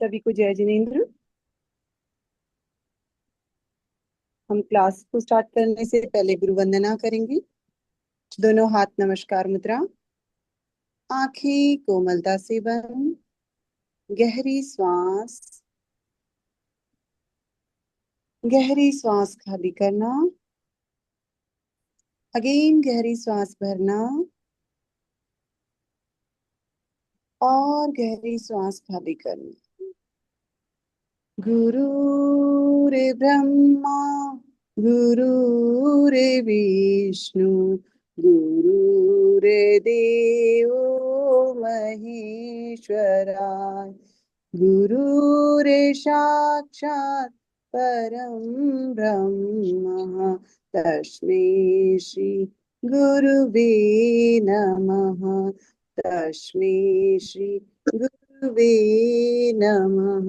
सभी को जय जिनेंद्र। हम क्लास को स्टार्ट करने से पहले गुरु वंदना करेंगे। दोनों हाथ नमस्कार मुद्रा, आंखें कोमलता से बंद, गहरी श्वास खाली करना, अगेन गहरी श्वास भरना और गहरी श्वास खाली करना। गुरु रे ब्रह्मा, गुरु रे विष्णु, गुरु रे देव महेश्वराय, गुरु रे साक्षात् परम ब्रह्म तस्मै श्री गुरुवे नमः, तस्मै श्री गुरुवे नमः,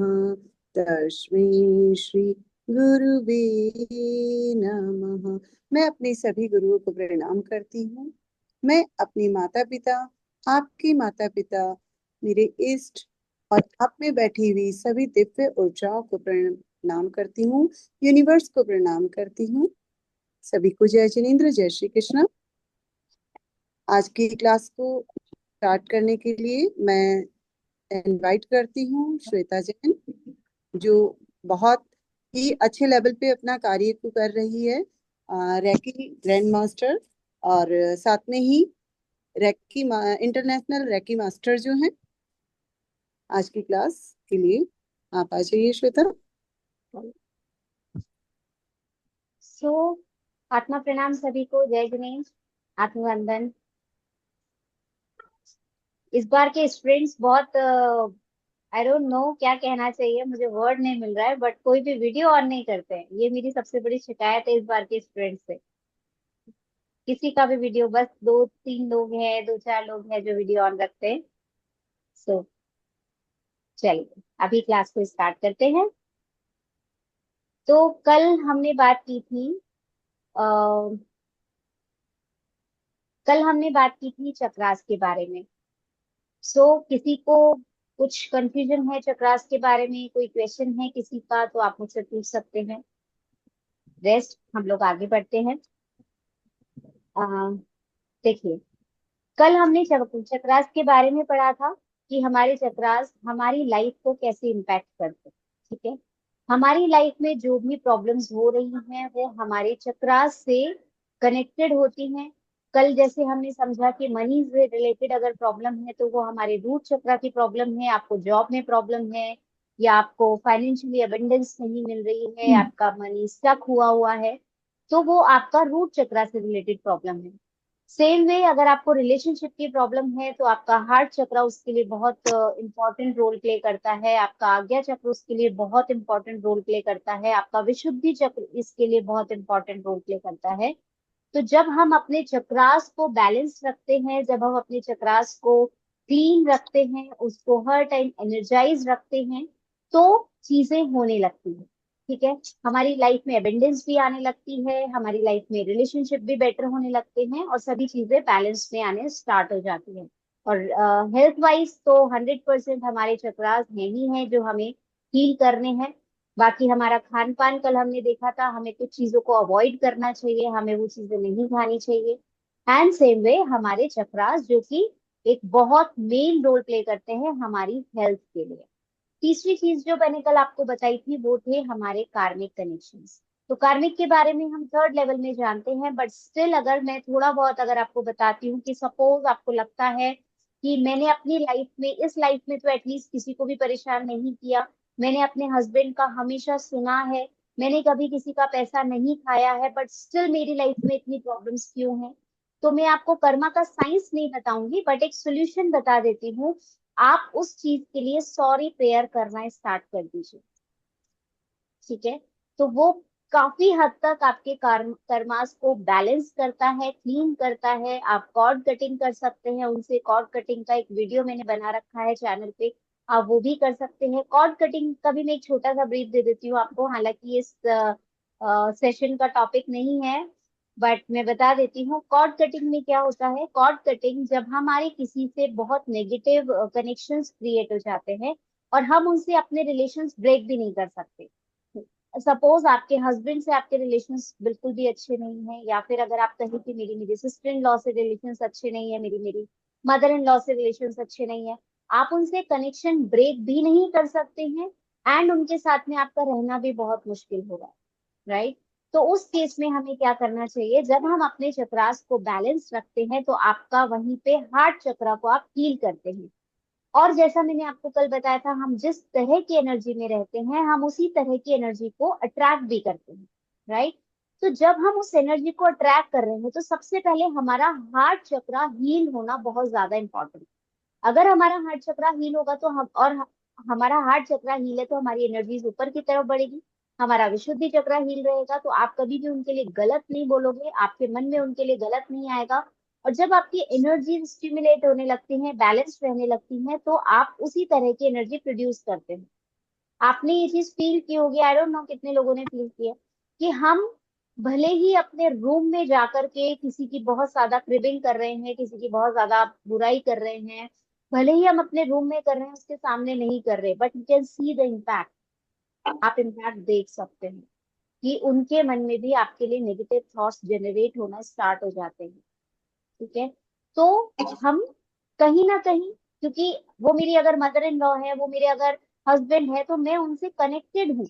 तस्मै श्री गुरुवे नमः। मैं अपने सभी गुरुओं को प्रणाम करती हूँ। मैं अपने माता पिता, आपके माता पिता, मेरे इष्ट और आप में बैठी हुई सभी दिव्य ऊर्जाओं को प्रणाम करती हूँ। यूनिवर्स को प्रणाम करती हूँ। सभी को जय जिनेंद्र, जय श्री कृष्ण। आज की क्लास को स्टार्ट करने के लिए मैं इनवाइट करती हूँ श्वेता जैन, जो बहुत ही अच्छे लेवल पे अपना कार्य को कर रही है, रैकी ग्रैंड मास्टर, और साथ में ही रैकी इंटरनेशनल रैकी मास्टर जो हैं। आज की क्लास के लिए आप आ जाइए श्वेता। आत्मा प्रणाम सभी को, जय गणेश, आत्मवंदन। इस बार के स्टूडेंट्स बहुत आई डोंट नो क्या कहना चाहिए, मुझे वर्ड नहीं मिल रहा है, बट कोई भी वीडियो ऑन नहीं करते हैं। ये मेरी सबसे बड़ी शिकायत है इस बार के स्टूडेंट्स से। किसी का भी वीडियो, बस दो तीन लोग हैं, दो चार लोग हैं जो वीडियो ऑन रखते हैं। सो चलिए अभी क्लास को स्टार्ट करते हैं। तो कल हमने बात की थी चक्रास के बारे में। किसी को कुछ कंफ्यूजन है चक्रास के बारे में, कोई क्वेश्चन है किसी का, तो आप मुझसे पूछ सकते हैं। रेस्ट हम लोग आगे बढ़ते हैं। देखिए, कल हमने चक्रास के बारे में पढ़ा था कि हमारे चक्रास हमारी लाइफ को कैसे इम्पैक्ट करते हैं। ठीक है, हमारी लाइफ में जो भी प्रॉब्लम्स हो रही हैं वो हमारे चक्रास से कनेक्टेड होती हैं। कल जैसे हमने समझा कि मनी से रिलेटेड अगर प्रॉब्लम है तो वो हमारे रूट चक्रा की प्रॉब्लम है। आपको जॉब में प्रॉब्लम है, या आपको फाइनेंशियली अबंडेंस नहीं मिल रही है, आपका मनी स्टक हुआ हुआ है, तो वो आपका रूट चक्रा से रिलेटेड प्रॉब्लम है। सेम वे अगर आपको रिलेशनशिप की प्रॉब्लम है तो आपका हार्ट चक्र उसके लिए बहुत इंपॉर्टेंट रोल प्ले करता है, आपका आज्ञा चक्र उसके लिए बहुत इंपॉर्टेंट रोल प्ले करता है, आपका विशुद्धि चक्र इसके लिए बहुत इंपॉर्टेंट रोल प्ले करता है। तो जब हम अपने चक्रास को बैलेंस रखते हैं, जब हम अपने चक्रास को क्लीन रखते हैं, उसको हर टाइम एनर्जाइज रखते हैं, तो चीजें होने लगती हैं। ठीक है, हमारी लाइफ में एबेंडेंस भी आने लगती है, हमारी लाइफ में रिलेशनशिप भी बेटर होने लगते हैं, और सभी चीजें बैलेंस में आने स्टार्ट हो जाती हैं। और हेल्थ वाइज तो 100% हमारे चक्रास हैं ही हैं जो हमें हील करने हैं। बाकी हमारा खान पान कल हमने देखा था, हमें कुछ चीजों को अवॉइड करना चाहिए, हमें वो चीजें नहीं खानी चाहिए। एंड सेम वे हमारे चक्रास जो कि एक बहुत मेन रोल प्ले करते हैं हमारी हेल्थ के लिए। तीसरी चीज जो मैंने कल आपको बताई थी वो थे हमारे कार्मिक कनेक्शंस। तो कार्मिक के बारे में हम थर्ड लेवल में जानते हैं, बट स्टिल अगर मैं थोड़ा बहुत अगर आपको बताती हूँ कि सपोज आपको लगता है कि मैंने अपनी लाइफ में, इस लाइफ में तो एटलीस्ट किसी को भी परेशान नहीं किया, मैंने अपने हस्बैंड का हमेशा सुना है, मैंने कभी किसी का पैसा नहीं खाया है, बट स्टिल मेरी लाइफ में इतनी प्रॉब्लम्स क्यों हैं। तो मैं आपको कर्मा का साइंस नहीं बताऊंगी, बट एक सोल्यूशन बता देती हूँ। आप उस चीज के लिए सॉरी प्रेयर करना स्टार्ट कर दीजिए। ठीक है, तो वो काफी हद तक आपके कर्मास को बैलेंस करता है, क्लीन करता है। आप कॉर्ड कटिंग कर सकते हैं उनसे, कॉर्ड कटिंग का एक वीडियो मैंने बना रखा है चैनल पे, आप वो भी कर सकते हैं। कॉर्ड कटिंग का भी मैं एक छोटा सा ब्रीफ दे देती हूँ आपको, हालांकि इस सेशन का टॉपिक नहीं है, बट मैं बता देती हूँ। कॉर्ड कटिंग में क्या होता है, कॉर्ड कटिंग जब हमारे किसी से बहुत नेगेटिव कनेक्शंस क्रिएट हो जाते हैं, और हम उनसे अपने रिलेशंस ब्रेक भी नहीं कर सकते। सपोज आपके हस्बैंड से आपके रिलेशंस बिल्कुल भी अच्छे नहीं है, या फिर अगर आप कहें कि मेरी मेरी सिस्टर इन लॉ से रिलेशंस अच्छे नहीं है, मेरी मेरी मदर इन लॉ से रिलेशंस अच्छे नहीं है, आप उनसे कनेक्शन ब्रेक भी नहीं कर सकते हैं, एंड उनके साथ में आपका रहना भी बहुत मुश्किल होगा, राइट। तो उस केस में हमें क्या करना चाहिए, जब हम अपने चक्रास को बैलेंस रखते हैं तो आपका वहीं पे हार्ट चक्रा को आप हील करते हैं। और जैसा मैंने आपको कल बताया था, हम जिस तरह की एनर्जी में रहते हैं हम उसी तरह की एनर्जी को अट्रैक्ट भी करते हैं, राइट। तो जब हम उस एनर्जी को अट्रैक्ट कर रहे हैं तो सबसे पहले हमारा हार्ट चक्रा हील होना बहुत ज्यादा इंपॉर्टेंट। अगर हमारा हार्ट चक्रा हील होगा तो हमारा हार्ट चक्रा हील है तो हमारी एनर्जीज ऊपर की तरफ बढ़ेगी। हमारा विशुद्धि चक्रा हील रहेगा तो आप कभी भी उनके लिए गलत नहीं बोलोगे, आपके मन में उनके लिए गलत नहीं आएगा। और जब आपकी एनर्जी स्टिमुलेट होने लगती है, बैलेंस रहने लगती है, तो आप उसी तरह की एनर्जी प्रोड्यूस करते हैं। आपने ये चीज फील की होगी, आई डोंट नो कितने लोगों ने फील किया, कि हम भले ही अपने रूम में जाकर के किसी की बहुत ज्यादा क्रिबिंग कर रहे हैं, किसी की बहुत ज्यादा बुराई कर रहे हैं, भले ही हम अपने रूम में कर रहे हैं उसके सामने नहीं कर रहे, but you can see the impact. आप इम्पैक्ट देख सकते हैं कि उनके मन में भी आपके लिए नेगेटिव थॉट्स जनरेट होना स्टार्ट हो जाते हैं, ठीक है। तो हम कहीं ना कहीं, क्योंकि वो मेरी अगर मदर इन लॉ है, वो मेरे अगर हस्बैंड है, तो मैं उनसे कनेक्टेड हूँ।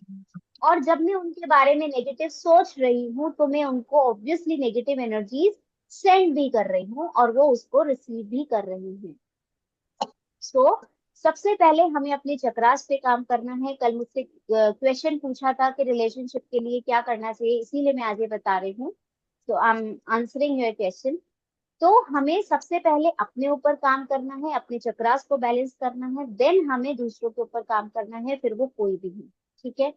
और जब मैं उनके बारे में नेगेटिव सोच रही हूँ तो मैं उनको ऑब्वियसली नेगेटिव एनर्जीज सेंड भी कर रही हूँ और वो उसको रिसीव भी कर रही हैं। सो सबसे पहले हमें अपने चक्रास पे काम करना है। कल मुझसे क्वेश्चन पूछा था कि रिलेशनशिप के लिए क्या करना चाहिए, इसीलिए मैं आज ये बता रही हूँ। तो I am answering your question. तो हमें सबसे पहले अपने ऊपर काम करना है, अपने चक्रास को बैलेंस करना है, देन हमें दूसरों के ऊपर काम करना है, फिर वो कोई भी हो, ठीक है।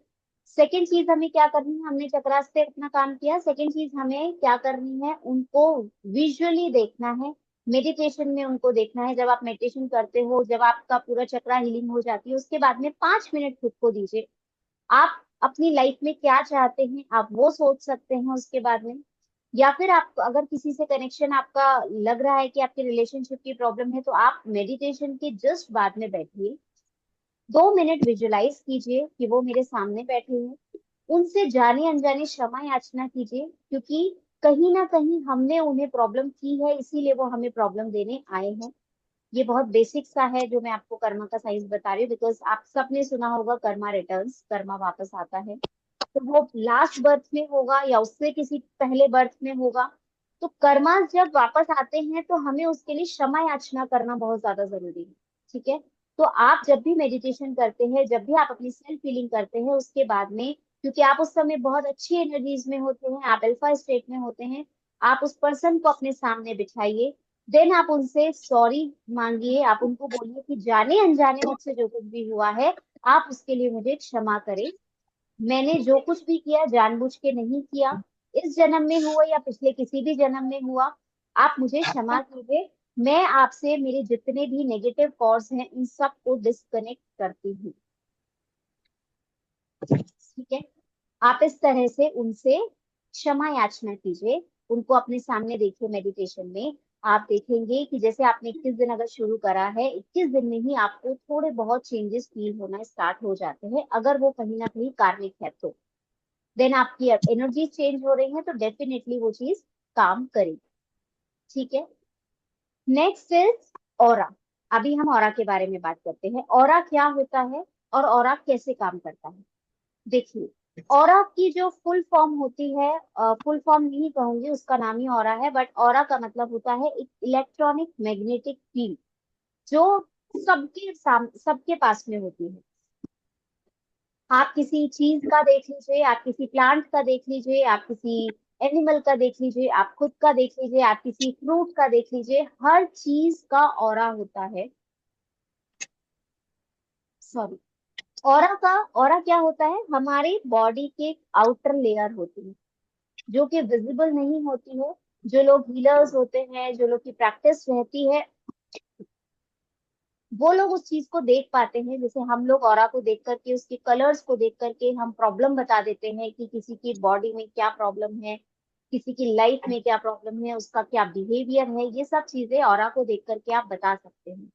सेकेंड चीज हमें क्या करनी है, हमने चक्रास पे अपना काम किया, सेकेंड चीज हमें क्या करनी है, उनको विजुअली देखना है। मेडिटेशन में उनको देखना है। जब आप मेडिटेशन करते हो, जब आपका पूरा चक्रा हीलिंग हो जाती है, उसके बाद में 5 मिनट खुद को दीजिए। आप अपनी लाइफ में क्या चाहते हैं आप वो सोच सकते हैं उसके बाद में। या फिर आप अगर किसी से कनेक्शन आपका लग रहा है कि आपके रिलेशनशिप की प्रॉब्लम है, तो आप मेडिटेशन के जस्ट बाद में बैठिए, 2 मिनट विजुलाइज कीजिए कि वो मेरे सामने बैठे हैं, उनसे जाने अनजाने क्षमा याचना कीजिए, क्योंकि कहीं ना कहीं हमने उन्हें प्रॉब्लम की है, इसीलिए वो हमें प्रॉब्लम देने आए हैं। ये बहुत बेसिक सा है जो मैं आपको कर्मा का साइंस बता रही हूँ, बिकॉज आप सबने सुना होगा कर्मा रिटर्न्स, कर्मा वापस आता है। तो वो लास्ट बर्थ में होगा या उससे किसी पहले बर्थ में होगा। तो कर्मा जब वापस आते हैं तो हमें उसके लिए क्षमा याचना करना बहुत ज्यादा जरूरी है, ठीक है। तो आप जब भी मेडिटेशन करते हैं, जब भी आप अपनी सेल्फ फीलिंग करते हैं, उसके बाद में, क्योंकि आप उस समय बहुत अच्छी एनर्जीज में होते हैं, आप अल्फा स्टेट में होते हैं, आप उस पर्सन को अपने सामने बिठाइए, देन आप उनसे सॉरी मांगिए, आप उनको बोलिए कि जाने अनजाने मुझसे जो कुछ भी हुआ है आप उसके लिए मुझे क्षमा करें। मैंने जो कुछ भी किया जानबूझ के नहीं किया, इस जन्म में हुआ या पिछले किसी भी जन्म में हुआ, आप मुझे क्षमा कीजिए। मैं आपसे मेरे जितने भी नेगेटिव कॉर्ड्स हैं इन सब को डिस्कनेक्ट करती हूँ, ठीक है। आप इस तरह से उनसे क्षमा याचना कीजिए, उनको अपने सामने देखिए मेडिटेशन में। आप देखेंगे कि जैसे आपने 21 दिन अगर शुरू करा है, 21 दिन में ही आपको थोड़े बहुत चेंजेस फील होना स्टार्ट हो जाते हैं, अगर वो कहीं ना कहीं कार्मिक है तो। देन आपकी एनर्जी चेंज हो रही है तो डेफिनेटली वो चीज काम करेगी, ठीक है। Next is aura. अभी हम ऑरा के बारे में बात करते हैं, ऑरा क्या होता है और ऑरा कैसे काम करता है। देखिए, ऑरा की जो फुल फॉर्म होती है, फुल फॉर्म नहीं कहूंगी, उसका नाम ही ऑरा है, बट ऑरा का मतलब होता है एक इलेक्ट्रॉनिक मैग्नेटिक फील्ड जो सबके पास में होती है। आप किसी चीज का देख लीजिए, आप किसी प्लांट का देख लीजिए, आप किसी एनिमल का देख लीजिए, आप खुद का देख लीजिए, आप किसी फ्रूट का देख लीजिए, हर चीज का ऑरा होता है। सॉरी, ऑरा क्या होता है, हमारी बॉडी के आउटर लेयर होती है जो कि विजिबल नहीं होती है। जो लोग हीलर्स होते हैं, जो लोग की प्रैक्टिस रहती है, वो लोग उस चीज को देख पाते हैं। जैसे हम लोग ऑरा को देख करके, उसके कलर्स को देख करके हम प्रॉब्लम बता देते हैं कि किसी की बॉडी में क्या प्रॉब्लम है, किसी की लाइफ में क्या प्रॉब्लम है, उसका क्या बिहेवियर है, ये सब चीजें ऑरा को देख करके आप बता सकते हैं।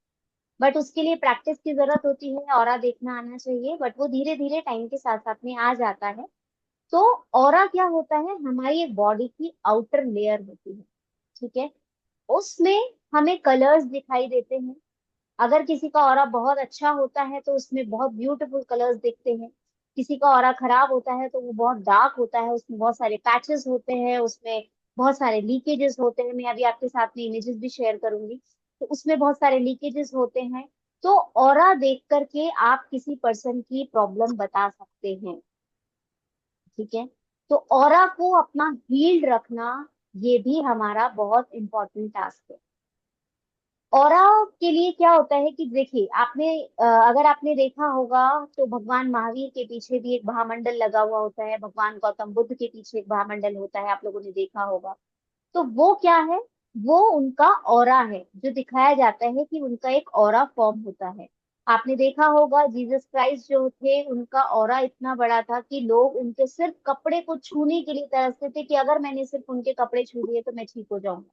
बट उसके लिए प्रैक्टिस की जरूरत होती है, ऑरा देखना आना चाहिए, बट वो धीरे धीरे टाइम के साथ साथ में आ जाता है। तो ऑरा क्या होता है, हमारी एक बॉडी की आउटर लेयर होती है, ठीक है। उसमें हमें कलर्स दिखाई देते हैं। अगर किसी का ऑरा बहुत अच्छा होता है तो उसमें बहुत ब्यूटीफुल कलर्स दिखते हैं। किसी का ऑरा खराब होता है तो वो बहुत डार्क होता है, उसमें बहुत सारे पैचेस होते हैं, उसमें बहुत सारे लीकेजेस होते हैं। मैं अभी आपके साथ में इमेजेस भी शेयर करूंगी, तो उसमें बहुत सारे लीकेजेस होते हैं। तो ऑरा देख करके आप किसी पर्सन की प्रॉब्लम बता सकते हैं, ठीक है। तो ऑरा को अपना हील्ड रखना, ये भी हमारा बहुत इंपॉर्टेंट टास्क है। ऑरा के लिए क्या होता है कि देखिए, आपने अगर आपने देखा होगा तो भगवान महावीर के पीछे भी एक महामंडल लगा हुआ होता है, भगवान गौतम बुद्ध के पीछे एक महामंडल होता है, आप लोगों ने देखा होगा। तो वो क्या है, वो उनका ऑरा है, जो दिखाया जाता है कि उनका एक ऑरा फॉर्म होता है। आपने देखा होगा जीसस क्राइस्ट जो थे, उनका ऑरा इतना बड़ा था कि लोग उनके सिर्फ कपड़े को छूने के लिए तरसते थे कि अगर मैंने सिर्फ उनके कपड़े छू लिए तो मैं ठीक हो जाऊंगा।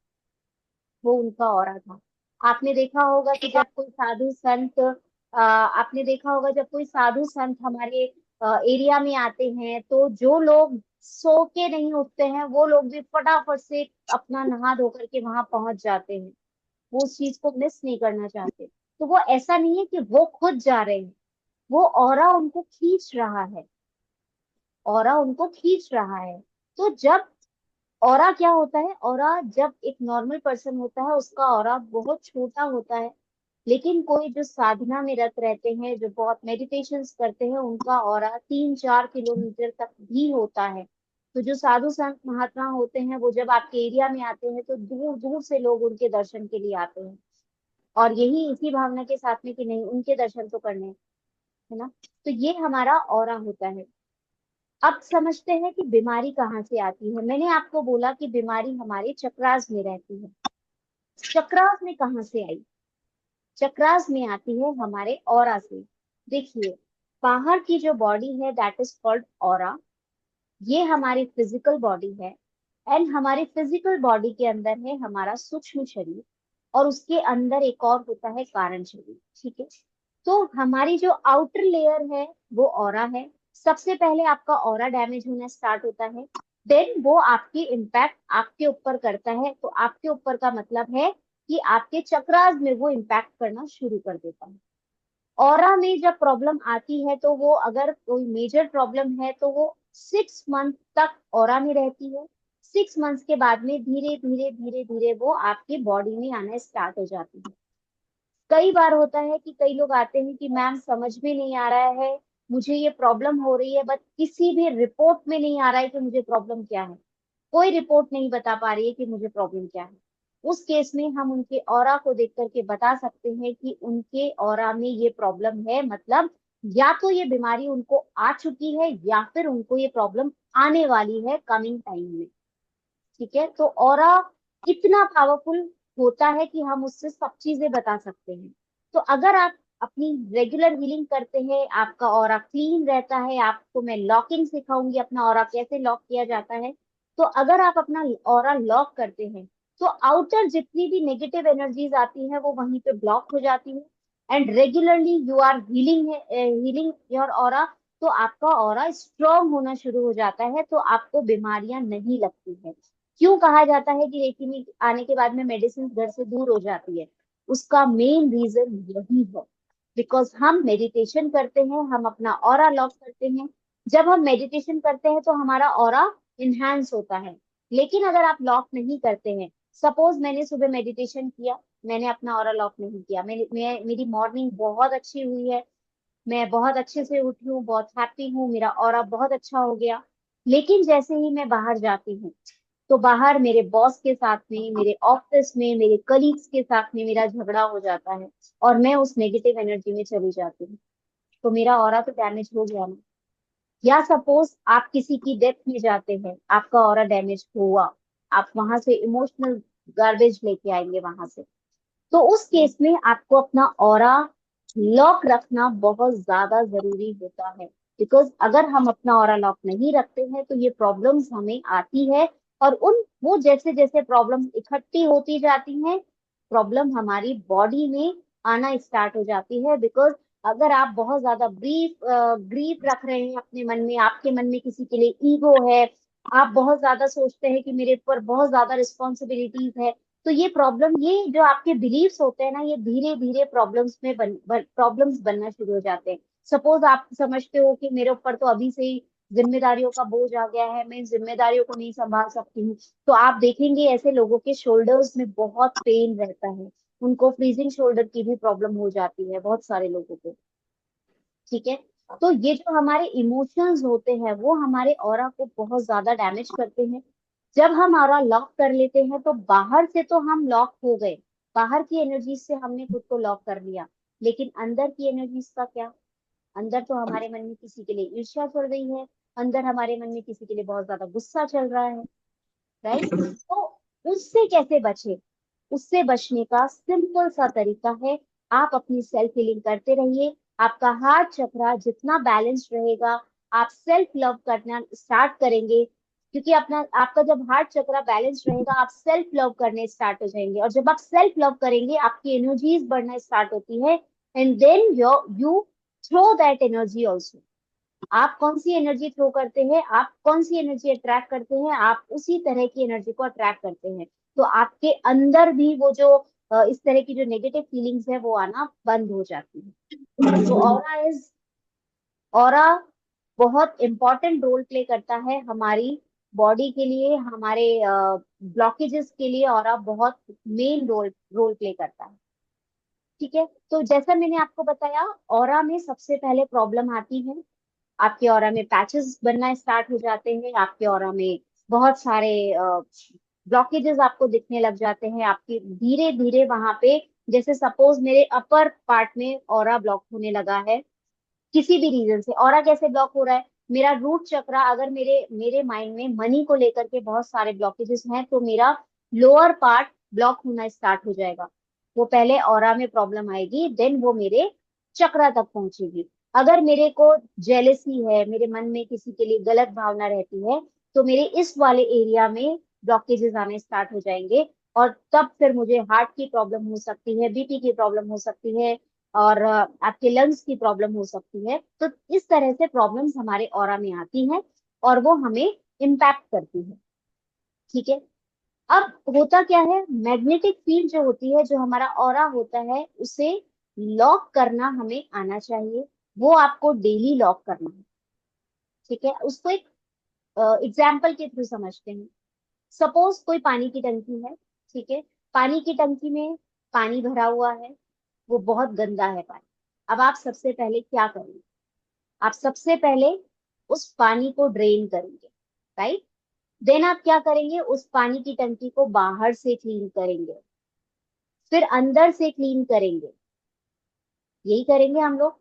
वो उनका ऑरा था। आपने देखा होगा कि जब कोई साधु संत आपने देखा होगा जब कोई साधु संत हमारे एरिया में आते हैं, तो जो लोग सो के नहीं उठते हैं वो लोग भी फटाफट से अपना नहा धो करके वहां पहुंच जाते हैं। वो उस चीज को मिस नहीं करना चाहते। तो वो ऐसा नहीं है कि वो खुद जा रहे हैं, वो ऑरा उनको खींच रहा है, ऑरा उनको खींच रहा है। तो जब ऑरा क्या होता है, ऑरा जब एक नॉर्मल पर्सन होता है उसका ऑरा बहुत छोटा होता है। लेकिन कोई जो साधना में रत रहते हैं, जो बहुत मेडिटेशंस करते हैं, उनका ऑरा 3-4 किलोमीटर तक भी होता है। तो जो साधु संत महात्मा होते हैं वो जब आपके एरिया में आते हैं तो दूर दूर से लोग उनके दर्शन के लिए आते हैं, और यही इसी भावना के साथ में कि नहीं, उनके दर्शन तो करने हैं, है ना। तो ये हमारा ऑरा होता है। अब समझते हैं कि बीमारी कहाँ से आती है। मैंने आपको बोला कि बीमारी हमारे चक्रास में रहती है। चक्रास में कहाँ से आई, चक्रास में आती है हमारे ऑरा से। देखिए, बाहर की जो बॉडी है दैट इज कॉल्ड ऑरा, ये हमारी फिजिकल बॉडी है। एंड हमारी फिजिकल बॉडी के अंदर है हमारा सूक्ष्म शरीर, और उसके अंदर एक और होता है कारण शरीर, ठीक है। तो हमारी जो आउटर लेयर है वो ऑरा है। सबसे पहले आपका ऑरा डैमेज होना स्टार्ट होता है, देन वो आपकी इम्पैक्ट आपके ऊपर करता है। तो आपके ऊपर का मतलब है कि आपके चक्रास में वो इम्पैक्ट करना शुरू कर देता है। ऑरा में जब प्रॉब्लम आती है तो वो, अगर कोई मेजर प्रॉब्लम है तो वो 6 मंथ तक ऑरा में रहती है। 6 मंथ्स के बाद में धीरे धीरे धीरे धीरे वो आपकी बॉडी में आना स्टार्ट हो जाती है। कई बार होता है कि कई लोग आते हैं कि मैम समझ में नहीं आ रहा है, मुझे ये प्रॉब्लम हो रही है, बट किसी भी रिपोर्ट में नहीं आ रहा है कि मुझे प्रॉब्लम क्या है। कोई रिपोर्ट नहीं बता पा रही है कि मुझे प्रॉब्लम क्या है। उस केस में हम उनके ऑरा को देख करके बता सकते हैं कि उनके ऑरा में ये प्रॉब्लम है, मतलब या तो ये बीमारी उनको आ चुकी है या फिर उनको ये प्रॉब्लम आने वाली है कमिंग टाइम में, ठीक है। तो ऑरा इतना पावरफुल होता है कि हम उससे सब चीजें बता सकते हैं। तो अगर आप अपनी रेगुलर हीलिंग करते हैं, आपका ऑरा क्लीन रहता है, आपको मैं लॉकिंग सिखाऊंगी अपना ऑरा कैसे लॉक किया जाता है। तो अगर आप अपना ऑरा लॉक करते हैं तो आउटर जितनी भी नेगेटिव एनर्जीज आती है वो वहीं पे ब्लॉक हो जाती है। And regularly you are healing healing your aura, तो आपका ऑरा स्ट्रांग होना शुरू हो जाता है, तो आपको बीमारियां नहीं लगती है। क्यों कहा जाता है कि रेकी में आने के बाद में मेडिसिन घर से दूर हो जाती है, उसका मेन रीजन यही है। बिकॉज हम मेडिटेशन करते हैं, हम अपना ऑरा लॉक करते हैं। जब हम मेडिटेशन करते हैं तो हमारा ऑरा इनहेंस होता है। लेकिन अगर आप लॉक नहीं करते हैं, सपोज मैंने सुबह मेडिटेशन किया, मैंने अपना ऑरा लॉक नहीं किया, मेरी मॉर्निंग बहुत अच्छी हुई है, मैं बहुत अच्छे से उठी हूँ, बहुत हैप्पी हूँ, मेरा ऑरा बहुत अच्छा हो गया। लेकिन जैसे ही मैं बाहर जाती हूँ तो बाहर मेरे बॉस के साथ में, मेरे ऑफिस में, मेरे कलीग्स के साथ में मेरा झगड़ा हो जाता है, और मैं उस नेगेटिव एनर्जी में चली जाती हूँ। तो मेरा ऑरा तो डैमेज हो गया ना। या सपोज आप किसी की डेथ में जाते हैं, आपका ऑरा डैमेज हुआ, आप वहां से इमोशनल गार्बेज लेके आएंगे वहां से। तो उस केस में आपको अपना ऑरा लॉक रखना बहुत ज्यादा जरूरी होता है। बिकॉज अगर हम अपना ऑरा लॉक नहीं रखते हैं तो ये प्रॉब्लम्स हमें आती है, और उन वो जैसे जैसे प्रॉब्लम्स इकट्ठी होती जाती हैं, प्रॉब्लम हमारी बॉडी में आना स्टार्ट हो जाती है। बिकॉज अगर आप बहुत ज्यादा ग्रीफ रख रहे हैं अपने मन में, आपके मन में किसी के लिए ईगो है, आप बहुत ज्यादा सोचते हैं कि मेरे ऊपर बहुत ज्यादा रिस्पॉन्सिबिलिटीज है, तो ये प्रॉब्लम, ये जो आपके बिलीव्स होते हैं ना, ये धीरे धीरे प्रॉब्लम्स में प्रॉब्लम्स बनना शुरू हो जाते हैं। सपोज आप समझते हो कि मेरे ऊपर तो अभी से ही जिम्मेदारियों का बोझ आ गया है, मैं इन जिम्मेदारियों को नहीं संभाल सकती हूँ, तो आप देखेंगे ऐसे लोगों के शोल्डर्स में बहुत पेन रहता है, उनको फ्रीजिंग शोल्डर की भी प्रॉब्लम हो जाती है बहुत सारे लोगों को। ठीक है। तो ये जो हमारे इमोशंस होते हैं वो हमारे ऑरा को बहुत ज्यादा डैमेज करते हैं। जब हम ऑरा लॉक कर लेते हैं तो बाहर से तो हम लॉक हो गए, बाहर की एनर्जी से हमने खुद को लॉक कर लिया, लेकिन अंदर की एनर्जीज का क्या? अंदर तो हमारे मन में किसी के लिए ईर्ष्या चल रही है, अंदर हमारे मन में किसी के लिए बहुत ज्यादा गुस्सा चल रहा है, राइट? तो उससे कैसे बचे? उससे बचने का सिंपल सा तरीका है, आप अपनी सेल्फ हीलिंग करते रहिए। आपका हार्ट चक्रा जितना बैलेंस्ड रहेगा, आप सेल्फ लव करना स्टार्ट करेंगे, क्योंकि अपना आपका जब हार्ट चक्रा बैलेंस्ड रहेगा आप सेल्फ लव करने स्टार्ट हो जाएंगे, और जब आप सेल्फ लव करेंगे आपकी एनर्जीज बढ़ना स्टार्ट होती है, and then you throw that energy also. आप कौन सी एनर्जी थ्रो करते हैं, आप कौन सी एनर्जी अट्रैक्ट करते हैं, आप उसी तरह की एनर्जी को अट्रैक्ट करते हैं। तो आपके अंदर भी वो जो इस तरह की जो नेगेटिव फीलिंग्स है वो आना बंद हो जाती है। तो ऑरा बहुत इंपॉर्टेंट रोल प्ले करता है हमारी बॉडी के लिए, हमारे ब्लॉकेजेस के लिए ऑरा बहुत मेन रोल प्ले करता है। ठीक है। तो जैसा मैंने आपको बताया, ऑरा में सबसे पहले प्रॉब्लम आती है, आपके ऑरा में पैचेस बनना स्टार्ट हो जाते हैं, आपके ऑरा में बहुत सारे ब्लॉकेजेस आपको दिखने लग जाते हैं, आपके धीरे धीरे वहां पे, जैसे सपोज मेरे अपर पार्ट में ऑरा ब्लॉक होने लगा है किसी भी रीजन से। ऑरा कैसे ब्लॉक हो रहा है? मेरा रूट चक्रा, अगर मेरे मेरे माइंड में मनी को लेकर के बहुत सारे ब्लॉकेजेस हैं तो मेरा लोअर पार्ट ब्लॉक होना स्टार्ट हो जाएगा। वो पहले ऑरा में प्रॉब्लम आएगी, देन वो मेरे चक्रा तक पहुंचेगी। अगर मेरे को जेलेसी है, मेरे मन में किसी के लिए गलत भावना रहती है, तो मेरे इस वाले एरिया में ब्लॉकेजेस आने स्टार्ट हो जाएंगे, और तब फिर मुझे हार्ट की प्रॉब्लम हो सकती है, बीपी की प्रॉब्लम हो सकती है, और आपके लंग्स की प्रॉब्लम हो सकती है। तो इस तरह से प्रॉब्लम्स हमारे ऑरा में आती हैं और वो हमें इम्पैक्ट करती है। ठीक है। अब होता क्या है, मैग्नेटिक फील्ड जो होती है, जो हमारा ऑरा होता है, उसे लॉक करना हमें आना चाहिए। वो आपको डेली लॉक करना है। ठीक है। उसको एक एग्जाम्पल के थ्रू समझते हैं। सपोज कोई पानी की टंकी है। ठीक है। पानी की टंकी में पानी भरा हुआ है, वो बहुत गंदा है पानी। अब आप सबसे पहले क्या करेंगे? आप सबसे पहले उस पानी को ड्रेन करेंगे, राइट? देन आप क्या करेंगे, उस पानी की टंकी को बाहर से क्लीन करेंगे, फिर अंदर से क्लीन करेंगे। यही करेंगे हम लोग।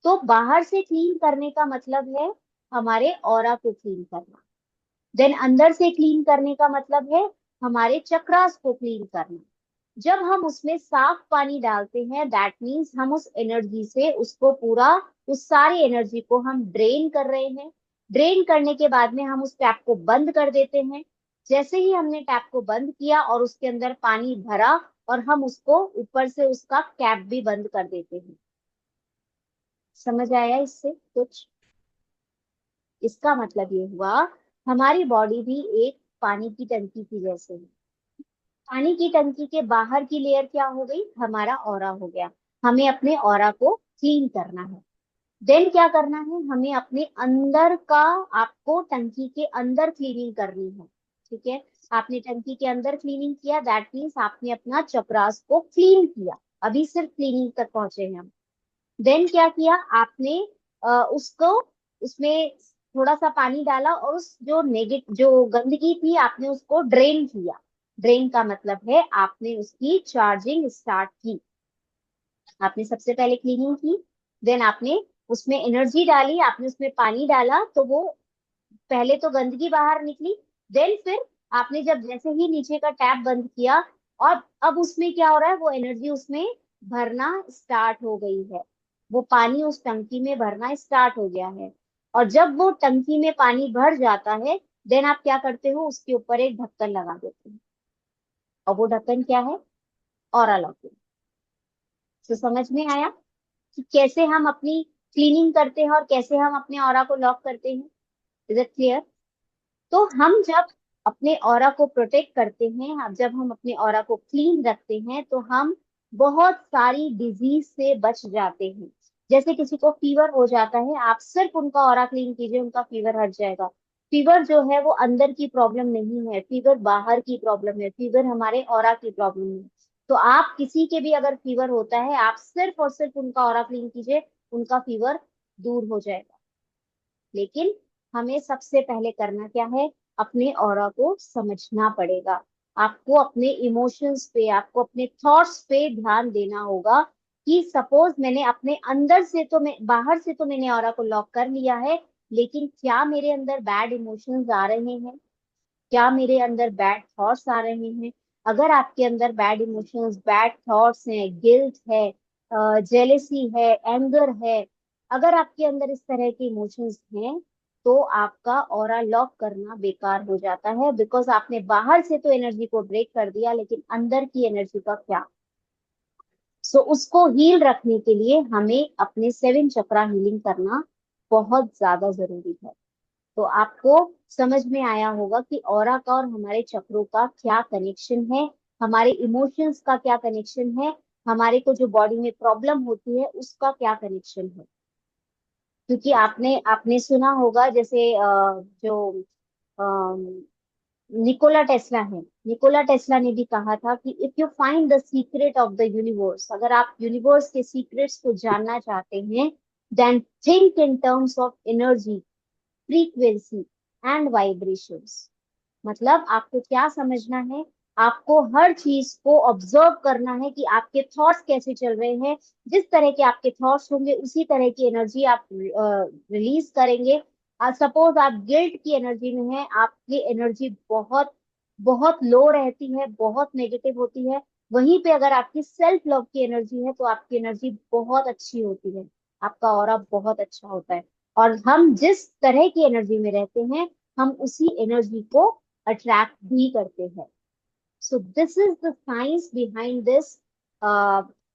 तो बाहर से क्लीन करने का मतलब है हमारे ऑरा को क्लीन करना। देन अंदर से क्लीन करने का मतलब है हमारे चक्रास को क्लीन करना। जब हम उसमें साफ पानी डालते हैं, दैट मीन्स हम उस एनर्जी से उसको पूरा, उस सारी एनर्जी को हम ड्रेन कर रहे हैं। ड्रेन करने के बाद में हम उस टैप को बंद कर देते हैं। जैसे ही हमने टैप को बंद किया और उसके अंदर पानी भरा, और हम उसको ऊपर से उसका कैप भी बंद कर देते हैं। समझ आया इससे कुछ? इसका मतलब ये हुआ, हमारी बॉडी भी एक पानी की टंकी की जैसे है। पानी की टंकी के बाहर की लेयर क्या हो गई? हमारा ऑरा हो गया। हमें अपने ऑरा को क्लीन करना है। देन क्या करना है, हमें अपने अंदर का, आपको टंकी के अंदर क्लीनिंग करनी है। ठीक है। आपने टंकी के अंदर क्लीनिंग किया, दैट मीन्स आपने अपना चक्रास को क्लीन किया। अभी सिर्फ क्लीनिंग तक पहुंचे हैं हम। देन क्या किया आपने, उसको, उसमें थोड़ा सा पानी डाला और उस जो गंदगी थी आपने उसको ड्रेन किया। ड्रेन का मतलब है आपने उसकी चार्जिंग स्टार्ट की। आपने सबसे पहले क्लीनिंग की, देन आपने उसमें एनर्जी डाली, आपने उसमें पानी डाला, तो वो पहले तो गंदगी बाहर निकली। देन फिर आपने जब जैसे ही नीचे का टैप बंद किया, और अब उसमें क्या हो रहा है, वो एनर्जी उसमें भरना स्टार्ट हो गई है। वो पानी उस टंकी में भरना स्टार्ट हो गया है। और जब वो टंकी में पानी भर जाता है, देन आप क्या करते हो, उसके ऊपर एक ढक्कन लगा देते हो। और वो ढक्कन क्या है? Aura locking. तो समझ में आया कि कैसे हम अपनी क्लीनिंग करते हैं और कैसे हम अपने ऑरा को लॉक करते हैं। Is it clear? तो हम जब अपने ऑरा को प्रोटेक्ट करते हैं, अब जब हम अपने ऑरा को क्लीन रखते हैं, तो हम बहुत सारी डिजीज से बच जाते हैं। जैसे किसी को फीवर हो जाता है, आप सिर्फ उनका ऑरा क्लीन कीजिए, उनका फीवर हट जाएगा। फीवर जो है वो अंदर की प्रॉब्लम नहीं है, फीवर बाहर की प्रॉब्लम है, फीवर हमारे ऑरा की प्रॉब्लम है। तो आप किसी के भी अगर फीवर होता है, आप सिर्फ और सिर्फ उनका ऑरा क्लीन कीजिए, उनका फीवर दूर हो जाएगा। लेकिन हमें सबसे पहले करना क्या है, अपने ऑरा को समझना पड़ेगा। आपको अपने इमोशंस पे, आपको अपने थॉट्स पे ध्यान देना होगा कि सपोज मैंने अपने अंदर से तो मैं बाहर से तो मैंने ऑरा को लॉक कर लिया है, लेकिन क्या मेरे अंदर बैड इमोशंस आ रहे हैं, क्या मेरे अंदर बैड थॉट्स आ रहे हैं? अगर आपके अंदर बैड इमोशंस, बैड थॉट्स हैं, गिल्ट है, जेलेसी है, एंगर है, अगर आपके अंदर इस तरह के इमोशंस हैं, तो आपका ऑरा लॉक करना बेकार हो जाता है। बिकॉज आपने बाहर से तो एनर्जी को ब्रेक कर दिया, लेकिन अंदर की एनर्जी का क्या? सो उसको हील रखने के लिए हमें अपने 7 चक्रा हीलिंग करना बहुत ज्यादा जरूरी है। तो आपको समझ में आया होगा कि ऑरा का और हमारे चक्रों का क्या कनेक्शन है, हमारे इमोशंस का क्या कनेक्शन है, हमारे को जो बॉडी में प्रॉब्लम होती है उसका क्या कनेक्शन है। क्योंकि आपने आपने सुना होगा, जैसे जो निकोला टेस्ला है, निकोला टेस्ला ने भी कहा था कि if you find the secret of the universe, अगर आप यूनिवर्स के सीक्रेट्स को जानना चाहते हैं, then think in terms of energy, frequency and vibrations. मतलब आपको क्या समझना है, आपको हर चीज को ऑब्जर्व करना है कि आपके थॉट्स कैसे चल रहे हैं। जिस तरह के आपके थॉट्स होंगे उसी तरह की एनर्जी आप रिलीज करेंगे। सपोज आप गिल्ट की एनर्जी में हैं, आपकी एनर्जी बहुत बहुत लो रहती है, बहुत नेगेटिव होती है। वहीं पे अगर आपकी सेल्फ लव की एनर्जी है, तो आपकी एनर्जी बहुत अच्छी होती है, आपका ऑरा बहुत अच्छा होता है। और हम जिस तरह की एनर्जी में रहते हैं, हम उसी एनर्जी को अट्रैक्ट भी करते हैं। So this is the science behind this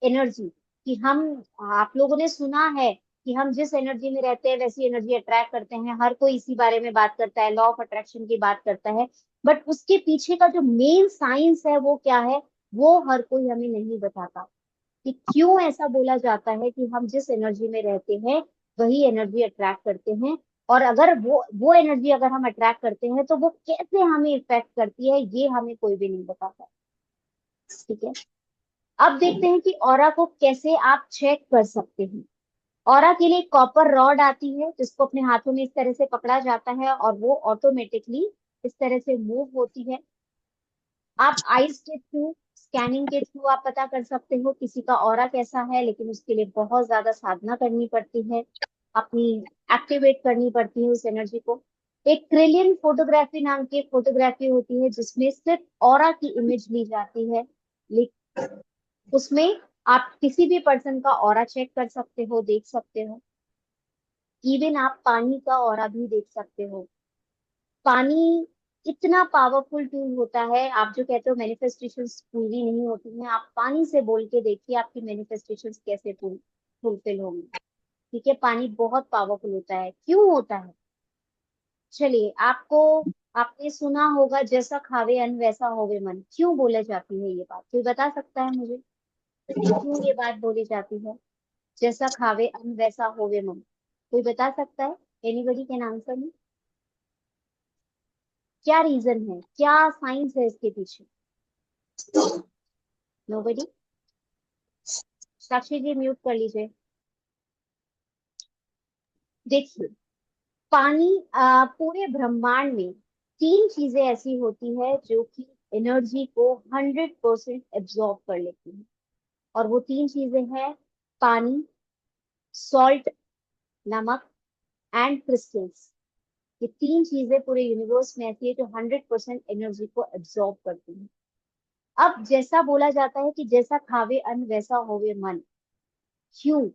energy, कि हम, आप लोगों ने सुना है कि हम जिस एनर्जी में रहते हैं वैसी एनर्जी अट्रैक्ट करते हैं। हर कोई इसी बारे में बात करता है, लॉ ऑफ अट्रैक्शन की बात करता है। बट उसके पीछे का जो मेन साइंस है वो क्या है, वो हर कोई हमें नहीं बताता, कि क्यों ऐसा बोला जाता है कि हम जिस एनर्जी में रहते हैं वही एनर्जी अट्रैक्ट करते हैं। और अगर वो एनर्जी अगर हम अट्रैक्ट करते हैं, तो वो कैसे हमें इफेक्ट करती है, ये हमें कोई भी नहीं बताता। ठीक है, अब देखते हैं कि ऑरा को कैसे आप चेक कर सकते हैं। ऑरा के लिए कॉपर रॉड आती है, जिसको अपने हाथों में इस तरह से पकड़ा जाता है और वो ऑटोमेटिकली इस तरह से मूव होती है। आप आईज के थ्रू, स्कैनिंग के थ्रू आप पता कर सकते हो किसी का ऑरा कैसा है, लेकिन उसके लिए बहुत ज्यादा साधना करनी पड़ती है, अपनी एक्टिवेट करनी पड़ती है उस एनर्जी को। एक क्रिलियन फोटोग्राफी नाम की एक फोटोग्राफी होती है, जिसमें सिर्फ ऑरा की इमेज ली जाती है। लेकिन उसमें आप किसी भी पर्सन का ऑरा चेक कर सकते हो, देख सकते हो। इवन आप पानी का ऑरा भी देख सकते हो। पानी इतना पावरफुल टूल होता है। आप जो कहते हो मैनिफेस्टेशंस पूरी नहीं होती हैं, आप पानी से बोल के देखिए आपकी मैनिफेस्टेशंस कैसे फुलफिल होंगी। ठीक है, पानी बहुत पावरफुल होता है। क्यों होता है? चलिए, आपने सुना होगा, जैसा खावे अन्न वैसा होवे मन। क्यों बोले जाती है ये बात, कोई बता सकता है मुझे, क्यों ये बात बोली जाती है? जैसा खावे अन्न वैसा होवे मन, कोई बता सकता है? Anybody can answer me? क्या रीजन है, क्या साइंस है इसके पीछे? नोबडी? साक्षी जी म्यूट कर लीजिए। देखिए, पानी, पूरे ब्रह्मांड में 3 चीजें ऐसी होती है जो कि एनर्जी को 100% एब्जॉर्ब कर लेती है। और वो 3 चीजें हैं, पानी, सॉल्ट, नमक, एंड क्रिस्टल्स। ये 3 चीजें पूरे यूनिवर्स में ऐसी है जो 100% एनर्जी को एब्जॉर्ब करती है। अब जैसा बोला जाता है कि जैसा खावे अन्न वैसा होवे मन, क्यों?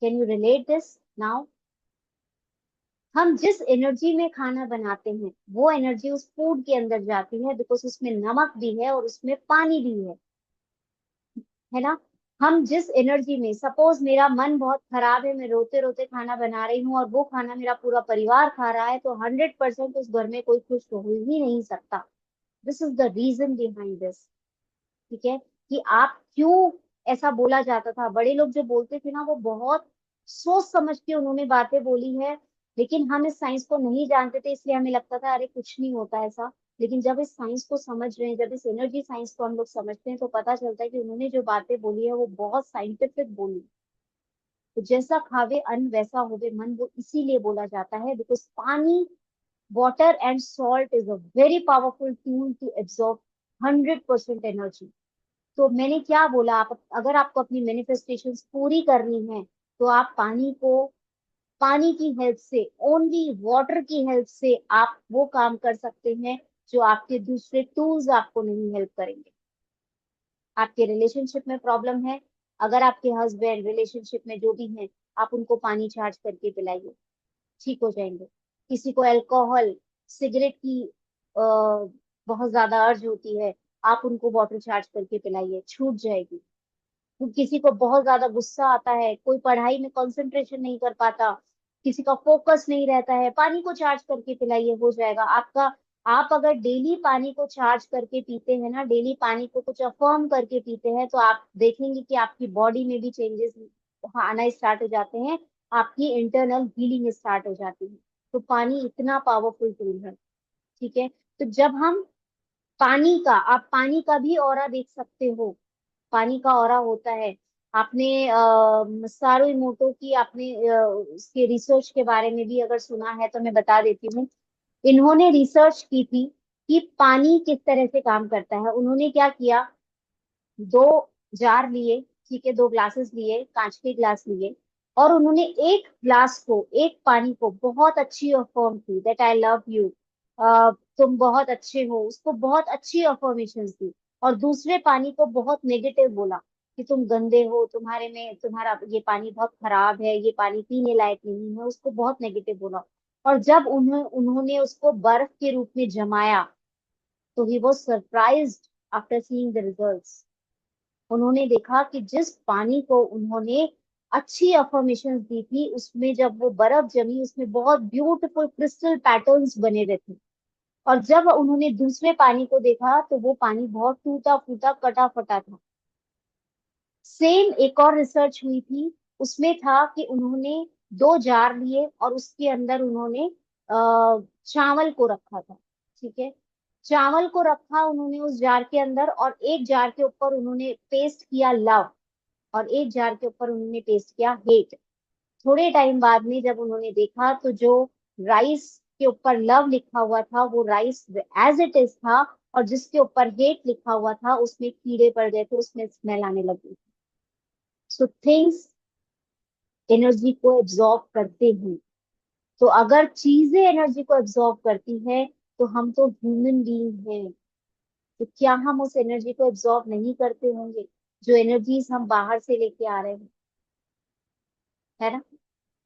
Can you relate this now? हम जिस एनर्जी में खाना बनाते हैं, वो एनर्जी उस फूड के अंदर जाती है, बिकॉज उसमें नमक भी है और उसमें पानी भी है ना? हम जिस एनर्जी में, सपोज मेरा मन बहुत खराब है, मैं रोते रोते खाना बना रही हूँ और वो खाना मेरा पूरा परिवार खा रहा है, तो 100% उस घर में कोई खुश हो ही नहीं सकता। This is the reason behind this. ठीक है, कि आप क्यों, ऐसा बोला जाता था, बड़े लोग जो बोलते थे ना, वो बहुत सोच समझ के उन्होंने बातें बोली है। लेकिन हम इस साइंस को नहीं जानते थे, इसलिए हमें लगता था अरे कुछ नहीं होता ऐसा। लेकिन जब इस साइंस को समझ रहे हैं, जब इस एनर्जी साइंस को हम लोग समझते हैं, तो पता चलता है कि उन्होंने जो बातें बोली है वो बहुत साइंटिफिक बोली। तो जैसा खावे अन्न वैसा होवे मन, वो इसीलिए बोला जाता है बिकॉज पानी, water and salt is a very powerful tool to absorb 100% energy. तो मैंने क्या बोला, आप अगर आपको अपनी मैनिफेस्टेशन पूरी करनी है, तो आप पानी को, पानी की हेल्प से, ओनली वाटर की हेल्प से आप वो काम कर सकते हैं जो आपके दूसरे टूल्स आपको नहीं हेल्प करेंगे। आपके रिलेशनशिप में प्रॉब्लम है, अगर आपके हस्बैंड रिलेशनशिप में जो भी हैं, आप उनको पानी चार्ज करके पिलाइए, ठीक हो जाएंगे। किसी को अल्कोहल, सिगरेट की बहुत ज्यादा अर्ज होती है, आप उनको वाटर चार्ज करके पिलाइए, छूट जाएगी। किसी को बहुत ज्यादा गुस्सा आता है, कोई पढ़ाई में कंसंट्रेशन नहीं कर पाता, किसी का फोकस नहीं रहता है, पानी को चार्ज करके पिलाइए, हो जाएगा आपका। आप अगर डेली पानी को चार्ज करके पीते हैं ना, डेली पानी को कुछ अफर्म करके पीते हैं, तो आप देखेंगे कि आपकी बॉडी में भी चेंजेस आना स्टार्ट हो जाते हैं, आपकी इंटरनल हीलिंग स्टार्ट हो जाती है। तो पानी इतना पावरफुल टूल है। ठीक है, तो जब हम पानी का, आप पानी का भी ऑरा देख सकते हो, पानी का ऑरा होता है। आपने सारू इमोटो की, आपने उसके रिसर्च के बारे में भी अगर सुना है तो मैं बता देती हूँ। इन्होंने रिसर्च की थी कि पानी किस तरह से काम करता है। उन्होंने क्या किया, दो जार लिए, ठीक है, दो ग्लासेस लिए, कांच के ग्लास लिए, और उन्होंने एक ग्लास को, एक पानी को बहुत अच्छी अफर्म की, दैट आई लव यू, तुम बहुत अच्छे हो, उसको बहुत अच्छी अफर्मेशन दी। और दूसरे पानी को बहुत नेगेटिव बोला कि तुम गंदे हो, तुम्हारे में, तुम्हारा ये पानी बहुत खराब है, ये पानी पीने लायक नहीं है, उसको बहुत नेगेटिव बोला। और जब उन्होंने उसको बर्फ के रूप में जमाया, तो he was surprised after seeing the results. उन्होंने देखा कि जिस पानी को उन्होंने अच्छी अफर्मेशन दी थी, उसमें जब वो बर्फ जमी, उसमें बहुत ब्यूटीफुल क्रिस्टल पैटर्न्स बने रहते थे। और जब उन्होंने दूसरे पानी को देखा, तो वो पानी बहुत टूटा फूटा, कटा फटा था। सेम एक और रिसर्च हुई थी, उसमें था कि उन्होंने दो जार लिए और उसके अंदर उन्होंने चावल को रखा था। ठीक है, चावल को रखा उन्होंने उस जार के अंदर, और एक जार के ऊपर उन्होंने पेस्ट किया लव, और एक जार के ऊपर उन्होंने पेस्ट किया हेट। थोड़े टाइम बाद में जब उन्होंने देखा, तो जो राइस के ऊपर लव लिखा हुआ था, वो राइस एज इट इज था, और जिसके ऊपर हेट लिखा हुआ था, उसमें कीड़े पड़ गए थे, उसमें स्मेल आने लगी। सो थिंग्स एनर्जी को एब्जॉर्ब करते हैं। तो अगर चीजें एनर्जी को एब्जॉर्ब करती है, तो हम तो ह्यूमन बीइंग हैं, तो क्या हम उस एनर्जी को एब्जॉर्ब नहीं करते होंगे, जो एनर्जीज हम बाहर से लेके आ रहे हैं, है ना।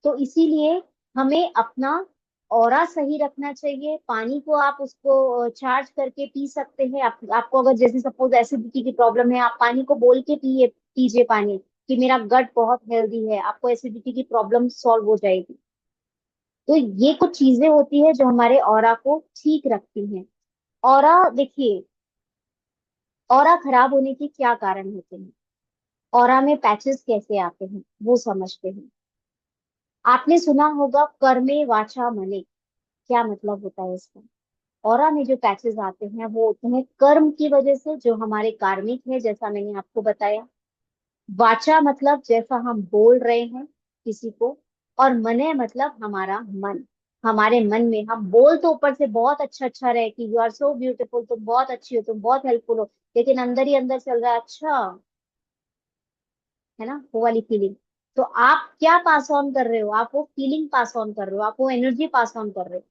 तो इसीलिए हमें अपना ऑरा सही रखना चाहिए। पानी को आप उसको चार्ज करके पी सकते हैं। आपको अगर जैसे सपोज एसिडिटी की प्रॉब्लम है, आप पानी को बोल के पीजिए पानी, कि मेरा गट बहुत हेल्दी है, आपको एसिडिटी की प्रॉब्लम सॉल्व हो जाएगी। तो ये कुछ चीजें होती है जो हमारे ऑरा को ठीक रखती हैं। ऑरा देखिए, ऑरा खराब होने के क्या कारण होते हैं, ऑरा में पैचेस कैसे आते हैं, वो समझते हैं। आपने सुना होगा कर्मे वाचा मने, क्या मतलब होता है इसका। ऑरा में जो पैचेस आते हैं, वो होते हैं कर्म की वजह से, जो हमारे कार्मिक है, जैसा मैंने आपको बताया। वाचा मतलब जैसा हम बोल रहे हैं किसी को, और मने मतलब हमारा मन। हमारे मन में हम बोल तो ऊपर से बहुत अच्छा अच्छा रहे कि यू आर सो ब्यूटीफुल, तुम बहुत अच्छी हो, तुम बहुत हेल्पफुल हो, लेकिन अंदर ही अंदर चल रहा है अच्छा, है ना, वो वाली फीलिंग। तो आप क्या पास ऑन कर रहे हो, आप वो फीलिंग पास ऑन कर रहे हो, आप वो एनर्जी पास ऑन कर रहे हो।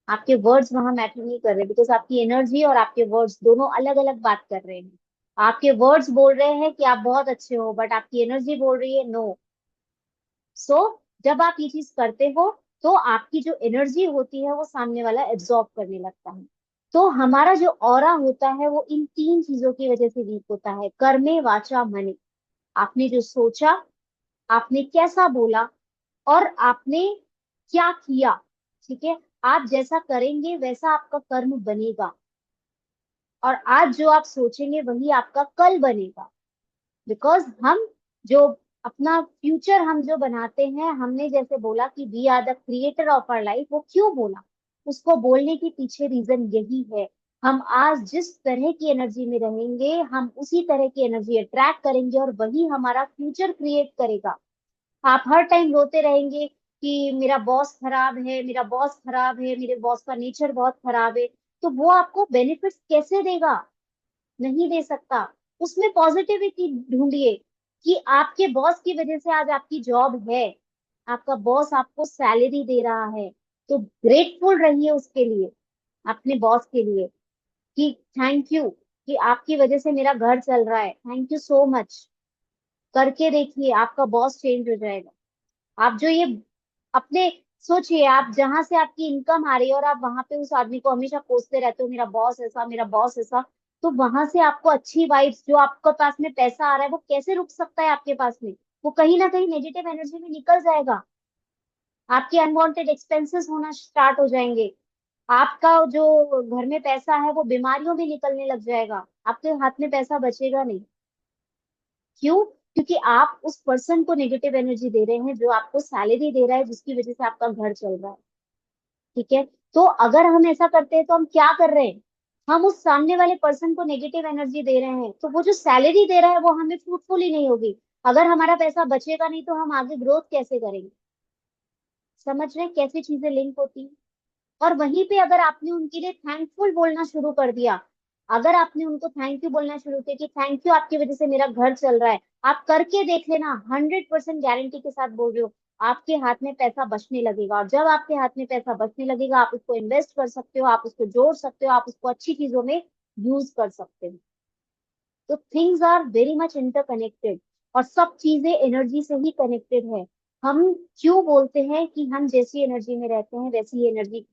आपके वर्ड्स वहां मैटर नहीं कर रहे, बिकॉज आपकी एनर्जी और आपके वर्ड्स दोनों अलग अलग बात कर रहे हैं। आपके वर्ड्स बोल रहे हैं कि आप बहुत अच्छे हो, बट आपकी एनर्जी बोल रही है नो। सो जब आप ये चीज करते हो, तो आपकी जो एनर्जी होती है, वो सामने वाला एब्जॉर्ब करने लगता है। तो हमारा जो ऑरा होता है, वो इन तीन चीजों की वजह से वीक होता है, कर्मे वाचा मने। आपने जो सोचा, आपने कैसा बोला, और आपने क्या किया। ठीक है, आप जैसा करेंगे वैसा आपका कर्म बनेगा, और आज जो आप सोचेंगे वही आपका कल बनेगा। बिकॉज हम जो अपना फ्यूचर हम जो बनाते हैं, हमने जैसे बोला कि we are the creator of our life, वो क्यों बोला, उसको बोलने के पीछे रीजन यही है। हम आज जिस तरह की एनर्जी में रहेंगे, हम उसी तरह की एनर्जी अट्रैक्ट करेंगे, और वही हमारा फ्यूचर क्रिएट करेगा। आप हर टाइम रोते रहेंगे कि मेरा बॉस खराब है, मेरा बॉस खराब है, मेरे बॉस का नेचर बहुत खराब है, तो वो आपको बेनिफिट्स कैसे देगा? नहीं दे सकता। उसमें पॉजिटिविटी ढूंढिए कि आपके बॉस की वजह से आज आपकी जॉब है, आपका बॉस आपको सैलरी दे रहा है, तो ग्रेटफुल रहिए उसके लिए, अपने बॉस के लिए, कि थैंक यू कि आपकी वजह से मेरा घर चल रहा है, थैंक यू सो मच। करके देखिए, आपका बॉस चेंज हो जाएगा। आप जो ये अपने सोचिए, आप जहां से आपकी इनकम आ रही है और आप वहां पे उस आदमी को हमेशा कोसते रहते हो, मेरा बॉस ऐसा, मेरा बॉस ऐसा, तो वहां से आपको अच्छी वाइब्स, जो आपके पास में पैसा आ रहा है वो कैसे रुक सकता है आपके पास में? वो कहीं ना कहीं नेगेटिव एनर्जी में निकल जाएगा। आपके अनवांटेड एक्सपेंसेस होना स्टार्ट हो जाएंगे। आपका जो घर में पैसा है वो बीमारियों में निकलने लग जाएगा, आपके हाथ में पैसा बचेगा नहीं। क्यों? क्योंकि आप उस पर्सन को नेगेटिव एनर्जी दे रहे हैं जो आपको सैलरी दे रहा है, जिसकी वजह से आपका घर चल रहा है। ठीक है, तो अगर हम ऐसा करते हैं तो हम क्या कर रहे हैं? हम उस सामने वाले पर्सन को नेगेटिव एनर्जी दे रहे हैं, तो वो जो सैलरी दे रहा है वो हमें फ्रूटफुल ही नहीं होगी। अगर हमारा पैसा बचेगा नहीं तो हम आगे ग्रोथ कैसे करेंगे? समझ रहे हैं कैसी चीजें लिंक होती हैं? और वहीं पे अगर आपने उनके लिए थैंकफुल बोलना शुरू कर दिया, अगर आपने उनको थैंक यू बोलना शुरू किया कि थैंक यू, आपकी वजह से मेरा घर चल रहा है, आप करके देख लेना, 100% गारंटी के साथ बोल रहे हो, आपके हाथ में पैसा बचने लगेगा। और जब आपके हाथ में पैसा बचने लगेगा, आप उसको इन्वेस्ट कर सकते हो, आप उसको जोड़ सकते हो, आप उसको अच्छी चीजों में यूज कर सकते हो। तो things are very much interconnected, और सब चीजें एनर्जी से ही कनेक्टेड है। हम क्यों बोलते हैं कि हम जैसी एनर्जी में रहते हैं वैसी एनर्जी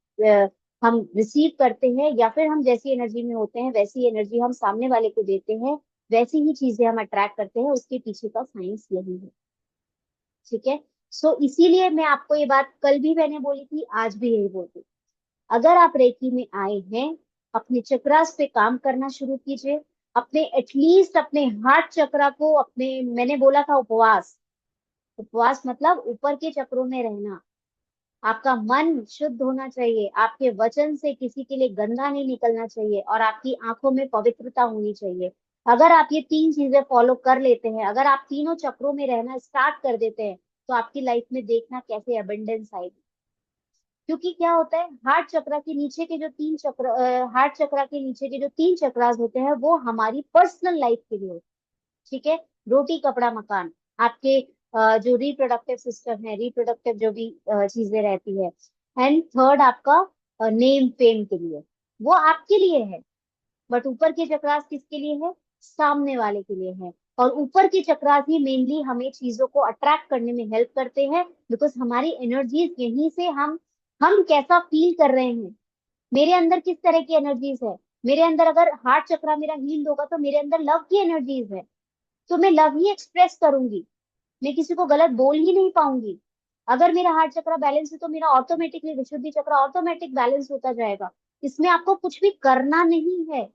हम रिसीव करते हैं, या फिर हम जैसी एनर्जी में होते हैं वैसी एनर्जी हम सामने वाले को देते हैं, वैसी ही चीजें हम अट्रैक्ट करते हैं, उसके पीछे का साइंस यही है। ठीक है, सो इसीलिए मैं आपको ये बात कल भी मैंने बोली थी, आज भी यही बोलती हूँ। अगर आप रेकी में आए हैं, अपने चक्रास पे काम करना शुरू कीजिए। अपने एटलीस्ट अपने हार्ट चक्रा को, अपने, मैंने बोला था उपवास, उपवास मतलब ऊपर के चक्रों में रहना। आपका मन शुद्ध होना चाहिए, आपके वचन से किसी के लिए गंदा नहीं निकलना चाहिए, और आपकी आंखों में पवित्रता होनी चाहिए। अगर आप ये तीन चीजें फॉलो कर लेते हैं, अगर आप तीनों चक्रों में रहना स्टार्ट कर देते हैं, तो आपकी लाइफ में देखना कैसे अबंडेंस आएगी। क्योंकि क्या होता है, हार्ट चक्रा के नीचे के जो तीन चक्र, हार्ट चक्रा के नीचे के जो तीन चक्रास होते हैं वो हमारी पर्सनल लाइफ के लिए होते हैं। ठीक है, रोटी कपड़ा मकान, आपके जो रिप्रोडक्टिव सिस्टम है, रिप्रोडक्टिव जो भी चीजें रहती है। एंड थर्ड आपका नेम फेम के लिए, वो आपके लिए है। बट ऊपर के चक्रास किसके लिए है? सामने वाले के लिए है। और ऊपर के चक्रास ही मेनली हमें चीजों को अट्रैक्ट करने में हेल्प करते हैं, बिकॉज हमारी एनर्जीज यहीं से हम कैसा फील कर रहे हैं, मेरे अंदर किस तरह की एनर्जीज है। मेरे अंदर अगर हार्ट चक्रा मेरा हील्ड होगा तो मेरे अंदर लव की एनर्जीज है, तो मैं लव ही एक्सप्रेस करूंगी, मैं किसी को गलत बोल ही नहीं पाऊंगी। अगर मेरा हार्ट चक्रा बैलेंस है तो मेरा ऑटोमेटिकली विशुद्धि चक्र ऑटोमेटिक बैलेंस होता जाएगा। इसमें आपको कुछ भी करना नहीं है,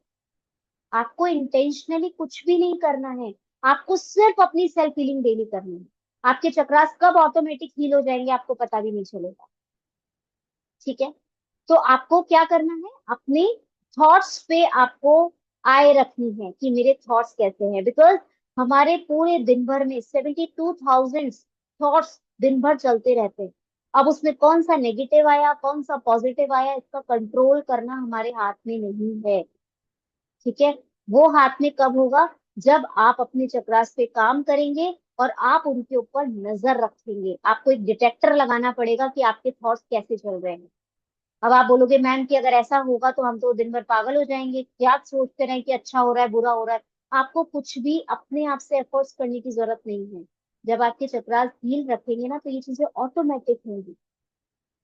आपको इंटेंशनली कुछ भी नहीं करना है, आपको सिर्फ अपनी सेल्फ हीलिंग डेली करनी है। आपके चक्रास कब ऑटोमेटिक हील हो जाएंगे आपको पता भी नहीं चलेगा। ठीक है, तो आपको क्या करना है, अपने थॉट्स पे आपको आय रखनी है कि मेरे थॉट्स कैसे हैं। बिकॉज हमारे पूरे दिन भर में 72,000 थॉट्स दिन भर चलते रहते हैं। अब उसमें कौन सा नेगेटिव आया, कौन सा पॉजिटिव आया, इसका कंट्रोल करना हमारे हाथ में नहीं है। ठीक है, वो हाथ में कब होगा? जब आप अपने चक्रास पे काम करेंगे और आप उनके ऊपर नजर रखेंगे। आपको एक डिटेक्टर लगाना पड़ेगा कि आपके थॉट्स कैसे चल रहे हैं। अब आप बोलोगे मैम कि अगर ऐसा होगा तो हम तो दिन भर पागल हो जाएंगे, क्या सोचते रहे कि अच्छा हो रहा है बुरा हो रहा है। आपको कुछ भी अपने आप से एफर्ट्स करने की जरूरत नहीं है। जब आपके चक्रास हील रखेंगे ना, तो ये चीजें ऑटोमेटिक होंगी,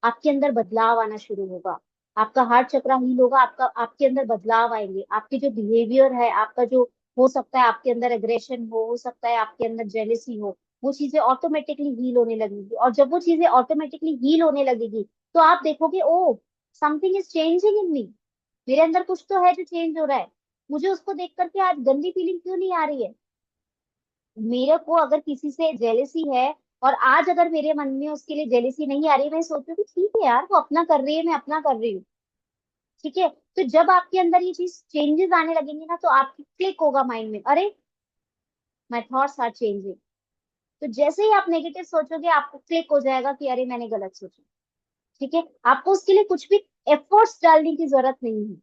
आपके अंदर बदलाव आना शुरू होगा। आपका हार्ट चक्रा हील होगा, आपका आपके अंदर बदलाव आएंगे, आपके जो बिहेवियर है, आपका जो हो सकता है आपके अंदर एग्रेशन हो सकता है आपके अंदर जेलेसी हो, वो चीजें ऑटोमेटिकली हील होने लगेगी। और जब वो चीजें ऑटोमेटिकली हील होने लगेगी तो आप देखोगे ओ समथिंग इज चेंजिंग इन मी, मेरे अंदर कुछ तो है जो चेंज हो रहा है। मुझे उसको देख करके आज गंदी फीलिंग क्यों नहीं आ रही है। मेरे को अगर किसी से जेलेसी है और आज अगर मेरे मन में उसके लिए जेलेसी नहीं आ रही, मैं सोचूं कि ठीक है यार वो अपना कर रही है, मैं अपना कर रही हूँ। ठीक है, तो जब आपके अंदर ये चीज चेंजेस आने लगेंगे ना तो आपकी क्लिक होगा माइंड में, अरे माय थॉट्स आर चेंजिंग। तो जैसे ही आप नेगेटिव सोचोगे आपको क्लिक हो जाएगा कि अरे मैंने गलत सोचा। ठीक है, आपको उसके लिए कुछ भी एफर्ट्स डालने की जरूरत नहीं है।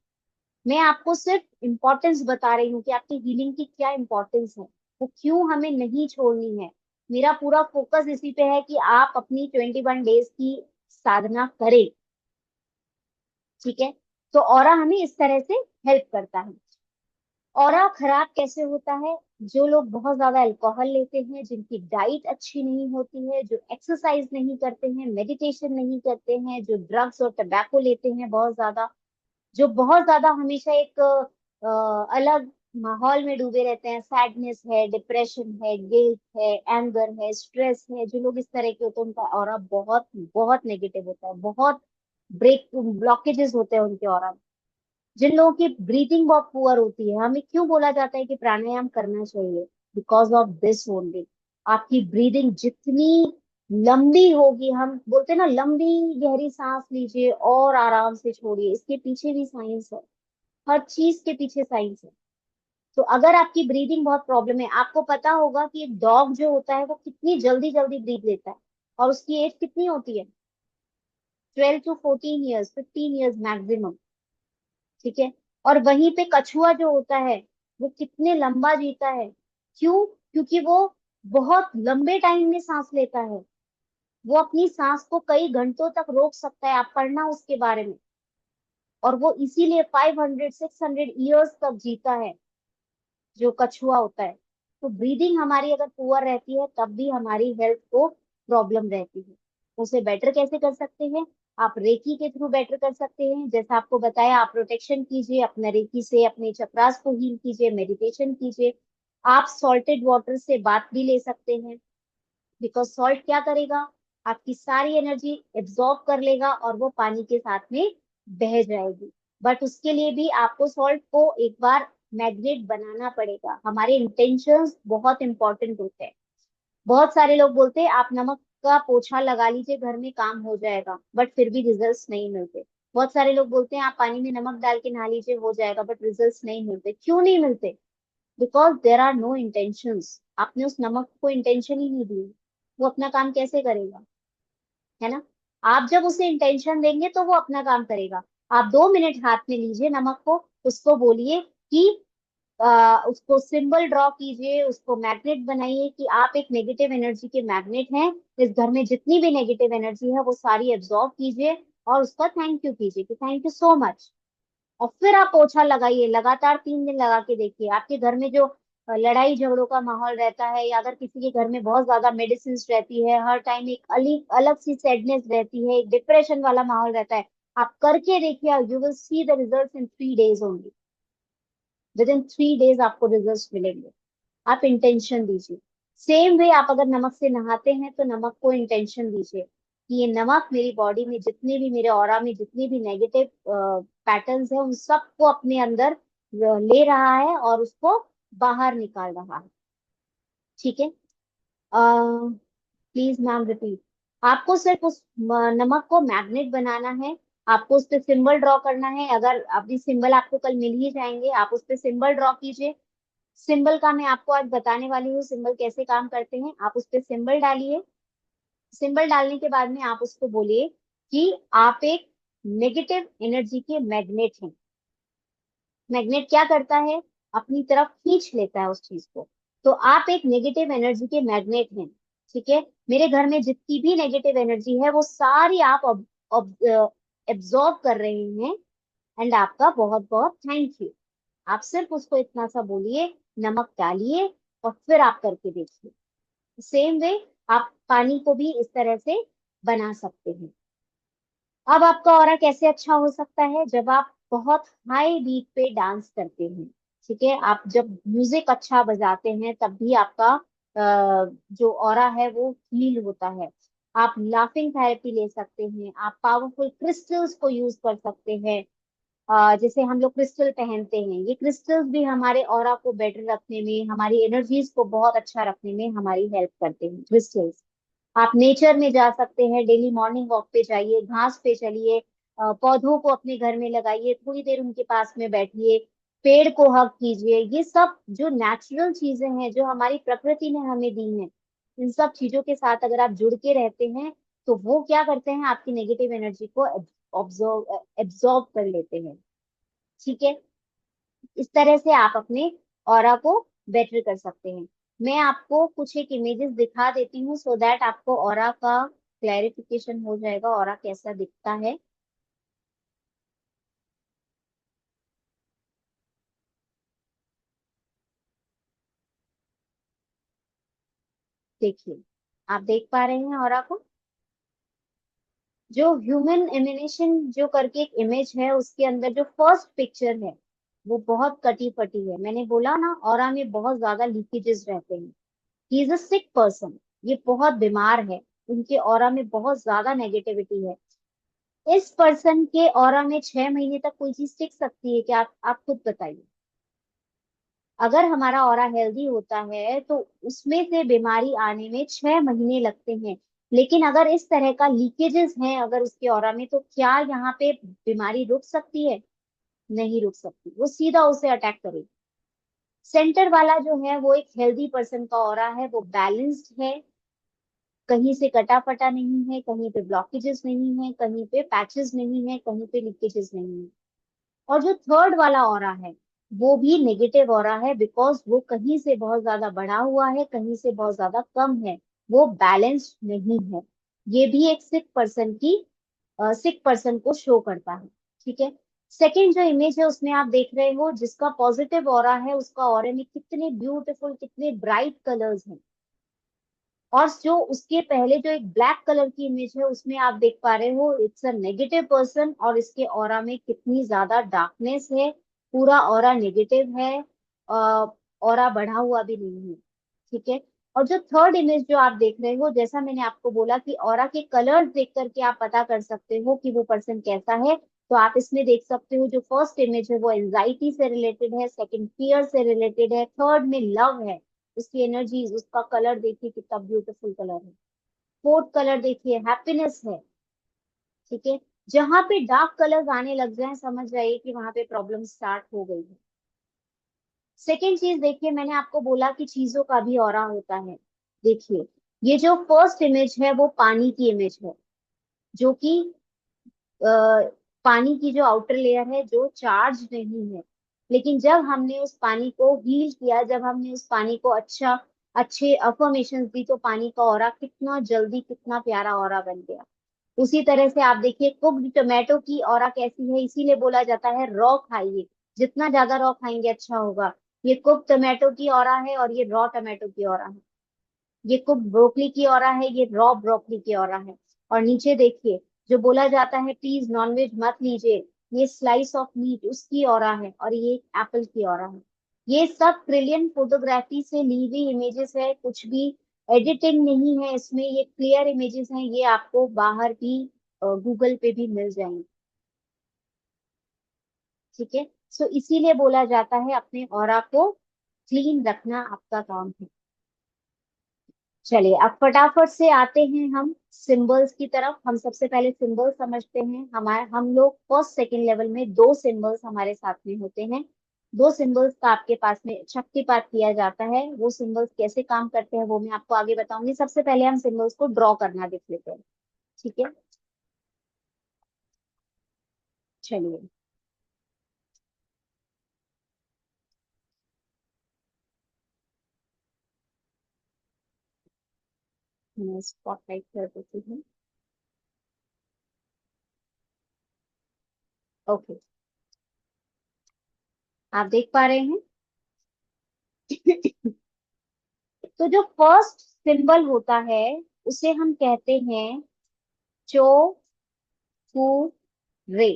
मैं आपको सिर्फ इम्पोर्टेंस बता रही हूँ कि आपकी हीलिंग की क्या इम्पोर्टेंस है, वो क्यों हमें नहीं छोड़नी है। मेरा पूरा फोकस इसी पे है कि आप अपनी 21 डेज की साधना करें। ठीक है, तो ऑरा हमें इस तरह से हेल्प करता है। ऑरा खराब कैसे होता है, जो लोग बहुत ज्यादा अल्कोहल लेते हैं, जिनकी डाइट अच्छी नहीं होती है, जो एक्सरसाइज नहीं करते हैं, मेडिटेशन नहीं करते हैं, जो ड्रग्स और टबैको लेते हैं बहुत ज्यादा, जो बहुत ज्यादा हमेशा एक अलग माहौल में डूबे रहते हैं, सैडनेस है, डिप्रेशन है, गिल्ट है, एंगर है, स्ट्रेस है, जो लोग इस तरह के होते हैं उनका ऑरा बहुत बहुत नेगेटिव होता है, बहुत ब्रेक ब्लॉकेजेस होते हैं उनके ऑरा में। जिन लोगों की ब्रीथिंग बहुत पुअर होती है, हमें क्यों बोला जाता है कि प्राणायाम करना चाहिए, बिकॉज ऑफ दिस ओनली। आपकी ब्रीदिंग जितनी लंबी होगी, हम बोलते हैं ना लंबी गहरी सांस लीजिए और आराम से छोड़िए, इसके पीछे भी साइंस है, हर चीज के पीछे साइंस है। तो अगर आपकी ब्रीदिंग बहुत प्रॉब्लम है, आपको पता होगा कि एक डॉग जो होता है वो कितनी जल्दी जल्दी ब्रीथ लेता है, और उसकी एज कितनी होती है, 12 to 14 ईयर्स, 15 ईयर्स मैक्सिमम। ठीक है, और वहीं पे कछुआ जो होता है वो कितने लंबा जीता है, क्यों, क्योंकि वो बहुत लंबे टाइम में सांस लेता है, वो अपनी सांस को कई घंटों तक रोक सकता है, आप पढ़ना उसके बारे में। और वो इसीलिए 500 600 ईयर्स तक जीता है, जो कछुआ होता है। तो ब्रीदिंग हमारी अगर पुअर रहती है तब भी हमारी हेल्थ को प्रॉब्लम रहती है। उसे बेटर कैसे कर सकते हैं, आप रेकी के थ्रू बेटर कर सकते हैं, जैसा आपको बताया, आप प्रोटेक्शन कीजिए अपने रेकी से, अपने चक्रास को हील कीजिए, मेडिटेशन कीजिए। आप सॉल्टेड वाटर से बात भी ले सकते हैं, बिकॉज सॉल्ट क्या करेगा, आपकी सारी एनर्जी एब्जॉर्ब कर लेगा और वो पानी के साथ में बह जाएगी। बट उसके लिए भी आपको सॉल्ट को एक बार मैग्नेट बनाना पड़ेगा, हमारे इंटेंशंस बहुत इंपॉर्टेंट होते हैं। बहुत सारे लोग बोलते हैं आप नमक का पोछा लगा लीजिए घर में काम हो जाएगा, बट फिर भी रिजल्ट्स नहीं मिलते। बहुत सारे लोग बोलते हैं आप पानी में नमक डाल के नहा लीजिए हो जाएगा, बट रिजल्ट्स नहीं मिलते। क्यों नहीं मिलते, because there are no intentions, आपने उस नमक को इंटेंशन ही नहीं दी, वो अपना काम कैसे करेगा, है ना। आप जब उसे इंटेंशन देंगे तो वो अपना काम करेगा। आप 2 मिनट हाथ में लीजिए नमक को, उसको बोलिए कि उसको सिंबल ड्रॉ कीजिए, उसको मैग्नेट बनाइए कि आप एक नेगेटिव एनर्जी के मैग्नेट हैं, इस घर में जितनी भी नेगेटिव एनर्जी है वो सारी एब्जॉर्ब कीजिए, और उसका थैंक यू कीजिए कि थैंक यू सो मच। और फिर आप पोछा लगाइए, लगातार 3 दिन लगा के देखिए, आपके घर में जो लड़ाई झगड़ों का माहौल रहता है, या अगर किसी के घर में बहुत ज्यादा मेडिसिन रहती है, हर टाइम एक अलग अलग सी सैडनेस रहती है, एक डिप्रेशन वाला माहौल रहता है, आप करके देखिए, you will see the result in 3 days only. With in 3 days आपको रिजल्ट मिलेंगे। आप इंटेंशन दीजिए। सेम वे आप अगर नमक से नहाते हैं तो नमक को इंटेंशन दीजिए कि ये नमक मेरी बॉडी में जितने भी, मेरे ऑरा में जितने भी नेगेटिव पैटर्न्स है उन सबको अपने अंदर ले रहा है और उसको बाहर निकाल रहा है। ठीक है, प्लीज मैम रिपीट। आपको सिर्फ उस नमक को मैग्नेट बनाना है, आपको उस पर सिंबल ड्रॉ करना है। अगर अभी सिंबल आपको कल मिल ही जाएंगे, आप उस पर सिंबल ड्रॉ कीजिए। सिंबल का मैं आपको आज बताने वाली हूँ, सिंबल कैसे काम करते हैं। आप उस पर सिंबल डालिए, सिंबल डालने के बाद में आप उसको बोलिए कि आप एक नेगेटिव एनर्जी के मैग्नेट हैं। मैग्नेट क्या करता है, अपनी तरफ खींच लेता है उस चीज को। तो आप एक नेगेटिव एनर्जी के मैग्नेट हैं। ठीक है, मेरे घर में जितनी भी नेगेटिव एनर्जी है वो सारी आप एब्जॉर्ब कर रहे हैं, एंड आपका बहुत बहुत थैंक यू। आप सिर्फ उसको इतना सा बोलिए, नमक डालिए, और फिर आप करके देखिए। सेम वे आप पानी को भी इस तरह से बना सकते हैं। अब आपका ऑरा कैसे अच्छा हो सकता है, जब आप बहुत हाई बीट पे डांस करते हैं। ठीक है, आप जब म्यूजिक अच्छा बजाते हैं तब भी आपका जो ऑरा है वो हील होता है। आप लाफिंग थेरेपी ले सकते हैं, आप पावरफुल क्रिस्टल्स को यूज कर सकते हैं। जैसे हम लोग क्रिस्टल पहनते हैं, ये क्रिस्टल्स भी हमारे ऑरा को बेटर रखने में, हमारी एनर्जीज को बहुत अच्छा रखने में हमारी हेल्प करते हैं क्रिस्टल्स। आप नेचर में जा सकते हैं, डेली मॉर्निंग वॉक पे जाइए, घास पे चलिए, पौधों को अपने घर में लगाइए, थोड़ी देर उनके पास में बैठिए, पेड़ को हग कीजिए। ये सब जो नेचुरल चीजें हैं जो हमारी प्रकृति ने हमें दी हैं, इन सब चीजों के साथ अगर आप जुड़ के रहते हैं तो वो क्या करते हैं, आपकी नेगेटिव एनर्जी को ऑब्जॉर्व एब्जॉर्ब कर लेते हैं। ठीक है, इस तरह से आप अपने ऑरा को बेटर कर सकते हैं। मैं आपको कुछ एक इमेजेस दिखा देती हूँ सो दैट आपको ऑरा का क्लैरिफिकेशन हो जाएगा, ऑरा कैसा दिखता है। देखिए, आप देख पा रहे हैं ऑरा को? जो ह्यूमन एमिनेशन जो करके एक इमेज है, उसके अंदर जो फर्स्ट पिक्चर है वो बहुत कटी फटी है। मैंने बोला ना, ऑरा में बहुत ज्यादा लीकेजेस रहते हैं। He is a sick person, ये बहुत बीमार है, उनके ऑरा में बहुत ज्यादा नेगेटिविटी है। इस पर्सन के ऑरा में 6 महीने तक कोई चीज टिक सकती है क्या? आप खुद बताइए। अगर हमारा ऑरा हेल्दी होता है तो उसमें से बीमारी आने में 6 महीने लगते हैं। लेकिन अगर इस तरह का लीकेजेस हैं अगर उसके ऑरा में, तो क्या यहाँ पे बीमारी रुक सकती है? नहीं रुक सकती, वो सीधा उसे अटैक करेगी। सेंटर वाला जो है वो एक हेल्दी पर्सन का ऑरा है, वो बैलेंस्ड है, कहीं से कटा फटा नहीं है, कहीं पे ब्लॉकेजेस नहीं है, कहीं पे पैचेस नहीं है, कहीं पे लीकेजेस नहीं है। और जो थर्ड वाला ऑरा है वो भी नेगेटिव ऑरा है, बिकॉज वो कहीं से बहुत ज्यादा बढ़ा हुआ है, कहीं से बहुत ज्यादा कम है, वो बैलेंस्ड नहीं है। ये भी एक सिक पर्सन को शो करता है। ठीक है, सेकेंड जो इमेज है उसमें आप देख रहे हो जिसका पॉजिटिव ऑरा है, उसका ऑरे में कितने ब्यूटीफुल, कितने ब्राइट कलर्स हैं। और जो उसके पहले जो एक ब्लैक कलर की इमेज है उसमें आप देख पा रहे हो इट्स अ नेगेटिव पर्सन, और इसके ऑरा में कितनी ज्यादा डार्कनेस है, पूरा ऑरा नेगेटिव है, ऑरा बढ़ा हुआ भी नहीं है। ठीक है, और जो थर्ड इमेज जो आप देख रहे हो, जैसा मैंने आपको बोला कि ऑरा के कलर्स देख करके आप पता कर सकते हो कि वो पर्सन कैसा है। तो आप इसमें देख सकते हो जो फर्स्ट इमेज है वो एंजाइटी से रिलेटेड है, सेकंड फियर से रिलेटेड है, थर्ड में लव है। उसकी एनर्जीज, उसका कलर देखिए कितना ब्यूटीफुल कलर है। फोर्थ कलर देखिए हैप्पीनेस है। ठीक है, जहां पे डार्क कलर्स आने लग जाए समझ जाइए कि वहां पे प्रॉब्लम स्टार्ट हो गई है। सेकेंड चीज देखिए, मैंने आपको बोला कि चीजों का भी ऑरा होता है। देखिए, ये जो फर्स्ट इमेज है वो पानी की इमेज है, जो कि पानी की जो आउटर लेयर है जो चार्ज नहीं है। लेकिन जब हमने उस पानी को हील किया, जब हमने उस पानी को अच्छे अफर्मेशन दी, तो पानी का ऑरा कितना जल्दी, कितना प्यारा ऑरा बन गया। उसी तरह से आप देखिए कुक्ड टोमेटो की ऑरा कैसी है, इसीलिए बोला जाता है रॉ खाइए, जितना ज्यादा रॉ खाएंगे अच्छा होगा। ये कुक टोमेटो की ऑरा है और ये रॉ टोमेटो की ऑरा है। ये कुक ब्रोकली की ऑरा है, ये रॉ ब्रोकली की ऑरा है। और नीचे देखिए, जो बोला जाता है प्लीज नॉनवेज मत लीजिए, ये स्लाइस ऑफ मीट उसकी ऑरा है, और ये एप्पल की ऑरा है। ये सब ट्रिलियन फोटोग्राफी से ली हुई इमेजेस है, कुछ भी एडिटिंग नहीं है इसमें, ये क्लियर इमेजेस हैं, ये आपको बाहर भी गूगल पे भी मिल जाएंगे। ठीक है, सो इसीलिए बोला जाता है अपने ऑरा को क्लीन रखना आपका काम है। चलिए, अब फटाफट से आते हैं हम सिंबल्स की तरफ। हम सबसे पहले सिंबल समझते हैं। हमारे हम लोग फर्स्ट सेकंड लेवल में दो सिंबल्स हमारे साथ में होते हैं। दो सिंबल्स का आपके पास में शक्तिपात किया जाता है। वो सिंबल्स कैसे काम करते हैं वो मैं आपको आगे बताऊंगी। सबसे पहले हम सिंबल्स को ड्रॉ करना देख लेते हैं। ठीक है, चलिए, मैं स्पॉटलाइट कर देती हूँ। ओके, आप देख पा रहे हैं? तो जो फर्स्ट सिंबल होता है उसे हम कहते हैं चो फू रे।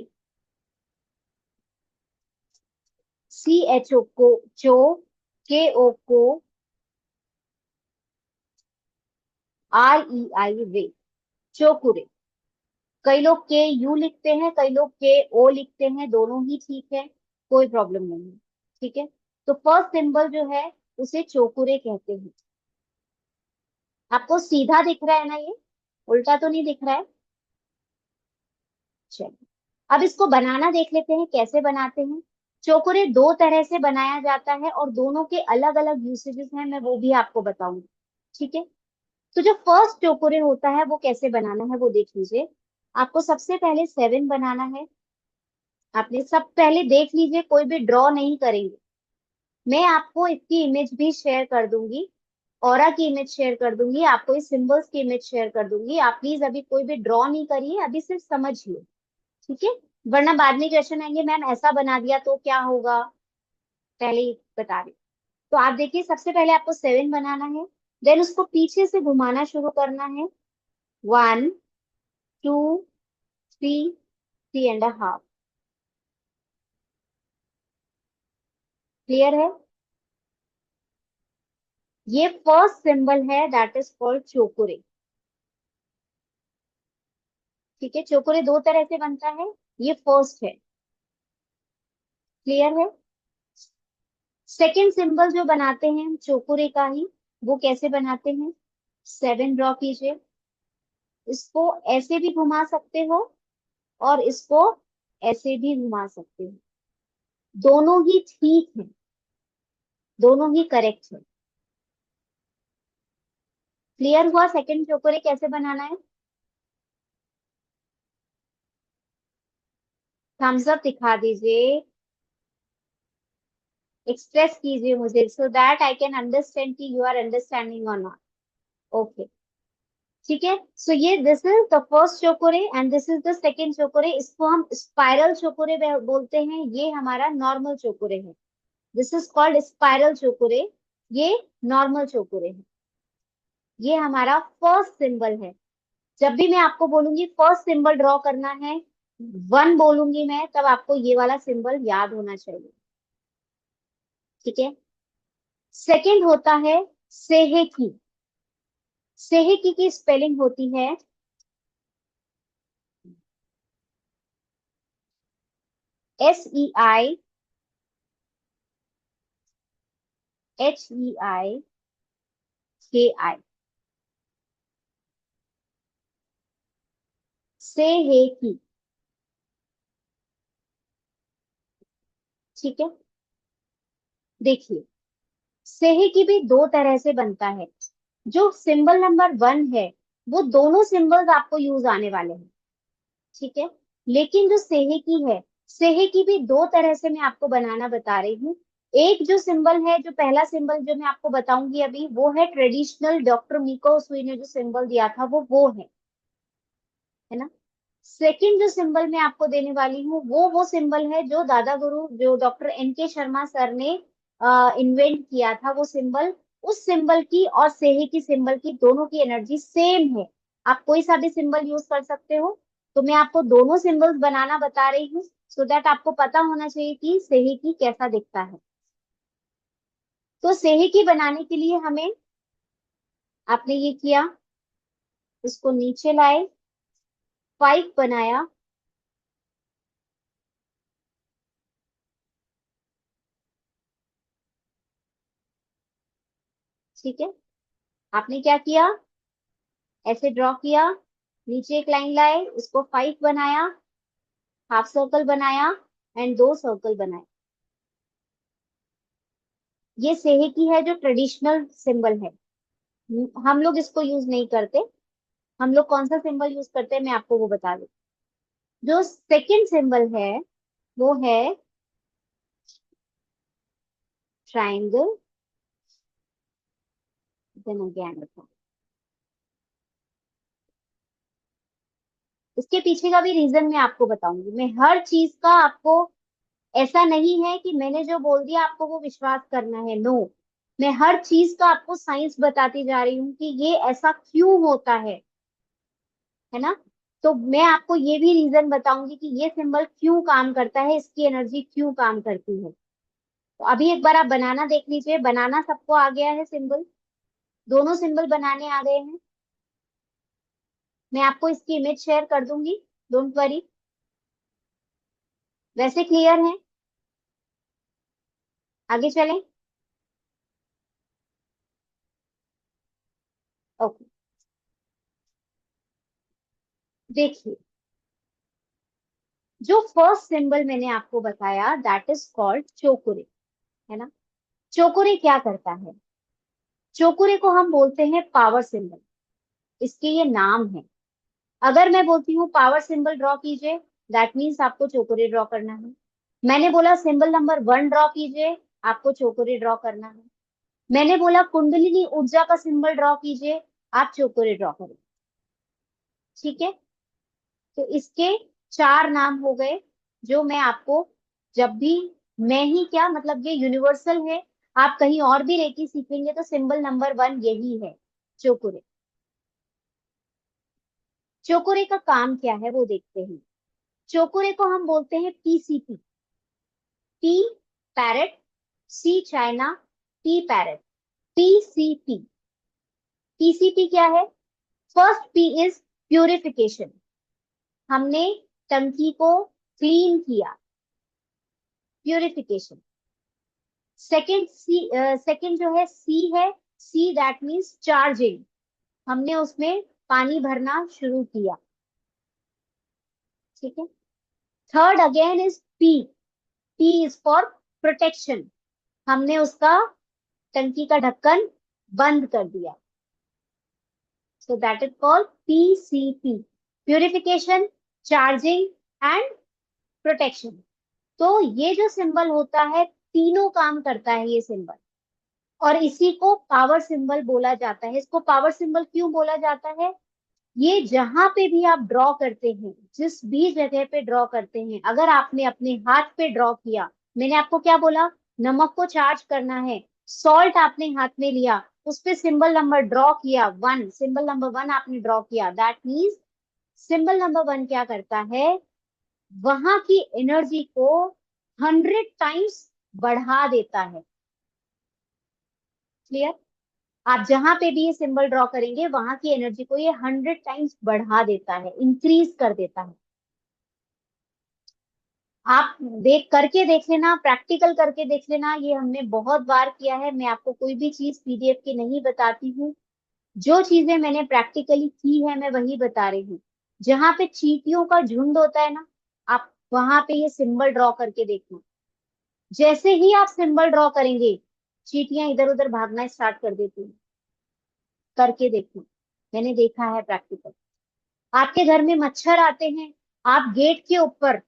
CHO को, चो, KO को, REI रे, चोकुरे। कई लोग KU लिखते हैं, कई लोग KO लिखते हैं, दोनों ही ठीक है, कोई प्रॉब्लम नहीं है। ठीक है, तो फर्स्ट सिंबल जो है उसे चोकुरे कहते हैं। आपको सीधा दिख रहा है ना, ये उल्टा तो नहीं दिख रहा है? चलिए, अब इसको बनाना देख लेते हैं कैसे बनाते हैं। चोकुरे दो तरह से बनाया जाता है और दोनों के अलग अलग यूसेजेस हैं, मैं वो भी आपको बताऊंगी। ठीक है, तो जो फर्स्ट चोकुरे होता है वो कैसे बनाना है वो देख लीजिए। आपको सबसे पहले 7 बनाना है। आपने सब पहले देख लीजिए, कोई भी ड्रॉ नहीं करेंगे। मैं आपको इसकी इमेज भी शेयर कर दूंगी, ऑरा की इमेज शेयर कर दूंगी, आपको इस सिंबल्स की इमेज शेयर कर दूंगी। आप प्लीज अभी कोई भी ड्रॉ नहीं करिए, अभी सिर्फ समझिए। ठीक है, वरना बाद में क्वेश्चन आएंगे मैम ऐसा बना दिया तो क्या होगा, पहले ही बता रही। तो आप देखिए, सबसे पहले आपको 7 बनाना है, देन उसको पीछे से घुमाना शुरू करना है। 1, 2, 3, 3.5। क्लियर है? ये फर्स्ट सिंबल है, दैट इज कॉल्ड चोकुरे। ठीक है, चोकुरे दो तरह से बनता है, ये फर्स्ट है। क्लियर है? सेकंड सिंबल जो बनाते हैं हम चोकुरे का ही, वो कैसे बनाते हैं? 7 ड्रॉ कीजिए। इसको ऐसे भी घुमा सकते हो और इसको ऐसे भी घुमा सकते हो, दोनों ही ठीक है, दोनों ही करेक्ट है। क्लियर हुआ सेकंड चोकोरे कैसे बनाना है? थम्स अप दिखा दीजिए, एक्सप्रेस कीजिए मुझे, so that I can understand कि यू आर अंडरस्टैंडिंग और नॉट। ओके, ठीक है। सो ये this is the first Cho Ku Rei and this is the second Cho Ku Rei. इसको हम स्पाइरल चोकोरे बोलते हैं, ये हमारा नॉर्मल चोकोरे है। दिस इज कॉल्ड स्पाइरल चोकोरे, ये नॉर्मल चोकोरे है। ये हमारा फर्स्ट सिंबल है। जब भी मैं आपको बोलूंगी फर्स्ट सिंबल ड्रॉ करना है, 1 बोलूंगी मैं, तब आपको ये वाला सिंबल याद होना चाहिए। ठीक है, सेकंड होता है सेहेकी। सेहेकी की स्पेलिंग होती है SEIHEIKI, सेहेकी। ठीक है, देखिए, सेहेकी भी दो तरह से बनता है। जो सिंबल नंबर 1 है, वो दोनों सिंबल्स आपको यूज आने वाले हैं। ठीक है, लेकिन जो सेहेकी है, सेहेकी भी दो तरह से मैं आपको बनाना बता रही हूँ। एक जो सिंबल है, जो पहला सिंबल जो मैं आपको बताऊंगी अभी, वो है ट्रेडिशनल, डॉक्टर मीको सुई ने जो सिंबल दिया था वो है ना। सेकंड जो सिंबल मैं आपको देने वाली हूँ, वो सिंबल है जो दादा गुरु, जो डॉक्टर NK शर्मा सर ने इन्वेंट किया था, वो सिंबल। उस सिंबल की और सेहे की सिंबल की दोनों की एनर्जी सेम है। आप कोई सा भी सिंबल यूज कर सकते हो। तो मैं आपको दोनों सिंबल्स बनाना बता रही हूँ, सो दैट आपको पता होना चाहिए कि सेहे की कैसा दिखता है। तो सेहे की बनाने के लिए हमें, आपने ये किया, इसको नीचे लाए, 5 बनाया। ठीक है, आपने क्या किया, ऐसे ड्रॉ किया, नीचे एक लाइन लाए, उसको 5 बनाया, हाफ सर्कल बनाया एंड 2 सर्कल बनाए। ये सेहे की है, जो ट्रेडिशनल सिंबल है। हम लोग इसको यूज नहीं करते। हम लोग कौन सा सिंबल यूज करते हैं, मैं आपको वो बता दूं। जो सेकंड सिंबल है वो है ट्राइंगल, देन अगेन। इसके पीछे का भी रीजन मैं आपको बताऊंगी। मैं हर चीज का आपको, ऐसा नहीं है कि मैंने जो बोल दिया आपको वो विश्वास करना है, नो। मैं हर चीज का आपको साइंस बताती जा रही हूँ कि ये ऐसा क्यों होता है ना। तो मैं आपको ये भी रीजन बताऊंगी कि ये सिंबल क्यों काम करता है, इसकी एनर्जी क्यों काम करती है। तो अभी एक बार आप बनाना देख लीजिए, बनाना सबको आ गया है सिंबल, दोनों सिंबल बनाने आ गए हैं। मैं आपको इसकी इमेज शेयर कर दूंगी, डोंट वरी। वैसे क्लियर है? आगे चलें। ओके, देखिए जो फर्स्ट सिंबल मैंने आपको बताया दैट इज कॉल्ड चोकुरे, है ना। चोकुरे क्या करता है? चोकुरे को हम बोलते हैं पावर सिंबल, इसके ये नाम है। अगर मैं बोलती हूँ पावर सिंबल ड्रॉ कीजिए, दैट मीन्स आपको चोकुरे ड्रॉ करना है। मैंने बोला सिंबल नंबर 1 ड्रॉ कीजिए, आपको चोकुरे ड्रॉ करना है। मैंने बोला कुंडलिनी ऊर्जा का सिंबल ड्रॉ कीजिए, आप चोकुरे ड्रॉ करें। ठीक है, तो इसके 4 नाम हो गए, जो मैं आपको जब भी, मैं ही क्या मतलब ये यूनिवर्सल है, आप कहीं और भी रेकी सीखेंगे तो सिंबल नंबर 1 यही है, चोकुरे। चोकुरे का काम क्या है वो देखते हैं। चोकुरे को हम बोलते हैं PCP. P parrot, C China, T parrot, PCP. PCP क्या है? फर्स्ट पी इज प्यूरिफिकेशन, हमने टंकी को क्लीन किया, प्यूरिफिकेशन। सेकंड सी, सेकंड जो है सी है, सी दैट मीन्स चार्जिंग, हमने उसमें पानी भरना शुरू किया। ठीक है। Third again is P, P is for protection, हमने उसका टंकी का ढक्कन बंद कर दिया। So that is called PCP, purification, charging and protection. तो ये जो सिंबल होता है, तीनों काम करता है ये सिंबल, और इसी को पावर सिंबल बोला जाता है। इसको पावर सिंबल क्यों बोला जाता है? ये जहां पे भी आप ड्रॉ करते हैं, जिस भी जगह पे ड्रॉ करते हैं, अगर आपने अपने हाथ पे ड्रॉ किया, मैंने आपको क्या बोला, नमक को चार्ज करना है, सॉल्ट आपने हाथ में लिया, उस पे सिंबल नंबर ड्रॉ किया 1, सिंबल नंबर 1 आपने ड्रॉ किया, दैट मीन्स सिंबल नंबर 1 क्या करता है, वहां की एनर्जी को 100 टाइम्स बढ़ा देता है। क्लियर? आप जहां पे भी ये सिंबल ड्रॉ करेंगे, वहां की एनर्जी को ये 100 टाइम्स बढ़ा देता है, इंक्रीज कर देता है। आप देख करके देख लेना, प्रैक्टिकल करके देख लेना, ये हमने बहुत बार किया है। मैं आपको कोई भी चीज पीडीएफ की नहीं बताती हूँ, जो चीजें मैंने प्रैक्टिकली की है मैं वही बता रही हूँ। जहां पे चींटियों का झुंड होता है ना, आप वहां पे ये सिंबल ड्रॉ करके देखना, जैसे ही आप सिंबल ड्रॉ करेंगे, चींटियां इधर उधर भागना स्टार्ट कर देती हैं। करके देखना, मैंने देखा है प्रैक्टिकल। आपके घर में मच्छर आते हैं, आप गेट के ऊपर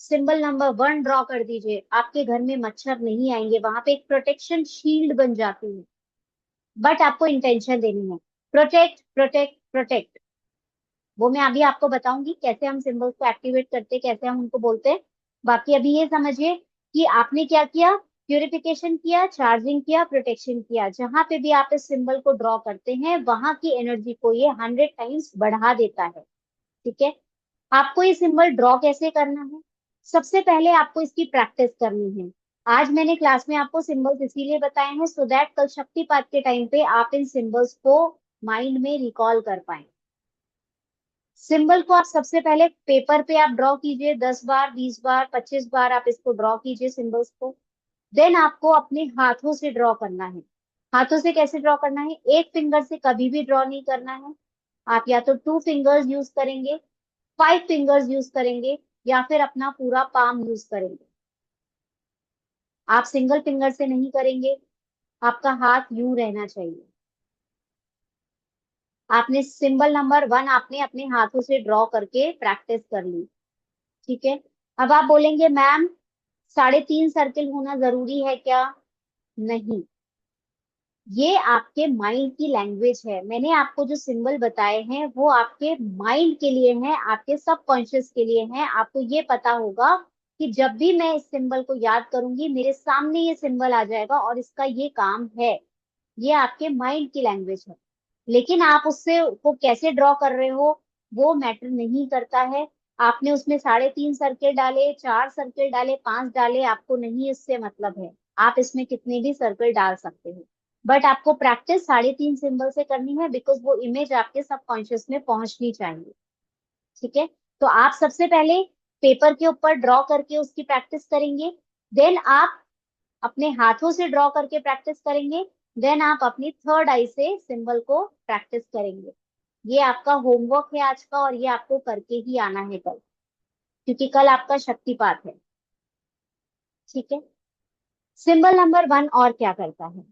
सिंबल नंबर 1 ड्रॉ कर दीजिए, आपके घर में मच्छर नहीं आएंगे, वहां पे एक प्रोटेक्शन शील्ड बन जाती है। बट आपको इंटेंशन देनी है, प्रोटेक्ट प्रोटेक्ट प्रोटेक्ट। वो मैं अभी आपको बताऊंगी कैसे हम सिंबल्स को एक्टिवेट करते हैं, कैसे हम उनको बोलते हैं। बाकी अभी ये समझिए कि आपने क्या किया, प्यूरिफिकेशन किया, चार्जिंग किया, प्रोटेक्शन किया। जहां पे भी आप इस सिंबल को ड्रॉ करते हैं, वहां की एनर्जी को ये 100 टाइम्स बढ़ा देता है। ठीक है। आपको ये सिंबल ड्रॉ कैसे करना है? सबसे पहले आपको इसकी प्रैक्टिस करनी है। आज मैंने क्लास में आपको सिंबल्स इसीलिए बताए हैं सो दैट कल शक्तिपात के टाइम पे आप इन सिंबल्स को माइंड में रिकॉल कर पाए। सिंबल को आप सबसे पहले पेपर पे आप ड्रॉ कीजिए, 10 बार, 20 बार, 25 बार आप इसको ड्रॉ कीजिए सिंबल्स को। देन आपको अपने हाथों से ड्रॉ करना है। हाथों से कैसे ड्रॉ करना है? एक फिंगर से कभी भी ड्रॉ नहीं करना है। आप या तो 2 फिंगर्स यूज करेंगे, 5 फिंगर्स यूज करेंगे, या फिर अपना पूरा पाम यूज करेंगे। आप सिंगल फिंगर से नहीं करेंगे, आपका हाथ यूं रहना चाहिए। आपने सिंबल नंबर 1 आपने अपने हाथों से ड्रॉ करके प्रैक्टिस कर ली। ठीक है। अब आप बोलेंगे मैम 3.5 सर्किल होना जरूरी है क्या? नहीं, ये आपके माइंड की लैंग्वेज है। मैंने आपको जो सिंबल बताए हैं वो आपके माइंड के लिए हैं, आपके सबकॉन्शियस के लिए हैं। आपको ये पता होगा कि जब भी मैं इस सिंबल को याद करूंगी, मेरे सामने ये सिंबल आ जाएगा और इसका ये काम है। ये आपके माइंड की लैंग्वेज है। लेकिन आप उससे को कैसे ड्रॉ कर रहे हो वो मैटर नहीं करता है। आपने उसमें 3.5 सर्किल डाले, 4 सर्किल डाले, 5 डाले, आपको नहीं इससे मतलब है। आप इसमें कितने भी सर्कल डाल सकते हो, बट आपको प्रैक्टिस 3.5 सिंबल से करनी है, बिकॉज वो इमेज आपके सबकॉन्शियस में पहुंचनी चाहिए। ठीक है, तो आप सबसे पहले पेपर के ऊपर ड्रॉ करके उसकी प्रैक्टिस करेंगे, देन आप अपने हाथों से ड्रॉ करके प्रैक्टिस करेंगे, देन आप अपनी थर्ड आई से सिंबल को प्रैक्टिस करेंगे। ये आपका होमवर्क है आज का, और ये आपको करके ही आना है कल, क्योंकि कल आपका शक्तिपात है। ठीक है, सिंबल नंबर 1 और क्या करता है?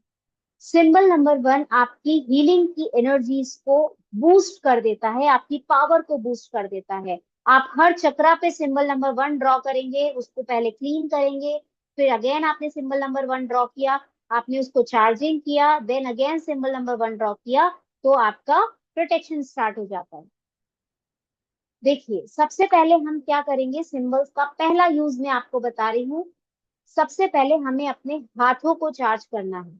सिंबल नंबर 1 आपकी हीलिंग की एनर्जीज को बूस्ट कर देता है, आपकी पावर को बूस्ट कर देता है। आप हर चक्रा पे सिंबल नंबर 1 ड्रॉ करेंगे, उसको पहले क्लीन करेंगे, फिर अगेन आपने सिंबल नंबर 1 ड्रॉ किया, आपने उसको चार्जिंग किया, then again symbol number 1 draw किया, तो आपका प्रोटेक्शन स्टार्ट हो जाता है। देखिए, सबसे पहले हम क्या करेंगे, सिंबल्स का पहला यूज मैं आपको बता रही हूँ। सबसे पहले हमें अपने हाथों को चार्ज करना है,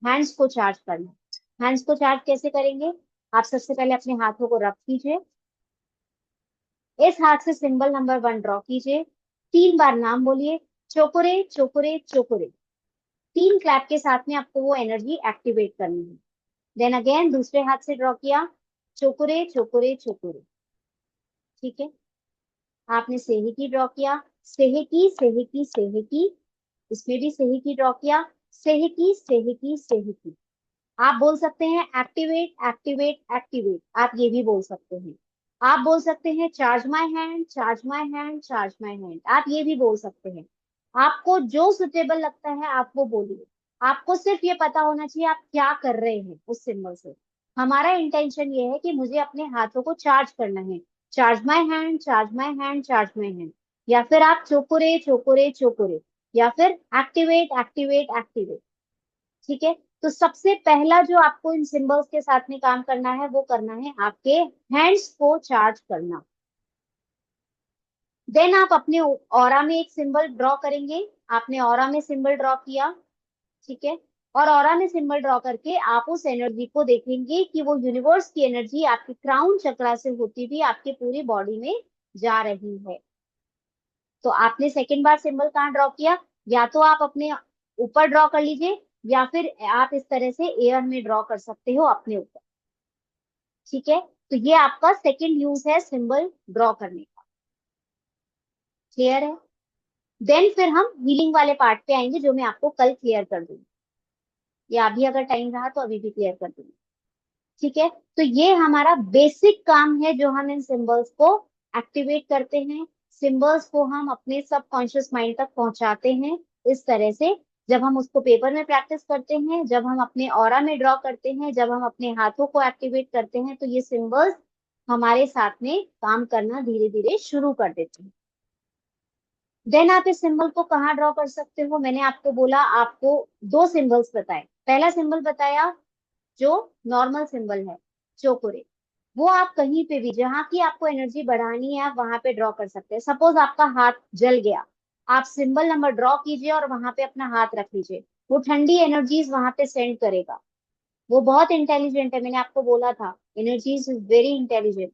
हैंड्स को चार्ज करना है। हैंड्स को चार्ज कैसे करेंगे? आप सबसे पहले अपने हाथों को रब कीजिए, इस हाथ से सिंबल नंबर 1 ड्रॉ कीजिए, 3 बार नाम बोलिए, चोकुरे चोकुरे चोकुरे। 3 क्लैप के साथ में आपको वो एनर्जी एक्टिवेट करनी है। देन अगेन दूसरे हाथ से ड्रॉ किया, चोकुरे चोकुरे चोकुरे। ठीक है, आपने सेहिकी ड्रॉ किया, सेहिकी सेहिकी सेहिकी, इसमें भी सेहिकी ड्रॉ किया, सेहिकी सेहिकी सेहिकी। आप बोल सकते हैं एक्टिवेट एक्टिवेट एक्टिवेट, आप ये भी बोल सकते हैं। आप बोल सकते हैं charge my hand charge my hand charge my hand, आप ये भी बोल सकते हैं। आपको जो सुटेबल लगता है आप वो बोलिए। आपको सिर्फ ये पता होना चाहिए आप क्या कर रहे हैं उस सिंबल से। हमारा इंटेंशन ये है कि मुझे अपने हाथों को चार्ज करना है, charge my hand charge my hand charge my hand, या फिर आप चोकुरे चोकुरे चोकुरे, या फिर एक्टिवेट एक्टिवेट एक्टिवेट। ठीक है, तो सबसे पहला जो आपको इन सिंबल्स के साथ में काम करना है वो करना है आपके हैंड्स को चार्ज करना। देन आप अपने ऑरा में एक सिंबल ड्रॉ करेंगे। आपने ऑरा में सिंबल ड्रॉ किया, ठीक है, और ऑरा में सिंबल ड्रॉ करके आप उस एनर्जी को देखेंगे कि वो यूनिवर्स की एनर्जी आपकी क्राउन चक्रा से होती हुई आपके पूरी बॉडी में जा रही है। तो आपने सेकेंड बार सिंबल कहाँ ड्रॉ किया? या तो आप अपने ऊपर ड्रॉ कर लीजिए, या फिर आप इस तरह से एयर में ड्रॉ कर सकते हो अपने ऊपर। ठीक है, तो ये आपका सेकेंड यूज है सिंबल ड्रॉ करने का। क्लियर है? देन फिर हम हीलिंग वाले पार्ट पे आएंगे, जो मैं आपको कल क्लियर कर दूंगी, या अभी अगर टाइम रहा तो अभी भी क्लियर कर दूंगी। ठीक है, तो ये हमारा बेसिक काम है जो हम इन सिंबल्स को एक्टिवेट करते हैं। सिंबल्स को हम अपने सबकॉन्शियस माइंड तक पहुंचाते हैं इस तरह से। जब हम उसको पेपर में प्रैक्टिस करते हैं, जब हम अपने ऑरा में ड्रॉ करते हैं, जब हम अपने हाथों को एक्टिवेट करते हैं, तो ये सिंबल्स हमारे साथ में काम करना धीरे धीरे शुरू कर देते हैं। देन आप इस सिंबल को कहाँ ड्रॉ कर सकते हो? मैंने आपको बोला, आपको 2 सिंबल्स बताए। पहला सिंबल बताया जो नॉर्मल सिंबल है, चोकुरे, वो आप कहीं पे भी जहां की आपको एनर्जी बढ़ानी है आप वहां पे ड्रॉ कर सकते हैं। सपोज आपका हाथ जल गया, आप सिंबल नंबर ड्रॉ कीजिए और वहां पे अपना हाथ रख लीजिए, वो ठंडी एनर्जीज वहां पे सेंड करेगा। वो बहुत इंटेलिजेंट है, मैंने आपको बोला था, एनर्जीज इज वेरी इंटेलिजेंट।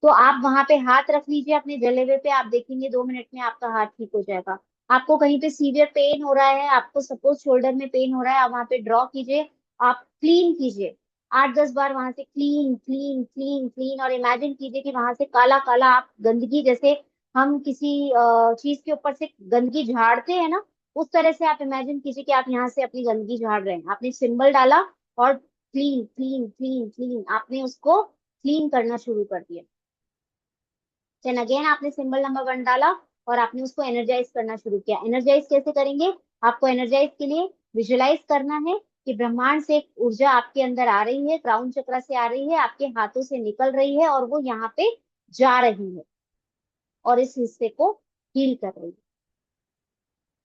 तो आप वहां पे हाथ रख लीजिए अपने जले हुए पे, आप देखेंगे 2 मिनट में आपका हाथ ठीक हो जाएगा। आपको कहीं पे सीवियर पेन हो रहा है, आपको सपोज शोल्डर में पेन हो रहा है, आप वहां पे ड्रॉ कीजिए, आप क्लीन कीजिए, 8-10 बार वहां से क्लीन क्लीन क्लीन क्लीन, और इमेजिन कीजिए कि वहां से काला काला आप गंदगी, जैसे हम किसी चीज के ऊपर से गंदगी झाड़ते हैं ना, उस तरह से आप इमेजिन कीजिए कि आप यहाँ से अपनी गंदगी झाड़ रहे हैं। आपने सिंबल डाला और क्लीन क्लीन क्लीन क्लीन, आपने उसको क्लीन करना शुरू कर दिया। देन अगेन आपने सिंबल नंबर 1 डाला और आपने उसको एनर्जाइज करना शुरू किया। एनर्जाइज कैसे करेंगे? आपको एनर्जाइज के लिए विजुलाइज करना है कि ब्रह्मांड से एक ऊर्जा आपके अंदर आ रही है, क्राउन चक्र से आ रही है, आपके हाथों से निकल रही है, और वो यहाँ पे जा रही है और इस हिस्से को हील कर रही है।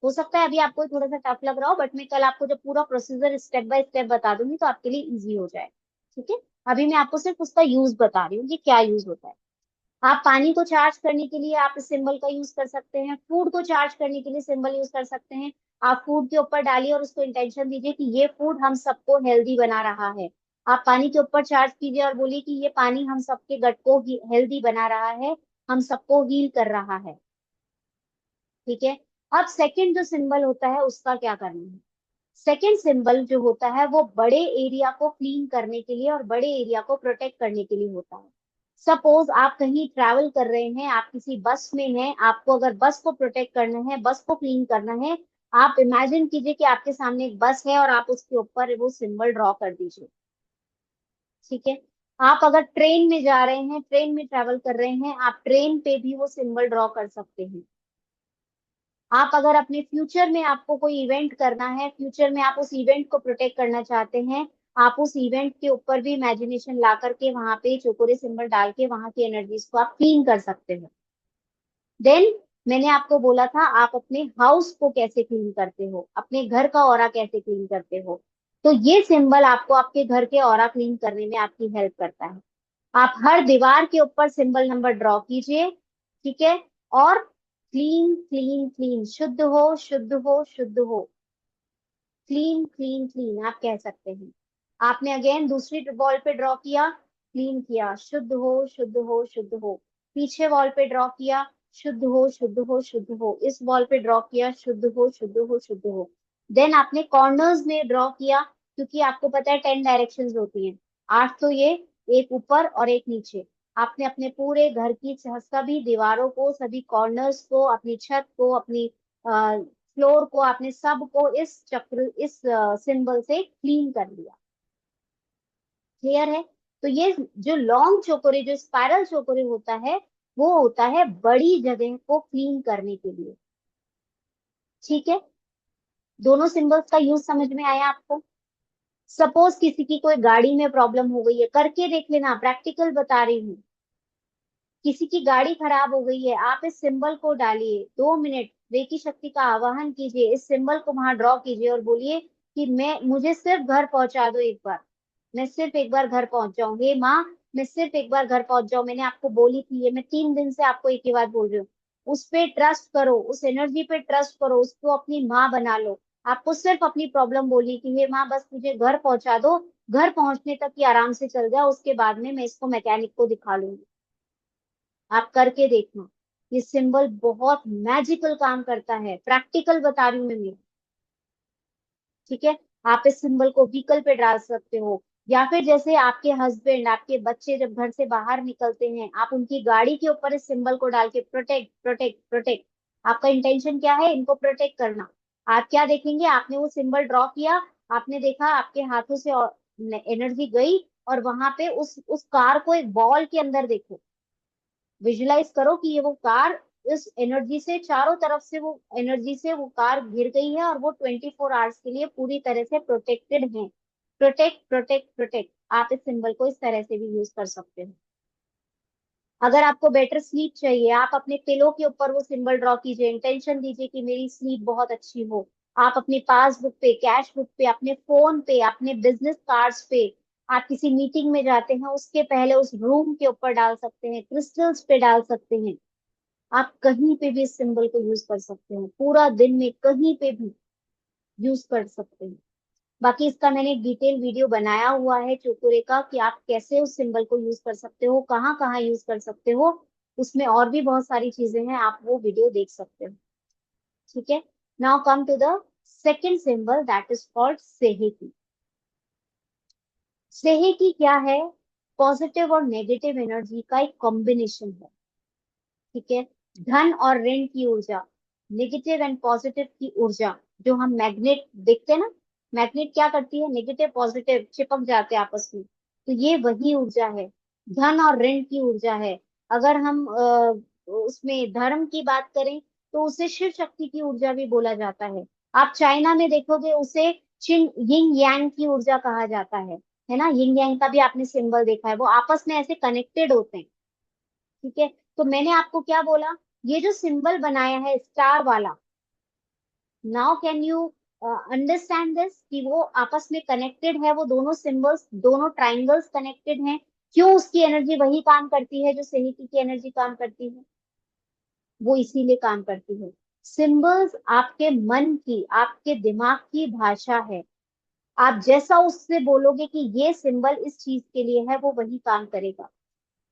हो सकता है अभी आपको थोड़ा सा टफ लग रहा हो, बट मैं कल आपको जब पूरा प्रोसीजर स्टेप बाय स्टेप बता दूंगी तो आपके लिए इजी हो जाए। ठीक है, अभी मैं आपको सिर्फ उसका यूज बता रही हूँ कि क्या यूज होता है। आप पानी को चार्ज करने के लिए आप इस सिंबल का यूज कर सकते हैं, फूड को चार्ज करने के लिए सिंबल यूज कर सकते हैं। आप फूड के ऊपर डालिए और उसको इंटेंशन दीजिए कि ये फूड हम सबको हेल्दी बना रहा है। आप पानी के ऊपर चार्ज कीजिए और बोलिए कि ये पानी हम सबके गट को हेल्दी बना रहा है, हम सबको हील कर रहा है। ठीक है, अब सेकंड जो सिंबल होता है उसका क्या करना है। सेकंड सिंबल जो होता है वो बड़े एरिया को क्लीन करने के लिए और बड़े एरिया को प्रोटेक्ट करने के लिए होता है। सपोज आप कहीं ट्रैवल कर रहे हैं, आप किसी बस में हैं, आपको अगर बस को प्रोटेक्ट करना है, बस को क्लीन करना है, आप इमेजिन कीजिए कि आपके सामने एक बस है और आप उसके ऊपर वो सिंबल ड्रॉ कर दीजिए। ठीक है। आप अगर ट्रेन में जा रहे हैं, ट्रेन में ट्रैवल कर रहे हैं, आप ट्रेन पे भी वो सिंबल ड्रॉ कर सकते हैं। आप अगर अपने फ्यूचर में आपको कोई इवेंट करना है, फ्यूचर में आप उस इवेंट को प्रोटेक्ट करना चाहते हैं, आप उस इवेंट के ऊपर भी इमेजिनेशन ला करके वहां पे चौकोरे सिंबल डाल के वहां की एनर्जीज को आप क्लीन कर सकते हैं। देन मैंने आपको बोला था आप अपने हाउस को कैसे क्लीन करते हो, अपने घर का ऑरा कैसे क्लीन करते हो। तो ये सिंबल आपको आपके घर के ऑरा क्लीन करने में आपकी हेल्प करता है। आप हर दीवार के ऊपर सिंबल नंबर ड्रॉ कीजिए। ठीक है। और क्लीन क्लीन क्लीन, शुद्ध हो शुद्ध हो शुद्ध हो, क्लीन क्लीन क्लीन आप कह सकते हैं। आपने अगेन दूसरी वॉल पे ड्रॉ किया, क्लीन किया, शुद्ध हो शुद्ध हो शुद्ध हो। पीछे वॉल पे ड्रॉ किया, शुद्ध हो शुद्ध हो शुद्ध हो। इस वॉल पे ड्रॉ किया, शुद्ध हो शुद्ध हो शुद्ध हो। देन आपने कॉर्नर्स में ड्रॉ किया, क्योंकि आपको पता है 10 डायरेक्शंस होती हैं, 8 तो ये, एक ऊपर और एक नीचे। आपने अपने पूरे घर की सभी दीवारों को, सभी कॉर्नर्स को, अपनी छत को, अपनी फ्लोर को, आपने सब को इस चक्र, इस सिंबल से क्लीन कर लिया। क्लियर है। तो ये जो लॉन्ग चोकोरे, जो स्पाइरल चोकोरे होता है, वो होता है बड़ी जगह को क्लीन करने के लिए। ठीक है। दोनों सिंबल्स का यूज समझ में आया आपको। सपोज किसी की कोई गाड़ी में प्रॉब्लम हो गई है, करके देख लेना, प्रैक्टिकल बता रही हूँ। किसी की गाड़ी खराब हो गई है, आप इस सिंबल को डालिए, 2 मिनट रेकी शक्ति का आवाहन कीजिए, इस सिंबल को वहां ड्रॉ कीजिए और बोलिए कि मैं, मुझे सिर्फ घर पहुंचा दो एक बार, मैं सिर्फ एक बार घर पहुंच जाऊं, हे माँ, मैं सिर्फ एक बार घर पहुंच जाऊं, मैंने आपको बोली थी ये, मैं 3 दिन से आपको एक ही बात बोल रही हूँ। उस पे ट्रस्ट करो, उस एनर्जी पे ट्रस्ट करो, उसको अपनी माँ बना लो। आपको सिर्फ अपनी प्रॉब्लम बोली कि हे माँ, बस मुझे घर पहुंचा दो, घर पहुंचने तक ही आराम से चल जाओ, उसके बाद में मैं इसको मैकेनिक को दिखा लूंगी। आप करके देखना, ये सिंबल बहुत मैजिकल काम करता है, प्रैक्टिकल बता रही हूँ मैं। ठीक है। आप इस सिंबल को व्हीकल पे डाल सकते हो, या फिर जैसे आपके हस्बैंड, आपके बच्चे जब घर से बाहर निकलते हैं, आप उनकी गाड़ी के ऊपर इस सिंबल को डाल के प्रोटेक्ट प्रोटेक्ट प्रोटेक्ट, आपका इंटेंशन क्या है, इनको प्रोटेक्ट करना। आप क्या देखेंगे, आपने वो सिंबल ड्रॉ किया, आपने देखा आपके हाथों से एनर्जी गई, और वहां पे उस कार को एक बॉल के अंदर देखो, विजुलाइज करो कि ये वो कार, इस एनर्जी से चारों तरफ से, वो एनर्जी से वो कार घिर गई है और वो 24 आवर्स के लिए पूरी तरह से प्रोटेक्टेड है। प्रोटेक्ट प्रोटेक्ट प्रोटेक्ट, आप इस सिंबल को इस तरह से भी यूज कर सकते हो। अगर आपको बेटर स्लीप चाहिए, आप अपने पिलो के ऊपर वो सिंबल ड्रॉ कीजिए, इंटेंशन दीजिए कि मेरी स्लीप बहुत अच्छी हो। आप अपनी पासबुक पे, कैश बुक पे, अपने फोन पे, अपने बिजनेस कार्ड्स पे, आप किसी मीटिंग में जाते हैं उसके पहले उस रूम के ऊपर डाल सकते हैं, क्रिस्टल्स पे डाल सकते हैं। आप कहीं पे भी इस सिंबल को यूज कर सकते हैं, पूरा दिन में कहीं पे भी यूज कर सकते हैं। बाकी इसका मैंने एक डिटेल वीडियो बनाया हुआ है चोकुरे का, कि आप कैसे उस सिंबल को यूज कर सकते हो, कहाँ कहाँ यूज कर सकते हो। उसमें और भी बहुत सारी चीजें हैं, आप वो वीडियो देख सकते हो। ठीक है। Now come to the second symbol, that is called Sei He Ki. Sei He Ki क्या है, पॉजिटिव और नेगेटिव एनर्जी का एक कॉम्बिनेशन है। ठीक है। धन और ऋण की ऊर्जा, नेगेटिव एंड पॉजिटिव की ऊर्जा, जो हम मैग्नेट देखते हैं ना, मैग्नेट क्या करती है, नेगेटिव पॉजिटिव चिपक जाते हैं आपस में, तो ये वही ऊर्जा है, धन और ऋण की ऊर्जा है। अगर हम उसमें धर्म की बात करें, तो उसे शिव शक्ति की ऊर्जा भी बोला जाता है। आप चाइना में देखोगे उसे चिन यिंग यांग की ऊर्जा कहा जाता है ना, यिंग यांग का भी आपने सिंबल देखा है, वो आपस में ऐसे कनेक्टेड होते हैं। ठीक है। तो मैंने आपको क्या बोला, ये जो सिंबल बनाया है स्टार वाला, now can you understand this, कि वो आपस में कनेक्टेड है, वो दोनों सिंबल्स, दोनों ट्राइंगल्स कनेक्टेड हैं। क्यों, उसकी एनर्जी वही काम करती है जो सेहिकी की एनर्जी काम करती है, वो इसीलिए काम करती है। सिंबल्स आपके मन की, आपके दिमाग की भाषा है। आप जैसा उससे बोलोगे कि ये सिंबल इस चीज के लिए है, वो वही काम करेगा।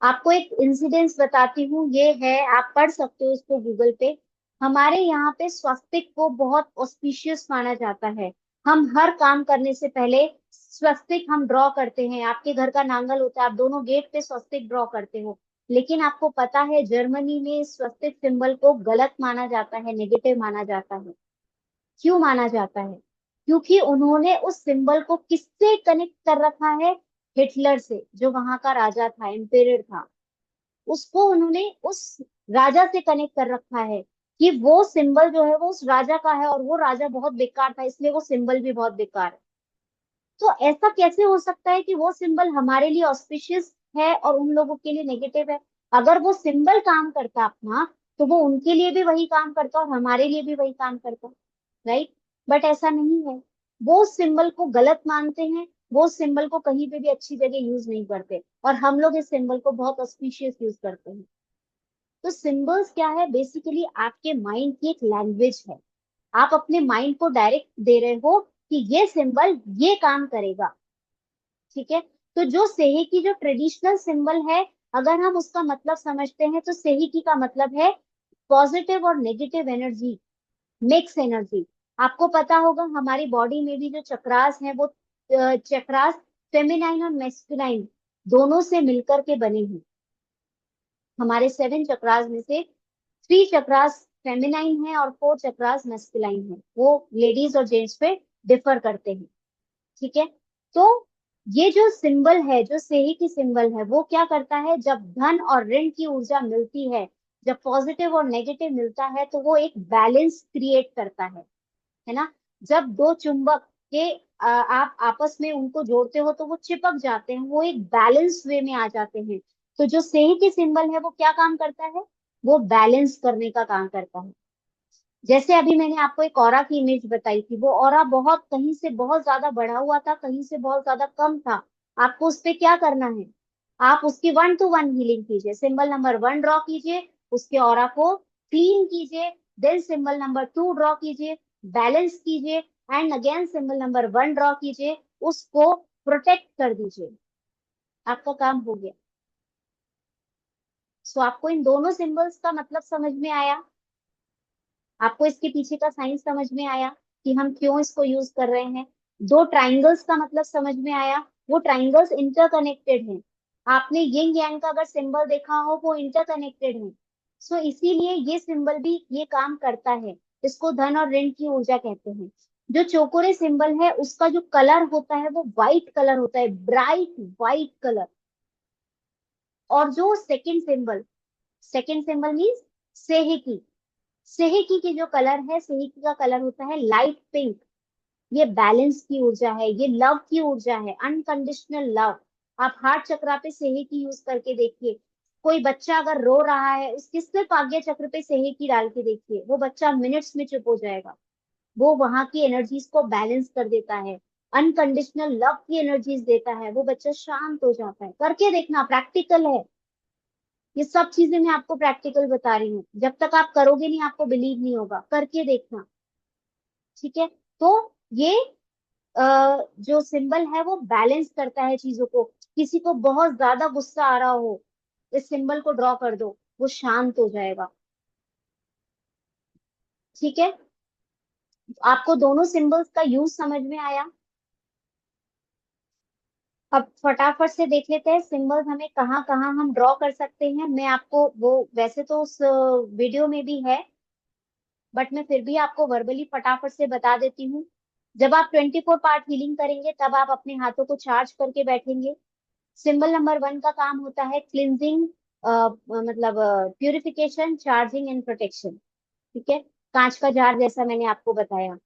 आपको एक इंसिडेंस बताती हूँ, ये है, आप पढ़ सकते हो इसको गूगल पे। हमारे यहाँ पे स्वस्तिक को बहुत ऑस्पिशियस माना जाता है। हम हर काम करने से पहले स्वस्तिक हम ड्रॉ करते हैं। आपके घर का नांगल होता है, आप दोनों गेट पे स्वस्तिक ड्रॉ करते हो। लेकिन आपको पता है जर्मनी में स्वस्तिक सिंबल को गलत माना जाता है, नेगेटिव माना जाता है। क्यों माना जाता है? क्योंकि उन्होंने उस सिंबल को किससे कनेक्ट कर रखा है? हिटलर से, जो वहां का राजा था, एम्पेरर था। उसको उन्होंने उस राजा से कनेक्ट कर रखा है कि वो सिंबल जो है वो उस राजा का है, और वो राजा बहुत बेकार था, इसलिए वो सिंबल भी बहुत बेकार है। तो ऐसा कैसे हो सकता है कि वो सिंबल हमारे लिए ऑस्पिशियस है और उन लोगों के लिए नेगेटिव है? अगर वो सिंबल काम करता अपना, तो वो उनके लिए भी वही काम करता और हमारे लिए भी वही काम करता, राइट? बट ऐसा नहीं है। वो उस सिंबल को गलत मानते हैं, वो उस सिंबल को कहीं पे भी अच्छी जगह यूज नहीं करते, और हम लोग इस सिंबल को बहुत ऑस्पिशियस यूज करते हैं। तो सिंबल्स क्या है? बेसिकली आपके माइंड की एक लैंग्वेज है। आप अपने माइंड को डायरेक्ट दे रहे हो कि ये सिंबल ये काम करेगा, ठीक है? तो जो सेहेकी जो ट्रेडिशनल सिंबल है, अगर हम उसका मतलब समझते हैं, तो सेहेकी का मतलब है पॉजिटिव और नेगेटिव एनर्जी, मिक्स एनर्जी। आपको पता होगा हमारी बॉडी में भी जो चक्रास हैं, वो चक्रास फेमिनाइन और मेस्कुलाइन दोनों से मिलकर के बने हैं। हमारे 7 चक्रास में से 3 चक्रास फेमिनाइन है और 4 चक्रास मेस्कुलाइन है। वो लेडीज और जेंट्स पे डिफर करते हैं, ठीक है? तो ये जो सिंबल है, जो सेही की सिंबल है, वो क्या करता है? जब धन और ऋण की ऊर्जा मिलती है, जब पॉजिटिव और नेगेटिव मिलता है, तो वो एक बैलेंस क्रिएट करता है ना? जब दो चुंबक के आप आपस में उनको जोड़ते हो, तो वो चिपक जाते हैं, वो एक बैलेंस वे में आ जाते हैं। तो जो सेही की सिंबल है, वो क्या काम करता है? वो बैलेंस करने का काम करता है। जैसे अभी मैंने आपको एक ऑरा की इमेज बताई थी, वो ऑरा बहुत कहीं से बहुत ज्यादा बढ़ा हुआ था, कहीं से बहुत ज्यादा कम था। आपको उस पे क्या करना है? आप उसकी 1 to 1 हीलिंग कीजिए। सिंबल नंबर 1 ड्रॉ कीजिए, उसके ऑरा को क्लीन कीजिए। देन सिंबल नंबर 2 ड्रॉ कीजिए, बैलेंस कीजिए। And again symbol number 1 draw कीजिए, उसको प्रोटेक्ट कर दीजिए। आपका काम हो गया। सो आपको इन दोनों सिंबल्स का मतलब समझ में आया? आपको इसके पीछे का साइंस समझ में आया कि हम क्यों इसको यूज कर रहे हैं? दो ट्राइंगल्स का मतलब समझ में आया? वो ट्राइंगल्स इंटरकनेक्टेड हैं। आपने यिंग यांग का अगर सिंबल देखा हो, वो इंटरकनेक्टेड है। सो इसीलिए ये सिंबल भी ये काम करता है। इसको धन और ऋण की ऊर्जा कहते हैं। जो चोकोरे सिंबल है, उसका जो कलर होता है वो व्हाइट कलर होता है, ब्राइट व्हाइट कलर। और जो सेकंड सिंबल मीन्स सेहेकी, सेहेकी की जो कलर है, सेहेकी का कलर होता है लाइट पिंक। ये बैलेंस की ऊर्जा है, ये लव की ऊर्जा है, अनकंडीशनल लव। आप हार्ट चक्रा पे सेहेकी यूज करके देखिए। कोई बच्चा अगर रो रहा है, उसके सिर्फ आज्ञा चक्र पे सेहेकी डाल के देखिए, वो बच्चा मिनट्स में चुप हो जाएगा। वो वहां की एनर्जीज को बैलेंस कर देता है, अनकंडीशनल लव की एनर्जीज देता है, वो बच्चा शांत हो जाता है। करके देखना, प्रैक्टिकल है। ये सब चीजें मैं आपको प्रैक्टिकल बता रही हूँ। जब तक आप करोगे नहीं, आपको बिलीव नहीं होगा। करके देखना, ठीक है? तो ये जो सिंबल है वो बैलेंस करता है चीजों को। किसी को बहुत ज्यादा गुस्सा आ रहा हो, इस सिंबल को ड्रॉ कर दो, वो शांत हो जाएगा, ठीक है? आपको दोनों सिंबल्स का यूज समझ में आया? अब फटाफट से देख लेते हैं सिंबल्स हमें कहाँ कहाँ हम ड्रॉ कर सकते हैं। मैं आपको वो, वैसे तो उस वीडियो में भी है, बट मैं फिर भी आपको वर्बली फटाफट से बता देती हूँ। जब आप 24 पार्ट हीलिंग करेंगे, तब आप अपने हाथों को चार्ज करके बैठेंगे। सिंबल नंबर 1 का काम होता है क्लिनजिंग, मतलब प्यूरिफिकेशन, चार्जिंग एंड प्रोटेक्शन, ठीक है? कांच का जार जैसा मैंने आपको बताया।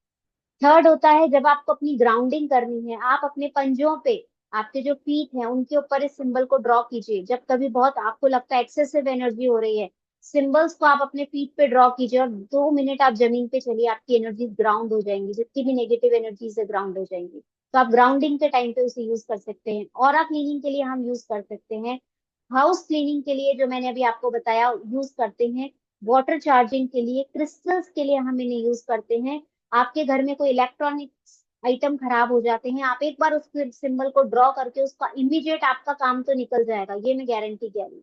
थर्ड होता है जब आपको अपनी ग्राउंडिंग करनी है, आप अपने पंजों पे, आपके जो फीट हैं उनके ऊपर इस सिंबल को ड्रॉ कीजिए। जब कभी बहुत आपको लगता है एक्सेसिव एनर्जी हो रही है, सिंबल्स को आप अपने फीट पे ड्रॉ कीजिए और 2 मिनट आप जमीन पे चलिए, आपकी एनर्जी ग्राउंड हो जाएंगी, जितनी भी नेगेटिव एनर्जी से ग्राउंड हो जाएंगी। तो आप ग्राउंडिंग के टाइम पे उसे यूज कर सकते हैं। ऑरा क्लीनिंग के लिए हम यूज कर सकते हैं। हाउस क्लीनिंग के लिए, जो मैंने अभी आपको बताया, यूज करते हैं। वाटर चार्जिंग के लिए, क्रिस्टल्स के लिए हम इन्हें यूज करते हैं। आपके घर में कोई इलेक्ट्रॉनिक आइटम खराब हो जाते हैं, आप एक बार उस सिंबल को ड्रॉ करके उसका इमीडिएट आपका काम तो निकल जाएगा, ये मैं गारंटी कह रही हूँ।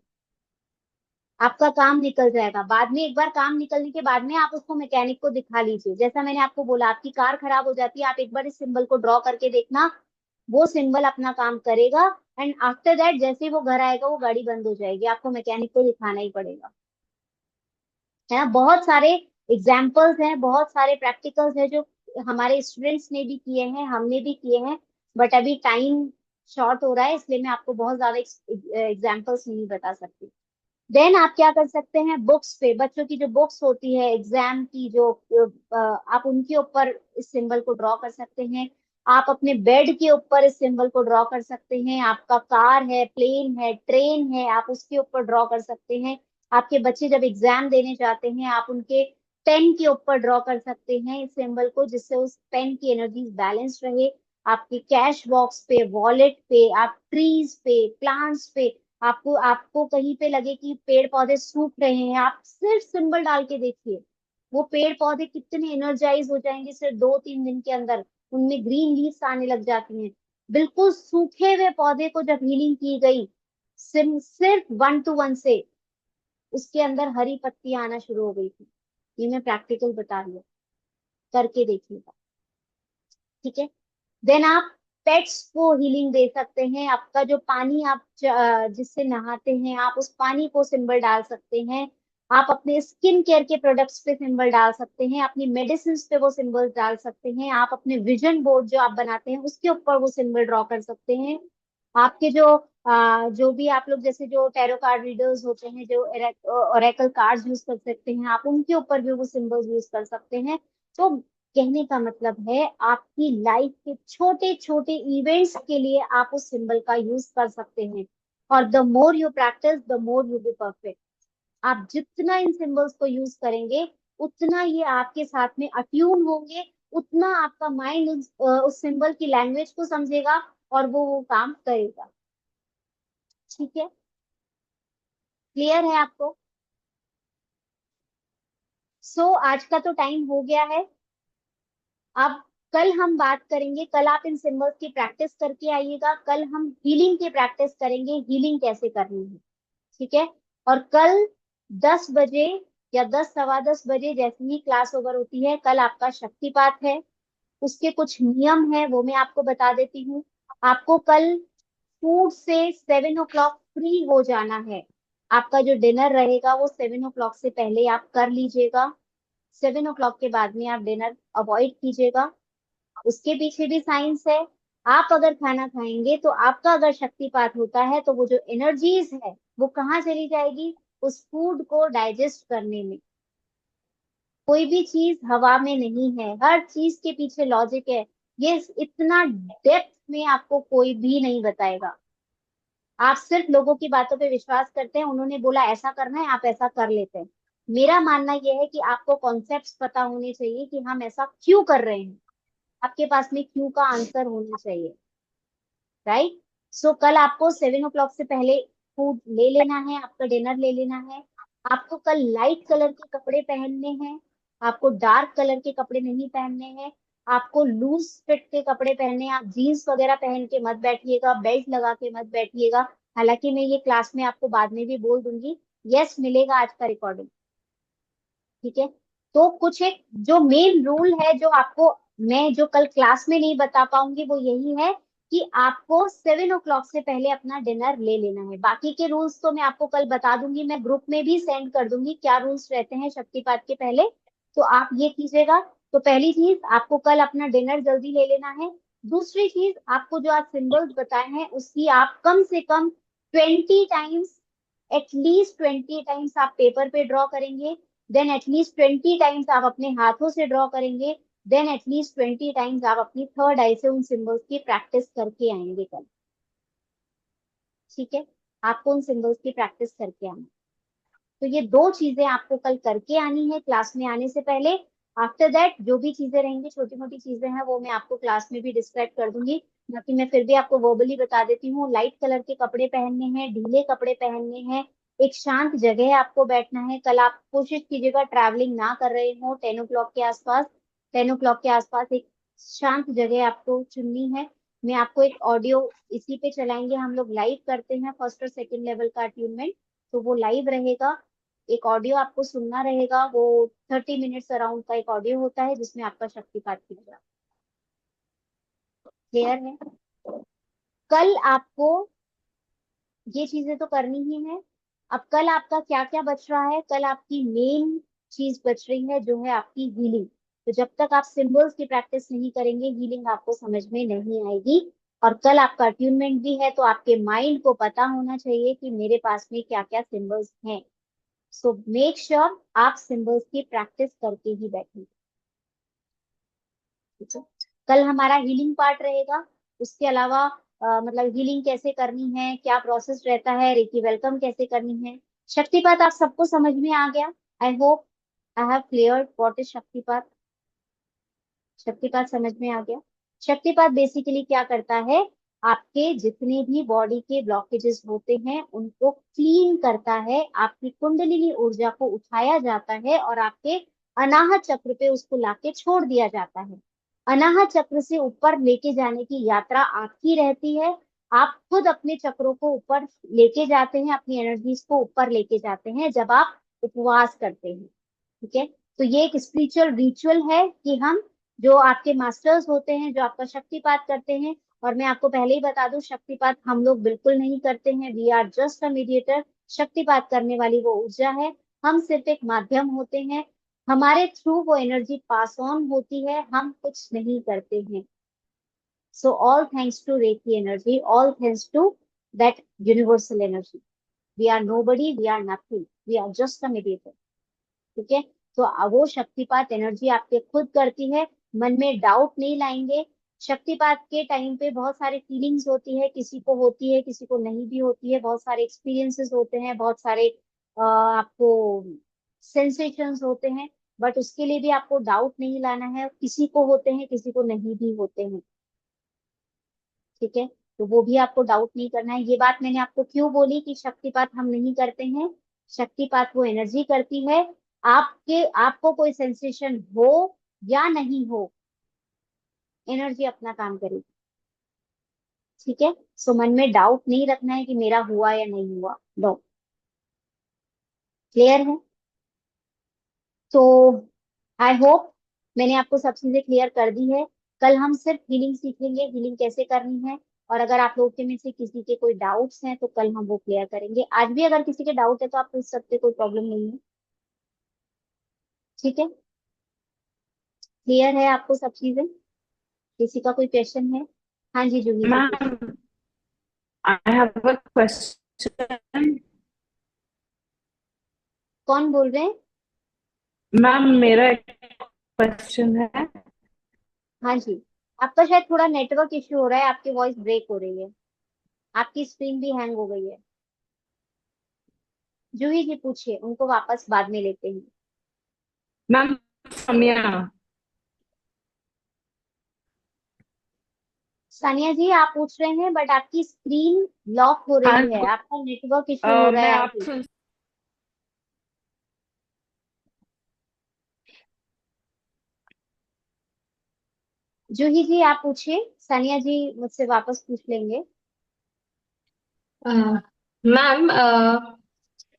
आपका काम निकल जाएगा। बाद में एक बार काम निकलने के बाद में आप उसको मैकेनिक को दिखा लीजिए। जैसा मैंने आपको बोला, आपकी कार खराब हो जाती है, आप एक बार इस सिंबल को ड्रॉ करके देखना, वो सिंबल अपना काम करेगा। एंड आफ्टर दैट जैसे ही वो घर आएगा वो गाड़ी बंद हो जाएगी, आपको मैकेनिक को दिखाना ही पड़ेगा। है ना, बहुत सारे एग्जाम्पल्स हैं, बहुत सारे प्रैक्टिकल्स हैं जो हमारे स्टूडेंट्स ने भी किए हैं, हमने भी किए हैं। बट अभी टाइम शॉर्ट हो रहा है, इसलिए मैं आपको बहुत ज्यादा एग्जाम्पल्स नहीं बता सकती। देन आप क्या कर सकते हैं, बुक्स पे, बच्चों की जो बुक्स होती है एग्जाम की, जो आप उनके ऊपर इस सिंबल को ड्रॉ कर सकते हैं। आप अपने बेड के ऊपर इस सिंबल को ड्रॉ कर सकते हैं। आपका कार है, प्लेन है, ट्रेन है, आप उसके ऊपर ड्रॉ कर सकते हैं। आपके बच्चे जब एग्जाम देने जाते हैं, आप उनके पेन के ऊपर ड्रॉ कर सकते हैं इस सिंबल को, जिससे उस पेन की एनर्जी बैलेंस रहे। आपके कैश बॉक्स पे, वॉलेट पे, आप ट्रीज पे, प्लांट्स पे, आपको आपको कहीं पे लगे कि पेड़ पौधे सूख रहे हैं, आप सिर्फ सिंबल डाल के देखिए, वो पेड़ पौधे कितने एनर्जाइज हो जाएंगे सिर्फ 2-3 दिन के अंदर। उनमें ग्रीन लीव्स आने लग जाती हैं। बिल्कुल सूखे हुए पौधे को जब हीलिंग की गई सिर्फ 1 to 1 से, उसके अंदर हरी पत्ती आना शुरू हो गई थी। ये मैं प्रैक्टिकल बता रही हूँ, करके देखिएगा। ठीक है। देन आप पेट्स को हीलिंग दे सकते हैं। आपका जो पानी आप जिससे नहाते हैं, आप उस पानी को सिंबल डाल सकते हैं। आप अपने स्किन केयर के प्रोडक्ट्स पे सिंबल डाल सकते हैं, अपनी मेडिसिन पे वो सिंबल डाल सकते हैं। आप अपने विजन बोर्ड जो आप बनाते हैं उसके ऊपर वो सिंबल ड्रॉ कर सकते हैं। आपके जो भी आप लोग जैसे जो टैरो कार्ड रीडर्स होते हैं, जो ओरेकल कार्ड्स यूज कर सकते हैं, आप उनके ऊपर भी वो सिंबल्स यूज कर सकते हैं। तो कहने का मतलब है, आपकी लाइफ के छोटे छोटे इवेंट्स के लिए आप उस सिंबल का यूज कर सकते हैं। और the more you practice the more you be perfect. आप जितना इन सिंबल्स को यूज करेंगे, उतना ये आपके साथ में अट्यून होंगे, उतना आपका माइंड उस सिंबल की लैंग्वेज को समझेगा और वो काम करेगा। ठीक है, क्लियर है आपको? आज का तो टाइम हो गया है। अब कल हम बात करेंगे, कल आप इन सिंबल्स की प्रैक्टिस करके आइएगा। कल हम हीलिंग की प्रैक्टिस करेंगे, हीलिंग कैसे करनी है। ठीक है। और कल 10 बजे या 10, 10:15 बजे जैसे ही क्लास ओवर होती है, कल आपका शक्तिपात है। उसके कुछ नियम है वो मैं आपको बता देती हूँ। आपको कल फूड से 7 o'clock फ्री हो जाना है। आपका जो डिनर रहेगा वो 7 o'clock से पहले आप कर लीजिएगा। 7 o'clock के बाद में आप डिनर अवॉइड कीजिएगा। उसके पीछे भी साइंस है। आप अगर खाना खाएंगे तो आपका अगर शक्तिपात होता है तो वो जो एनर्जीज है वो कहाँ चली जाएगी, उस फूड को डाइजेस्ट करने में। कोई भी चीज हवा में नहीं है, हर चीज के पीछे लॉजिक है। ये इतना डेप्थ में आपको कोई भी नहीं बताएगा। आप सिर्फ लोगों की बातों पे विश्वास करते हैं, उन्होंने बोला ऐसा करना है, आप ऐसा कर लेते हैं। मेरा मानना यह है कि आपको कॉन्सेप्ट्स पता होने चाहिए कि हम ऐसा क्यों कर रहे हैं। आपके पास में क्यों का आंसर होना चाहिए। राइट। कल आपको 7 o'clock से पहले फूड ले लेना है, आपका डिनर ले लेना है। आपको कल लाइट कलर के कपड़े पहनने हैं, आपको डार्क कलर के कपड़े नहीं पहनने हैं। आपको लूज फिट के कपड़े पहनने हैं, आप जीन्स वगैरह पहन के मत बैठिएगा, बेल्ट लगा के मत बैठिएगा। हालांकि मैं ये क्लास में आपको बाद में भी बोल दूंगी, यस मिलेगा आज का रिकॉर्डिंग। ठीक है। तो कुछ एक जो मेन रूल है जो आपको मैं जो कल क्लास में नहीं बता पाऊंगी, वो यही है कि आपको 7 o'clock से पहले अपना डिनर ले लेना है। बाकी के रूल्स तो मैं आपको कल बता दूंगी, मैं ग्रुप में भी सेंड कर दूंगी क्या रूल्स रहते हैं शक्तिपात के पहले। तो आप ये कीजिएगा। तो पहली चीज, आपको कल अपना डिनर जल्दी ले लेना है। दूसरी चीज, आपको जो आज सिंबल्स बताए हैं उसकी आप कम से कम 20 टाइम्स, एटलीस्ट 20 टाइम्स आप पेपर पे ड्रॉ करेंगे। देन एटलीस्ट 20 टाइम्स आप अपने हाथों से ड्रॉ करेंगे। देन एटलीस्ट 20 टाइम्स आप अपनी थर्ड आई से उन सिंबल्स की प्रैक्टिस करके आएंगे कल। ठीक है। आपको उन सिंबल्स की प्रैक्टिस करके आना। तो ये दो चीजें आपको कल करके आनी है क्लास में आने से पहले। आफ्टर दैट जो भी चीजें रहेंगी, छोटी मोटी चीजें हैं, वो मैं आपको क्लास में भी डिस्क्राइब कर दूंगी। बाकी मैं फिर भी आपको वर्बली बता देती हूँ, लाइट कलर के कपड़े पहनने हैं, ढीले कपड़े पहनने हैं, एक शांत जगह आपको बैठना है। कल आप कोशिश कीजिएगा ट्रैवलिंग ना कर रहे हो। 10 o'clock के आसपास, 10 o'clock के आसपास एक शांत जगह आपको चुननी है। मैं आपको एक ऑडियो इसी पे चलाएंगे, हम लोग लाइव करते हैं फर्स्ट और सेकंड लेवल का अट्यूनमेंट। तो वो लाइव रहेगा। एक ऑडियो आपको सुनना रहेगा, वो 30 मिनट्स अराउंड का एक ऑडियो होता है जिसमें आपका शक्तिपाठ किया जाता है। क्लियर है? कल आपको ये चीजें तो करनी ही है। अब कल आपका क्या क्या बच रहा है? कल आपकी मेन चीज बच रही है जो है आपकी हीलिंग। तो जब तक आप सिंबल्स की प्रैक्टिस नहीं करेंगे, हीलिंग आपको समझ में नहीं आएगी। और कल आपका अट्यूनमेंट भी है, तो आपके माइंड को पता होना चाहिए कि मेरे पास में क्या क्या सिंबल्स हैं। सो मेक श्योर आप सिंबल्स की प्रैक्टिस करके ही बैठेंगे। ठीक है? कल हमारा हीलिंग पार्ट रहेगा। उसके अलावा मतलब हीलिंग कैसे करनी है, क्या प्रोसेस रहता है, रेकी वेलकम कैसे करनी है। शक्तिपात आप सबको समझ में आ गया? I hope I have cleared what is shaktipat. शक्तिपात समझ में आ गया? शक्तिपात बेसिकली क्या करता है? आपके जितने भी बॉडी के ब्लॉकेजेस होते हैं उनको क्लीन करता है। आपकी कुंडलिनी ऊर्जा को उठाया जाता है और आपके अनाहत चक्र पे उसको लाके छोड़ दिया जाता है। अनाहत चक्र से ऊपर लेके जाने की यात्रा आपकी रहती है। आप खुद अपने चक्रों को ऊपर लेके जाते हैं, अपनी एनर्जीज को ऊपर लेके जाते हैं जब आप उपवास करते हैं। ठीक है? तो ये एक स्पिरिचुअल रिचुअल है कि हम जो आपके मास्टर्स होते हैं, जो आपका शक्तिपात करते हैं। और मैं आपको पहले ही बता दूं, शक्तिपात हम लोग बिल्कुल नहीं करते हैं। We are just a mediator. शक्तिपात करने वाली वो ऊर्जा है, हम सिर्फ एक माध्यम होते हैं। हमारे थ्रू वो एनर्जी पास ऑन होती है, हम कुछ नहीं करते हैं। So all thanks to Reiki energy, all thanks to that universal energy. We are nobody, we are nothing, we are just a mediator. ठीक है? तो वो शक्तिपात एनर्जी आपके खुद करती है। मन में डाउट नहीं लाएंगे। शक्तिपात के टाइम पे बहुत सारे फीलिंग्स होती है, किसी को होती है, किसी को नहीं भी होती है। बहुत सारे एक्सपीरियंसेस होते हैं, बहुत सारे आपको सेंसेशंस होते हैं। बट उसके लिए भी आपको डाउट नहीं लाना है। किसी को होते हैं, किसी को नहीं भी होते हैं। ठीक है? तो वो भी आपको डाउट नहीं करना है। ये बात मैंने आपको क्यों बोली कि शक्तिपात हम नहीं करते हैं? शक्तिपात वो एनर्जी करती है। आपको कोई सेंसेशन हो या नहीं हो, एनर्जी अपना काम करेगी। ठीक है? सो मन में डाउट नहीं रखना है कि मेरा हुआ या नहीं हुआ। नो। क्लियर है? तो आई होप मैंने आपको सब चीजें क्लियर कर दी है। कल हम सिर्फ हीलिंग सीखेंगे, हीलिंग कैसे करनी है। और अगर आप लोगों के में से किसी के कोई डाउट्स हैं तो कल हम वो क्लियर करेंगे। आज भी अगर किसी के डाउट है तो आप पूछ सकते, कोई प्रॉब्लम नहीं है। ठीक है? क्लियर है आपको सब चीजें? किसी का कोई क्वेश्चन है? हाँ जी, जूही जी पूछिए। Ma'am, I have a question. कौन बोल रहे हैं? मैम मेरा एक क्वेश्चन है। हाँ जी। आपका शायद थोड़ा नेटवर्क इश्यू हो रहा है, आपकी वॉइस ब्रेक हो रही है। आपकी स्क्रीन भी हैंग हो गई है। जूही जी पूछिए, उनको वापस बाद में लेते हैं। मैम समिया। सानिया जी आप पूछ रहे हैं बट आपकी स्क्रीन लॉक हो हाँ रही है, आपका नेटवर्क इशू हो रहा मैं है आई आप थिंक। सुन। जूही जी आप पूछिए, सानिया जी मुझसे वापस पूछ लेंगे। मैम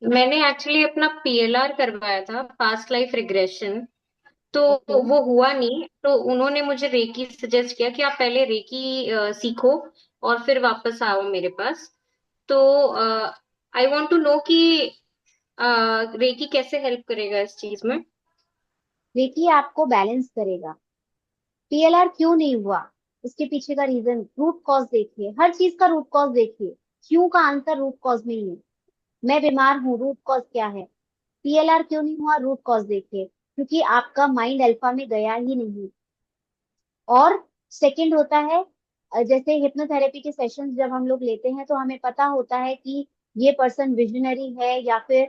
मैंने एक्चुअली अपना पीएलआर करवाया था, पास्ट लाइफ रिग्रेशन। तो ओके। वो हुआ नहीं, तो उन्होंने मुझे रेकी सजेस्ट किया कि आप पहले रेकी सीखो और फिर वापस आओ मेरे पास। तो आई वांट टू नो कि रेकी कैसे हेल्प करेगा इस चीज में। देखिए आपको बैलेंस करेगा। पीएलआर क्यों नहीं हुआ, इसके पीछे का रीजन, रूट कॉज देखिए। हर चीज का रूट कॉज देखिए। क्यों का आंसर रूट कॉज में ही है। मैं बीमार हूँ, रूट कॉज क्या है। पीएलआर क्यों नहीं हुआ, रूट कॉज देखिए, क्योंकि आपका माइंड अल्फा में गया ही नहीं। और सेकंड होता है जैसे हिप्नोथेरेपी के सेशंस जब हम लोग लेते हैं तो हमें पता होता है कि ये पर्सन विजनरी है या फिर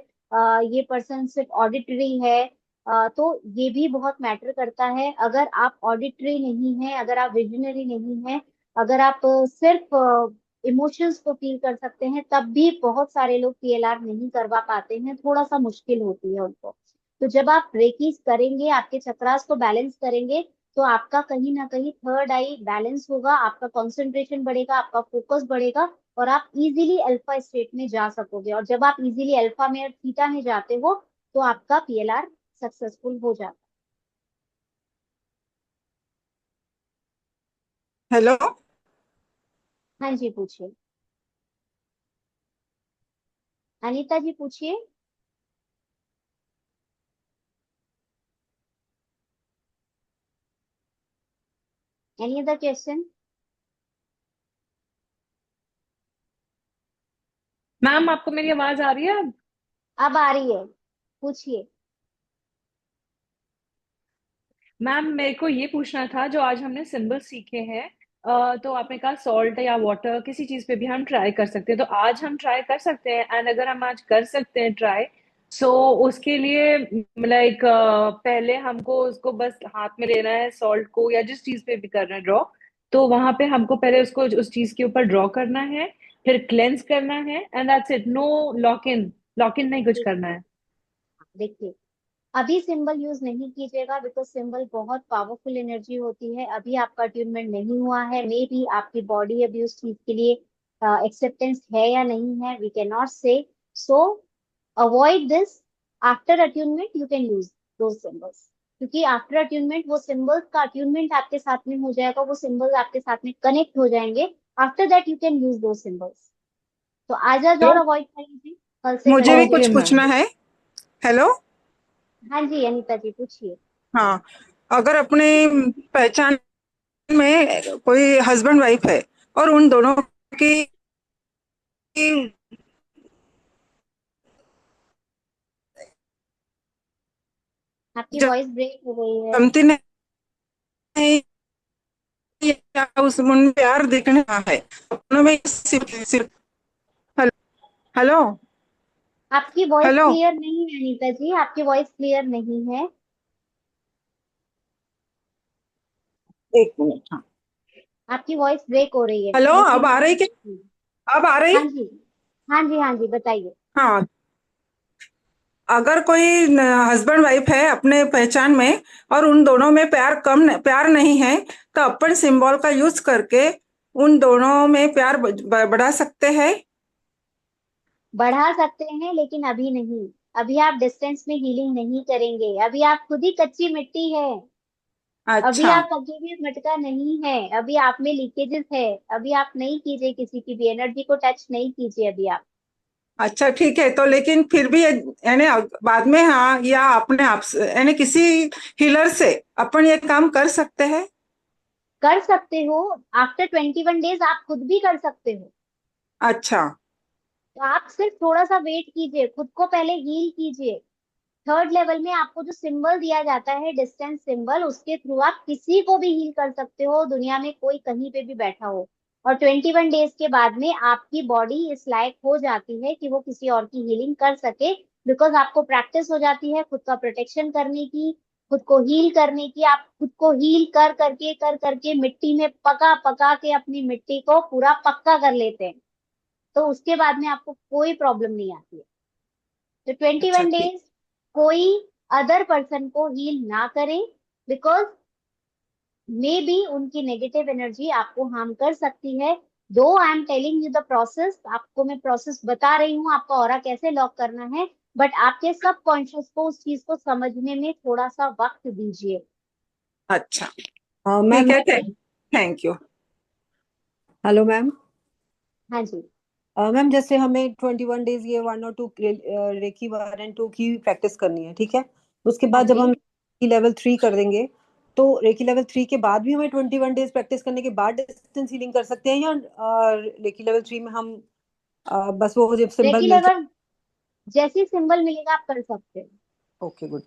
ये पर्सन सिर्फ ऑडिटरी है। तो ये भी बहुत मैटर करता है। अगर आप ऑडिटरी नहीं है, अगर आप विजनरी नहीं है, अगर आप सिर्फ इमोशंस को फील कर सकते हैं, तब भी बहुत सारे लोग पीएलआर नहीं करवा पाते हैं, थोड़ा सा मुश्किल होती है उनको। तो जब आप रेकीज करेंगे, आपके चक्रास को बैलेंस करेंगे, तो आपका कहीं ना कहीं थर्ड आई बैलेंस होगा, आपका कंसंट्रेशन बढ़ेगा, आपका फोकस बढ़ेगा। और आप इजीली अल्फा स्टेट में जा सकोगे। और जब आप इजीली अल्फा में और थीटा में जाते हो तो आपका पीएलआर सक्सेसफुल हो जाता हेलो। है। हाँ जी, पूछिए। अनीता जी पूछिए। Any other question? मैम आपको मेरी आवाज आ रही है अब? अब आ रही है, पूछिए। मैम मेरे को ये पूछना था, जो आज हमने सिंबल सीखे हैं, तो आपने कहा सॉल्ट या वाटर किसी चीज पे भी हम ट्राई कर सकते हैं, तो आज हम ट्राई कर सकते हैं? एंड अगर हम आज कर सकते हैं ट्राई, सो उसके लिए लाइक पहले हमको उसको बस हाथ में लेना है सॉल्ट को, या जिस चीज पे भी कर रहे हैं ड्रॉ, तो वहां पे हमको पहले उसको उस चीज के ऊपर ड्रॉ करना है, फिर क्लेंस करना है, and that's it. No lock in नहीं कुछ करना है? देखिए, अभी सिंबल यूज नहीं कीजिएगा, बिकॉज सिंबल बहुत पावरफुल एनर्जी होती है। अभी आपका अट्यूनमेंट नहीं हुआ है, मे बी आपकी बॉडी अभी उस चीज के लिए एक्सेप्टेंस है या नहीं है, वी कैन नॉट से। सो avoid this. After attunement you can use दो सिंबल्स, क्योंकि आफ्टर अट्यूनमेंट वो सिंबल्स का अट्यूनमेंट आपके साथ में हो जाएगा, वो सिंबल्स आपके साथ में कनेक्ट हो जाएंगे। After that you can use दो सिंबल्स। तो आज आज और हेलो, अवॉइड करिए, कल से मुझे भी करेंगे। ओके कुछ मैम। पूछना है। हेलो। हाँ जी अनिता जी पूछिए। हाँ, अगर अपने पहचान में कोई हस्बैंड वाइफ है और उन दोनों की आपकी वॉइस ब्रेक हो गई है। जमती नहीं या उस उनमें प्यार दिखने का है, दोनों में सिर्फ हेलो। हेलो। आपकी वॉइस हेलो। क्लियर नहीं है अनीता जी, आपकी वॉइस क्लियर नहीं है। एक मिनट। हाँ। आपकी वॉइस ब्रेक हो रही है, हेलो, दूसरी अब आ जगह रही पे क्या? रखिए। अब आ रही? हाँ जी, हाँ जी, हाँ जी, बताइए। हाँ, अगर कोई हस्बैंड वाइफ है अपने पहचान में और उन दोनों में प्यार नहीं है, तो अपन सिंबल का यूज करके उन दोनों में प्यार बढ़ा सकते हैं। बढ़ा सकते हैं, लेकिन अभी नहीं। अभी आप डिस्टेंस में हीलिंग नहीं करेंगे, अभी आप खुद ही कच्ची मिट्टी है। अभी अच्छा। आप पके हुए मटका नहीं है, अभी आप में लीकेजेस है। अभी आप नहीं कीजिए, किसी की भी एनर्जी को टच नहीं कीजिए अभी आप। अच्छा, ठीक है, तो लेकिन फिर भी यानी बाद में, हाँ, या अपने आप से यानी किसी हीलर से अपन ये काम कर सकते हैं? कर सकते हो। आफ्टर 21 डेज आप खुद भी कर सकते हो। अच्छा। तो आप सिर्फ थोड़ा सा वेट कीजिए, खुद को पहले हील कीजिए। थर्ड लेवल में आपको जो सिंबल दिया जाता है, डिस्टेंस सिंबल, उसके थ्रू आप किसी को भी हील कर सकते हो, दुनिया में कोई कहीं पे भी बैठा हो। और 21 डेज के बाद में आपकी बॉडी इस लायक हो जाती है कि वो किसी और की हीलिंग कर सके, बिकॉज आपको प्रैक्टिस हो जाती है खुद का प्रोटेक्शन करने की, खुद को हील करने की। आप खुद को हील कर करके मिट्टी में पका पका के अपनी मिट्टी को पूरा पक्का कर लेते हैं। तो उसके बाद में आपको कोई प्रॉब्लम नहीं आती है। तो ट्वेंटी अच्छा, वन ठीक। डेज कोई अदर पर्सन को हील ना करें, बिकॉज मे बी उनकी नेगेटिव एनर्जी आपको हार्म कर सकती है। दो I am telling you the process, आपको मैं प्रोसेस बता रही हूँ आपका ऑरा कैसे लॉक करना है, बट आपके सब कॉन्शियस को उस चीज को समझने में थोड़ा सा वक्त दीजिए। अच्छा, मैम। ठीक है, थैंक यू। Hello ma'am. हाँ जी। मैम जैसे हमें 21 डेज ये 1 और 2 रेकी 1 एंड 2 की प्रैक्टिस करनी है, ठीक है। उसके हाँ बाद जब जी। हम रेकी लेवल 3 कर देंगे, तो रेकी लेवल 3 के बाद भी हमें 21 डेज प्रैक्टिस करने के बाद डिस्टेंस हीलिंग कर सकते हैं, या रेकी लेवल 3 में हम बस वो जब सिंबल रेकी मिल जाए? लेवल जैसी सिंबल मिलेगा आप कर सकते हो। Okay, good.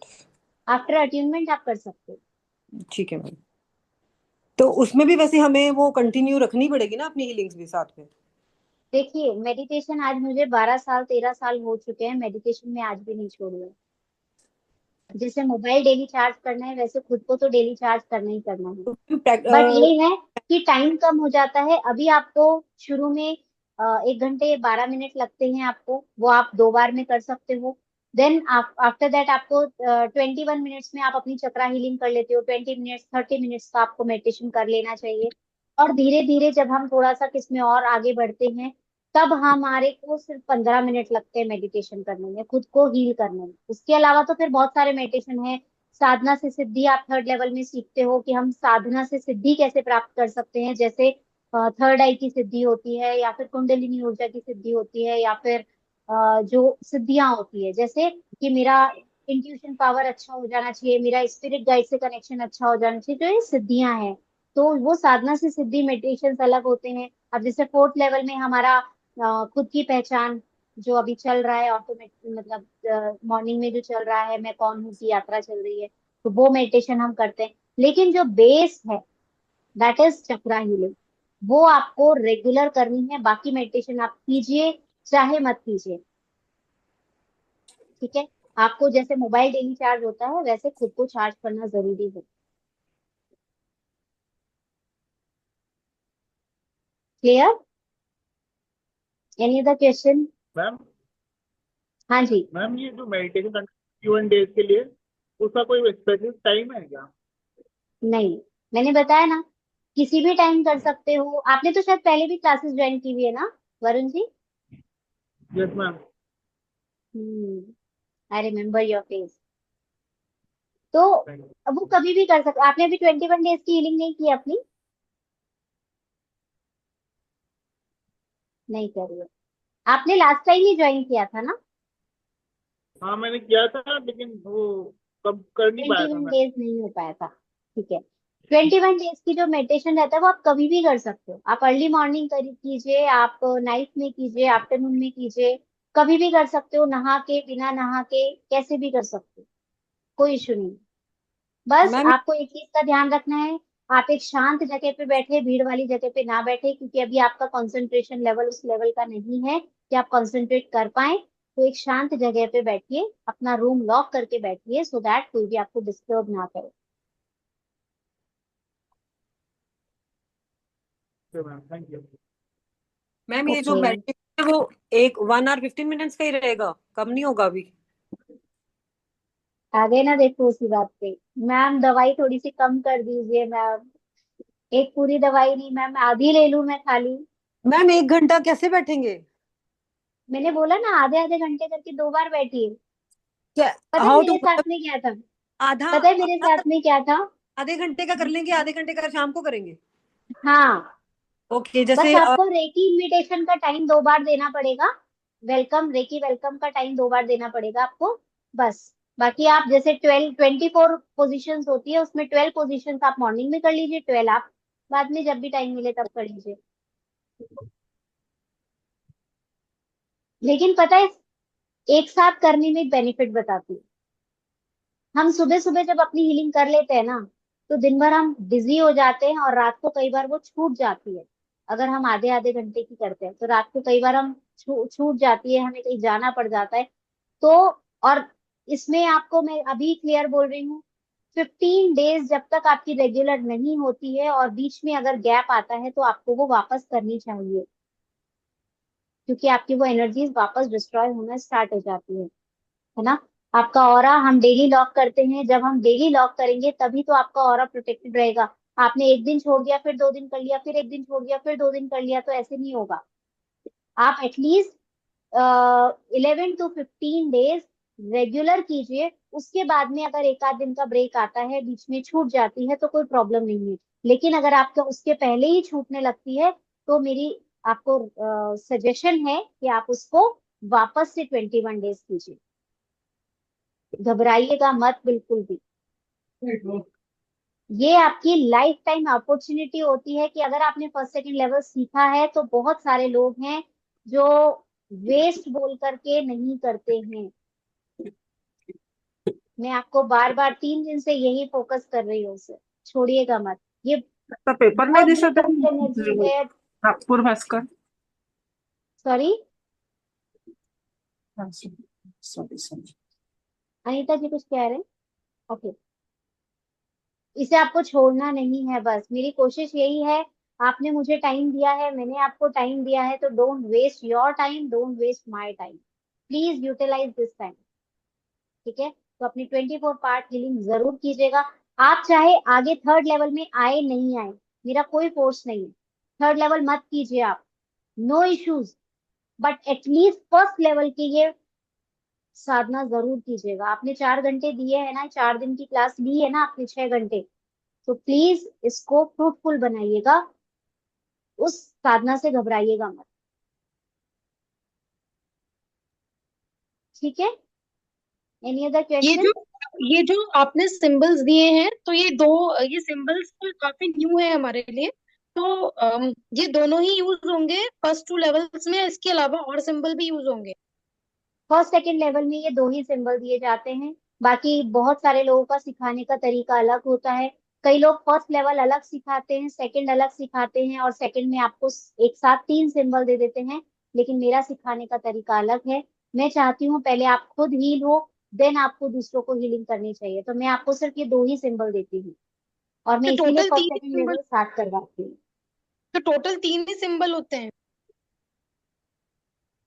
आफ्टर अट्यूनमेंट आप कर सकते हो। ठीक है मैम। तो उसमें भी वैसे हमें वो कंटिन्यू रखनी पड़ेगी ना अपनी हीलिंग्स भी साथ में? देखिए, मेडिटेशन आज मुझे 12 साल 13 साल हो चुके हैं, मेडिटेशन में आज भी नहीं छोड़ी है। जैसे मोबाइल डेली चार्ज करना है, वैसे खुद को तो डेली चार्ज करना ही करना है। तो बट ये है कि टाइम कम हो जाता है। अभी आपको शुरू में 1 घंटे 12 मिनट लगते हैं आपको, वो आप 2 बार में कर सकते हो। देन आफ्टर दैट आपको 21 मिनट्स में आप अपनी चक्रा हीलिंग कर लेते हो। 20 मिनट्स 30 मिनट्स का आपको मेडिटेशन कर लेना चाहिए। और धीरे धीरे जब हम थोड़ा सा किसमें और आगे बढ़ते हैं, तब हमारे को सिर्फ 15 मिनट लगते हैं मेडिटेशन करने में, खुद को हील करने में। उसके अलावा तो फिर बहुत सारे मेडिटेशन है। साधना से सिद्धि आप थर्ड लेवल में सीखते हो कि हम साधना से सिद्धि कैसे प्राप्त कर सकते हैं। जैसे थर्ड आई की सिद्धि होती है, या फिर कुंडलिनी ऊर्जा की सिद्धि होती है, या फिर जो सिद्धियां होती है, जैसे कि मेरा इंट्यूशन पावर अच्छा हो जाना चाहिए, मेरा स्पिरिट गाइड से कनेक्शन अच्छा हो जाना चाहिए, तो ये सिद्धियां हैं। तो वो साधना से सिद्धि मेडिटेशन अलग होते हैं। अब जैसे फोर्थ लेवल में हमारा खुद की पहचान जो अभी चल रहा है ऑटोमेटिक, मतलब मॉर्निंग में जो चल रहा है, मैं कौन हूँ की यात्रा चल रही है, तो वो मेडिटेशन हम करते हैं। लेकिन जो बेस है, दैट इज चक्रा हीलिंग, वो आपको रेगुलर करनी है। बाकी मेडिटेशन आप कीजिए चाहे मत कीजिए, ठीक है। आपको जैसे मोबाइल डेली चार्ज होता है, वैसे खुद को चार्ज करना जरूरी है। Clear? Any other question? Ma'am हाँ जी। मैम ये जो मेडिटेशन 21 डेज के लिए, उसका कोई स्पेसिफिक टाइम है क्या? नहीं, मैंने बताया ना, किसी भी टाइम कर सकते हो। आपने तो शायद पहले भी क्लासेस ज्वाइन की हुई है ना, Varun ji? Yes ma'am. I remember your face. तो अब वो कभी भी कर सकते। आपने अभी 21 डेज की हीलिंग नहीं की अपनी? नहीं करी है। आपने लास्ट टाइम ही ज्वाइन किया था ना? हाँ मैंने किया था, लेकिन वो कब कर नहीं पाया ट्वेंटी था वन मैं। डेज नहीं हो पाया था, ठीक है। 21 डेज की जो मेडिटेशन रहता है वो आप कभी भी कर सकते हो। आप अर्ली मॉर्निंग कर कीजिए, आप नाइट में कीजिए, आफ्टरनून में कीजिए, कभी भी कर सकते हो, नहा के, बिना नहा के, कैसे भी कर सकते हो, कोई इशू नहीं। बस मैम आपको एक चीज का ध्यान रखना है, आप एक शांत जगह पे बैठे, भीड़ वाली जगह पे ना बैठे, क्योंकि अभी आपका कंसंट्रेशन लेवल उस लेवल का नहीं है कि आप कंसंट्रेट कर पाए। तो एक शांत जगह पे बैठिए, अपना रूम लॉक करके बैठिए, सो दैट कोई भी आपको डिस्टर्ब ना करे। Ma'am thank you. मैम ये जो ओके। मेडिटेशन है वो एक 1 hour 15 minutes का ही रहेगा, कम नहीं होगा अभी? आ गए ना, देखो उसी बात पे। मैम दवाई थोड़ी सी कम कर दीजिए मैम। एक पूरी दवाई नहीं मैम, आधी ले लूं मैं खाली? मैम 1 घंटा कैसे बैठेंगे? मैंने बोला ना, आधे आधे घंटे करके 2 बार बैठिए। क्या? पता है हाउ टू मेरे साथ मतलब में क्या था? आधा पता है मेरे आधा साथ में क्या था? आधे घंटे का कर लेंगे, आधे घंटे का शाम को करेंगे। हाँ, ओके बस जैसे आपको रेकी इनविटेशन का टाइम 2 बार देना पड़ेगा। वेलकम, रेकी वेलकम का टाइम 2 बार देना पड़ेगा आपको, बस। बाकी आप जैसे 24 पोजीशंस होती है, उसमें 12 पोजीशंस आप मॉर्निंग में कर लीजिए, 12 आप बाद में जब भी टाइम मिले तब कर लीजिए। लेकिन पता है, एक साथ करने में एक बेनिफिट बताती हूँ। हम सुबह सुबह जब अपनी हीलिंग कर लेते हैं ना, तो दिन भर हम बिजी हो जाते हैं, और रात को कई बार वो छूट जाती है। अगर हम आधे आधे घंटे की करते हैं तो रात को कई बार हम छूट जाती है, हमें कहीं जाना पड़ जाता है। तो और इसमें आपको मैं अभी क्लियर बोल रही हूँ, 15 डेज जब तक आपकी रेगुलर नहीं होती है और बीच में अगर गैप आता है, तो आपको वो वापस करनी चाहिए, क्योंकि आपकी वो एनर्जीज वापस डिस्ट्रॉय होना स्टार्ट हो जाती है ना। आपका ऑरा हम डेली लॉक करते हैं, जब हम डेली लॉक करेंगे तभी तो आपका ऑरा प्रोटेक्टेड रहेगा। आपने एक दिन छोड़ दिया, फिर 2 दिन कर लिया, फिर एक दिन छोड़ दिया, फिर 2 दिन कर लिया, तो ऐसे नहीं होगा। आप एटलीस्ट 11 to 15 डेज रेगुलर कीजिए। उसके बाद में अगर एक आध दिन का ब्रेक आता है, बीच में छूट जाती है, तो कोई प्रॉब्लम नहीं है। लेकिन अगर आपका उसके पहले ही छूटने लगती है, तो मेरी आपको सजेशन है कि आप उसको वापस से 21 डेज कीजिए। घबराइएगा मत बिल्कुल भी। ये आपकी लाइफ टाइम अपॉर्चुनिटी होती है कि अगर आपने फर्स्ट सेकंड लेवल सीखा है, तो बहुत सारे लोग हैं जो वेस्ट बोल करके नहीं करते हैं। मैं आपको बार बार 3 दिन से यही फोकस कर रही हूँ सर, छोड़िएगा मत। ये आता पेपर नाही बहुत दिसत बेस्ट एनर्जी आहे है। Nagpur Bhaskar. Sorry sorry sorry. Anita ji कुछ कह रहे हैं? ओके, इसे आपको छोड़ना नहीं है, बस मेरी कोशिश यही है। आपने मुझे टाइम दिया है, मैंने आपको टाइम दिया है, तो don't waste your time, don't waste my time. Please utilise this time, ठीक है। तो अपनी 24 पार्ट हीलिंग जरूर कीजिएगा। आप चाहे आगे थर्ड लेवल में आए नहीं आए, मेरा कोई फोर्स नहीं है। थर्ड लेवल मत कीजिए आप, no issues. But at least first level के ये साधना जरूर कीजिएगा। आपने 4 घंटे दिए है ना, 4 दिन की क्लास ली है ना आपने, 6 घंटे, तो प्लीज इसको फ्रूटफुल बनाइएगा, उस साधना से घबराइएगा मत। ठीक है, एनी अदर ये क्वेश्चन? जो ये जो आपने सिंबल्स दिए हैं, तो ये सिंबल्स तो काफी न्यू है हमारे लिए। तो ये दोनों ही यूज होंगे फर्स्ट 2 लेवल्स में, इसके अलावा और सिंबल भी यूज होंगे? फर्स्ट सेकंड लेवल में ये दो ही सिंबल दिए जाते हैं। बाकी बहुत सारे लोगों का सिखाने का तरीका अलग होता है। कई लोग फर्स्ट लेवल अलग सिखाते हैं, सेकंड अलग सिखाते हैं, और सेकंड में आपको एक साथ 3 सिंबल दे देते हैं। लेकिन मेरा सिखाने का तरीका अलग है। मैं चाहती हूँ पहले आप खुद हील हो, देन आपको दूसरों को हीलिंग करनी चाहिए। तो मैं आपको सिर्फ ये दो ही सिंबल देती हूँ, और मैं तो इसीलिए टोटल फर्स्ट तीन ही सेकंड सिंबल लेवल स्टार्ट करवाती हूँ। तो टोटल 3 ही सिंबल होते हैं?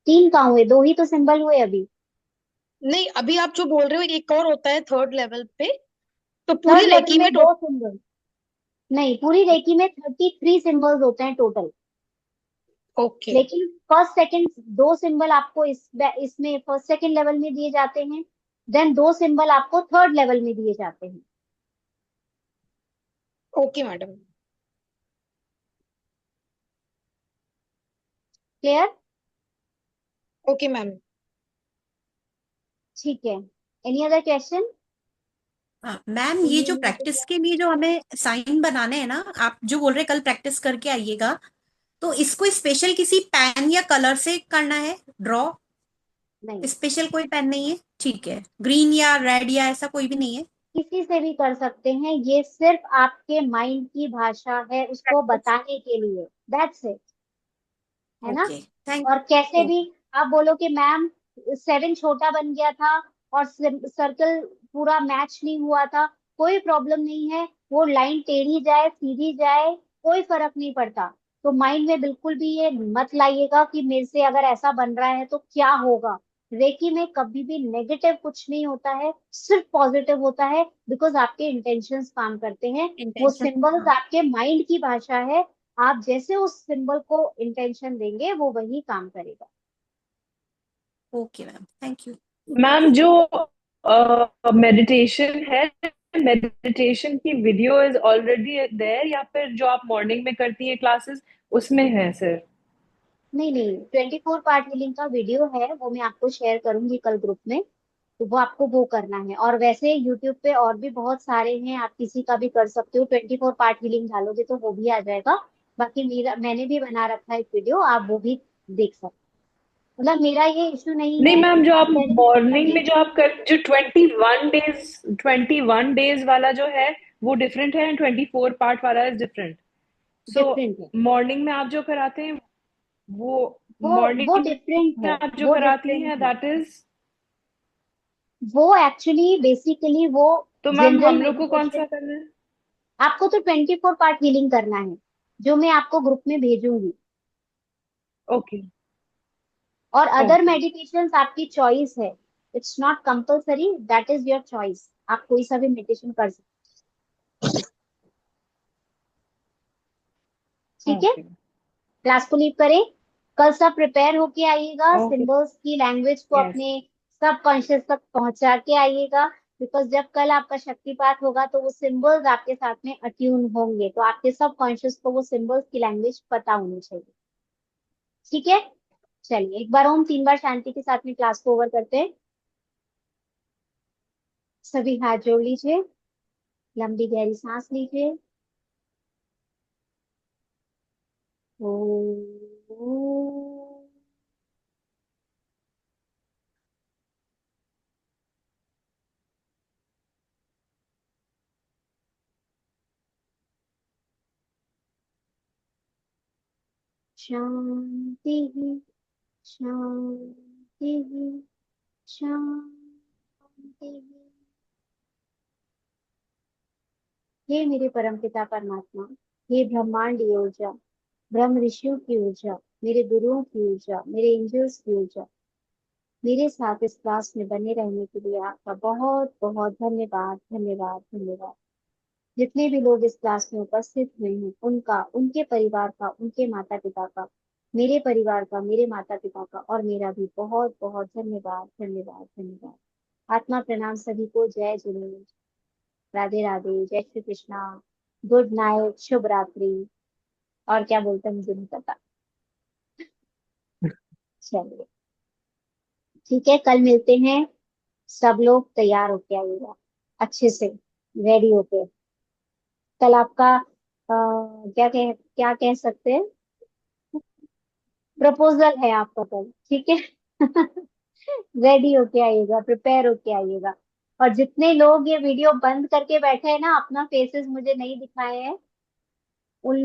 3 कहाँ हुए, दो ही तो सिंबल हुए अभी। नहीं, अभी आप जो बोल रहे हो एक और होता है थर्ड लेवल पे, तो पूरी थर्ड लेवल रेकी में में दो सिंबल नहीं, पूरी रेकी में 33 सिंबल्स होते हैं टोटल। ओके। लेकिन फर्स्ट सेकंड दो सिंबल आपको इसमें फर्स्ट सेकंड लेवल में दिए जाते हैं, देन दो सिंबल आपको थर्ड लेवल में दिए जाते हैं। Okay madam. Clear? Okay ma'am. ठीक है, एनी अदर क्वेश्चन? हाँ मैम, ये जो प्रैक्टिस के लिए जो हमें साइन बनाने हैं ना, आप जो बोल रहे हैं कल प्रैक्टिस करके आइएगा, तो इसको स्पेशल किसी पेन या कलर से करना है ड्रॉ? नहीं, स्पेशल कोई पेन नहीं है? ठीक है, ग्रीन या रेड या ऐसा कोई भी नहीं है? किसी से भी कर सकते हैं, ये सिर्फ आपके माइंड की भाषा है उसको बताने के लिए, दैट्स इट, है ना। ओके, थैंक और कैसे यू। भी आप बोलो कि मैम 7 छोटा बन गया था और सर्कल पूरा मैच नहीं हुआ था, कोई प्रॉब्लम नहीं है। वो लाइन टेढ़ी जाए सीधी जाए, कोई फर्क नहीं पड़ता। तो माइंड में बिल्कुल भी ये मत लाइएगा कि मेरे से अगर ऐसा बन रहा है तो क्या होगा। रेकी में कभी भी नेगेटिव कुछ नहीं होता है, सिर्फ पॉजिटिव होता है, बिकॉज आपके इंटेंशंस काम करते हैं। वो इंटेंशन। सिंबल्स आपके माइंड की भाषा है। आप जैसे उस सिंबल को इंटेंशन देंगे वो वही काम करेगा। Okay ma'am, thank you. Ma'am, जो मेडिटेशन है, मेडिटेशन की वीडियो इज ऑलरेडी देयर, या फिर जो आप मॉर्निंग में करती हैं क्लासेस उसमें है सर? नहीं नहीं, 24 पार्ट हीलिंग का वीडियो है, वो मैं आपको शेयर करूंगी कल ग्रुप में। तो वो आपको वो करना है। और वैसे यूट्यूब पे और भी बहुत सारे हैं, आप किसी का भी कर सकते हो। 24 पार्ट हीलिंग डालोगे तो वो भी आ जाएगा। बाकी मैंने भी बना रखा है एक वीडियो, आप वो भी देख सकते हो। मतलब मेरा ये इशू नहीं नहीं है मैम, जो आप मॉर्निंग अभी। में जो आप कर, जो 21 डेज वाला जो है वो डिफरेंट है, एंड 24 पार्ट वाला इज डिफरेंट। सो डिफरेंट है मॉर्निंग में आप जो कराते हैं वो, वो मॉर्निंग डिफरेंट में है, आप जो वो कराते डिफरेंट हैं है। That is. वो एक्चुअली बेसिकली वो तो मैम जनरल हम लोग को कौन सा मेडिटेशन। करना है? आपको तो 24 पार्ट हीलिंग करना है, जो मैं आपको ग्रुप में भेजूंगी। ओके। और अदर ओके। मेडिटेशंस आपकी चॉइस है, it's not compulsory, that is your choice. आप कोई सा भी मेडिटेशन कर सकते हैं। ठीक है, ओके। क्लास को लीव करें। कल सब प्रिपेयर होके आइएगा, ओके। सिंबल्स की लैंग्वेज को यस। अपने सब कॉन्शियस तक पहुंचा के आइएगा। बिकॉज जब कल आपका शक्तिपात होगा तो वो सिंबल्स आपके साथ में अट्यून होंगे, तो आपके सब कॉन्शियस को वो सिंबल्स की लैंग्वेज पता होनी चाहिए। ठीक है, चलिए एक बार ओम 3 बार शांति के साथ में क्लास को ओवर करते हैं। सभी हाथ जोड़ लीजिए, लंबी गहरी सांस लीजिए। ओम। शांति ही, शांति ही, शांति ही। हे मेरे परमपिता परमात्मा, हे ब्रह्मांडीय ऊर्जा, ब्रह्म ऋषियों की ऊर्जा, मेरे गुरुओं की ऊर्जा, मेरे एंजल्स की ऊर्जा, मेरे साथ इस क्लास में बने रहने के लिए आपका बहुत बहुत धन्यवाद, धन्यवाद, धन्यवाद। जितने भी लोग इस क्लास में उपस्थित हुए हैं, उनका, उनके परिवार का, उनके माता पिता का, मेरे परिवार का, मेरे माता पिता का और मेरा भी बहुत बहुत धन्यवाद, धन्यवाद, धन्यवाद। आत्मा प्रणाम सभी को। जय जिनेन्द्र, राधे राधे, जय श्री कृष्णा, गुड नाइट, शुभ रात्रि। और क्या बोलते हैं मुझे नहीं पता। चलिए ठीक है, कल मिलते हैं। सब लोग तैयार होके आइएगा, अच्छे से रेडी होके। कल आपका क्या कह सकते हैं, प्रपोजल है आपका कल, ठीक है। रेडी होके आइएगा, प्रिपेयर होके आइएगा। और जितने लोग ये वीडियो बंद करके बैठे हैं ना, अपना फेसेस मुझे नहीं दिखाए हैं,